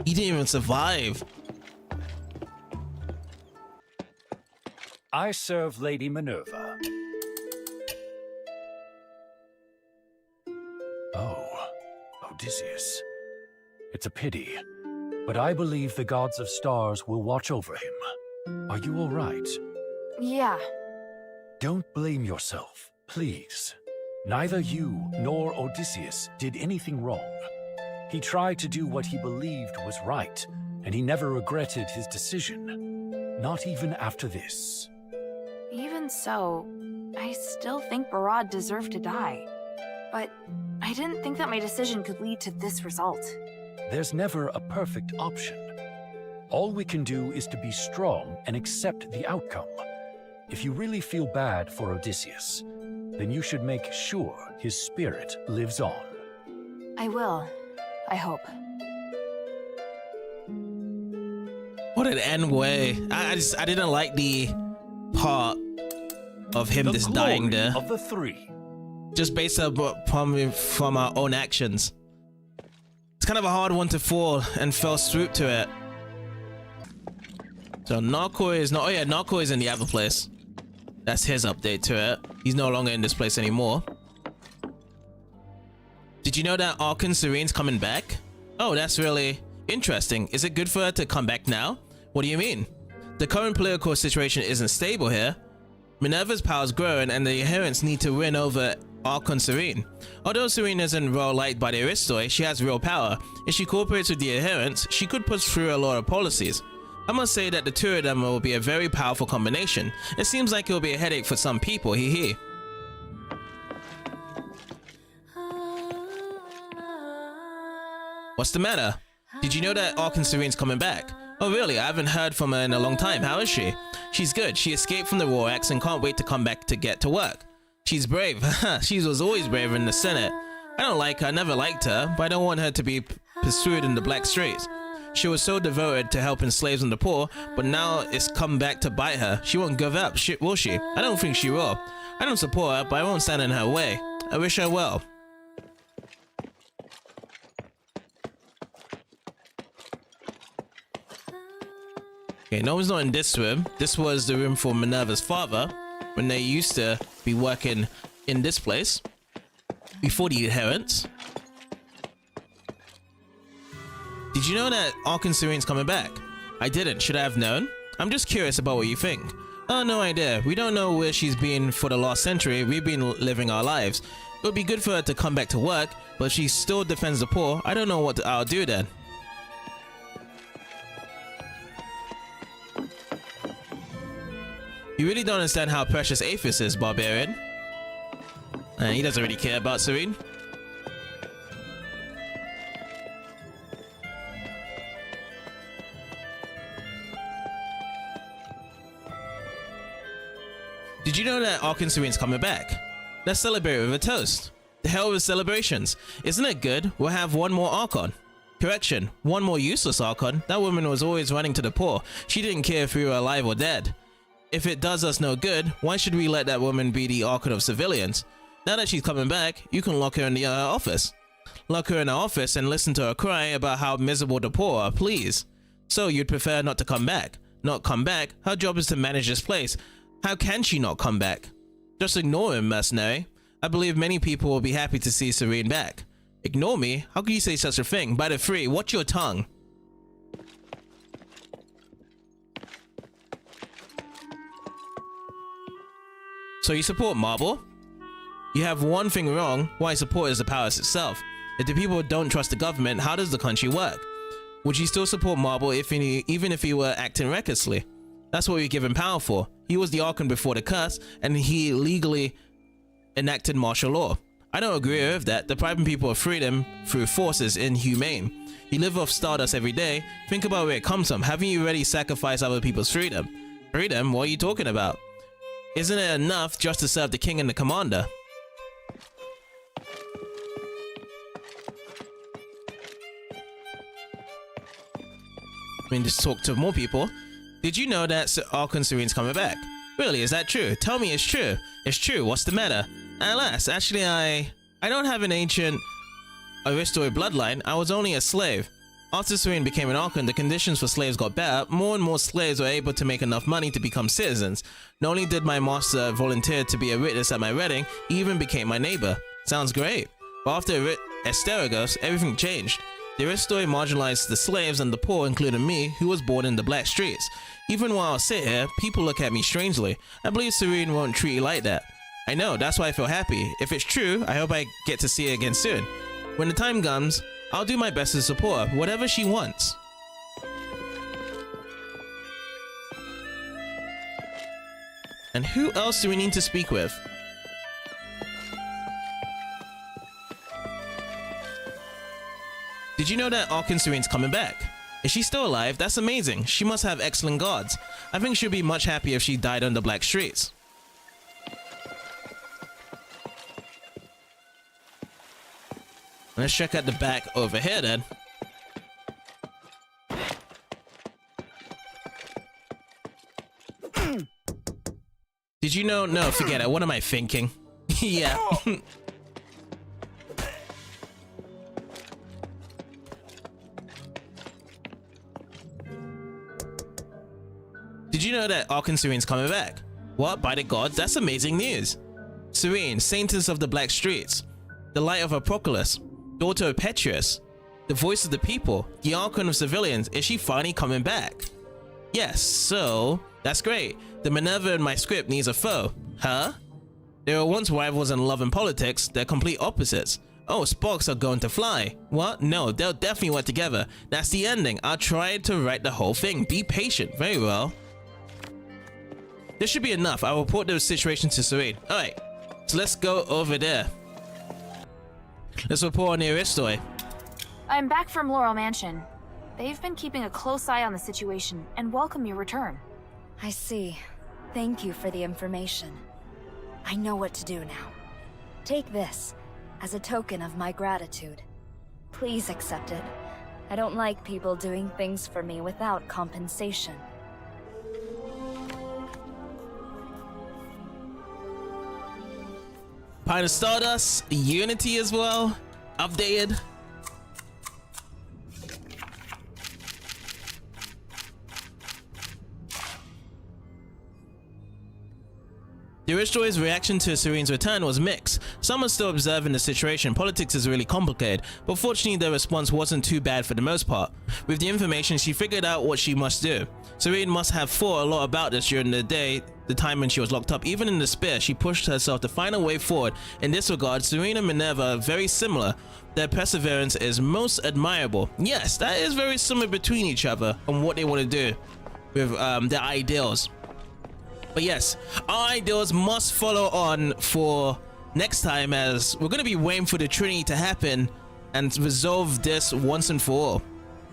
He didn't even survive. I serve Lady Minerva. Oh, Odysseus. It's a pity, but I believe the gods of stars will watch over him. Are you all right? Yeah. Don't blame yourself, please. Neither you nor Odysseus did anything wrong. He tried to do what he believed was right, and he never regretted his decision. Not even after this. Even so, I still think Barad deserved to die. but I didn't think that my decision could lead to this result. There's never a perfect option. All we can do is to be strong and accept the outcome. If you really feel bad for Odysseus, then you should make sure his spirit lives on. I will. I hope. What an end way. I didn't like the part of him The just dying glory there. of the three. Just based from our own actions. It's kind of a hard one to fall and fell swoop to it. So Narco is not. Oh yeah, Narco is in the other place. That's his update to it. He's no longer in this place anymore. Did you know that Archon Serene's coming back? Oh, that's really interesting. Is it good for her to come back now? What do you mean? The current political situation isn't stable here. Minerva's power's growing and the adherents need to win over Archon Serene. Although Serene isn't well liked by the Aristoi, she has real power. If she cooperates with the adherents, she could push through a lot of policies. I must say that the two of them will be a very powerful combination. It seems like it will be a headache for some people, hee. What's the matter? Did you know that Archon Serene's coming back? Oh really? I haven't heard from her in a long time. How is she? She's good. She escaped from the Rorax and can't wait to come back to get to work. She's brave. She was always brave in the Senate. I don't like her, never liked her, but I don't want her to be pursued in the black streets. She was so devoted to helping slaves and the poor, but now it's come back to bite her. She won't give up, will she? I don't think she will. I don't support her, but I won't stand in her way. I wish her well. Okay, no one's not in this room. This was the room for Minerva's father when they used to be working in this place before the adherents. Did you know that Archon Serene's coming back? I didn't. Should I have known? I'm just curious about what you think. Oh, no idea. We don't know where she's been for the last century. We've been living our lives. It would be good for her to come back to work, but if she still defends the poor, I don't know what I'll do then. You really don't understand how precious Aphis is, Barbarian. And he doesn't really care about Serene. Did you know that Archon Serene's coming back? Let's celebrate with a toast. The hell with celebrations. Isn't it good? We'll have one more Archon. Correction, one more useless Archon. That woman was always running to the poor. She didn't care if we were alive or dead. If it does us no good, why should we let that woman be the Archon of civilians? Now that she's coming back, you can lock her in the office. Lock her in the office and listen to her cry about how miserable the poor are, please. So you'd prefer not to come back? Not come back? Her job is to manage this place. How can she not come back? Just ignore him, mercenary. I believe many people will be happy to see Serene back. Ignore me? How can you say such a thing? By the free, watch your tongue. So you support Marble? You have one thing wrong. Why support is the palace itself. If the people don't trust the government, how does the country work? Would you still support Marble even if he were acting recklessly? That's what we give him power for. He was the Archon before the curse, and he legally enacted martial law. I don't agree with that. Depriving people of freedom through force is inhumane. You live off stardust every day. Think about where it comes from. Haven't you already sacrificed other people's freedom? Freedom? What are you talking about? Isn't it enough just to serve the king and the commander? I mean, just talk to more people. Did you know that Archon Serene's coming back? Really, is that true? Tell me it's true. It's true, what's the matter? Alas, actually I don't have an ancient Aristoi bloodline. I was only a slave. After Serene became an Archon, the conditions for slaves got better. More and more slaves were able to make enough money to become citizens. Not only did my master volunteer to be a witness at my wedding, he even became my neighbor. Sounds great. But after Asterigos, everything changed. The Aristoi marginalized the slaves and the poor, including me, who was born in the black streets. Even while I sit here, people look at me strangely. I believe Serene won't treat you like that. I know, that's why I feel happy. If it's true, I hope I get to see her again soon. When the time comes, I'll do my best to support her, whatever she wants. And who else do we need to speak with? Did you know that Arkan Serene's coming back? Is she still alive? That's amazing. She must have excellent guards. I think she'll be much happier if she died on the black streets. Let's check out the back over here then. Did you know? No, forget it. What am I thinking? Yeah. Did you know that Arkan Serene's coming back? What? By the gods? That's amazing news. Serene, Saintess of the Black Streets, the light of Apocalypse, daughter of Petrus, the voice of the people, the Archon of civilians. Is she finally coming back? Yes, so that's great. The Minerva in my script needs a foe. Huh? They were once rivals in love and politics. They're complete opposites. Oh, sparks are going to fly. What? No, they'll definitely work together. That's the ending. I'll try to write the whole thing. Be patient. Very well. This should be enough. I'll report the situation to Serene. Alright, so let's go over there. Let's report on the Aristoi. I'm back from Laurel Mansion. They've been keeping a close eye on the situation and welcome your return. I see. Thank you for the information. I know what to do now. Take this as a token of my gratitude. Please accept it. I don't like people doing things for me without compensation. Pine of Stardust, Unity as well, updated. The Aristoids' reaction to Serene's return was mixed. Some are still observing the situation. Politics is really complicated, but fortunately their response wasn't too bad for the most part. With the information, she figured out what she must do. Serene must have thought a lot about this during the day, the time when she was locked up. Even in despair, she pushed herself to find a way forward. In this regard, Serene and Minerva are very similar. Their perseverance is most admirable. Yes, that is very similar between each other on what they want to do with their ideals. But yes, our ideals must follow on for next time, as we're going to be waiting for the Trinity to happen and resolve this once and for all.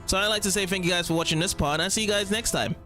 So I'd like to say thank you guys for watching this part, and I'll see you guys next time.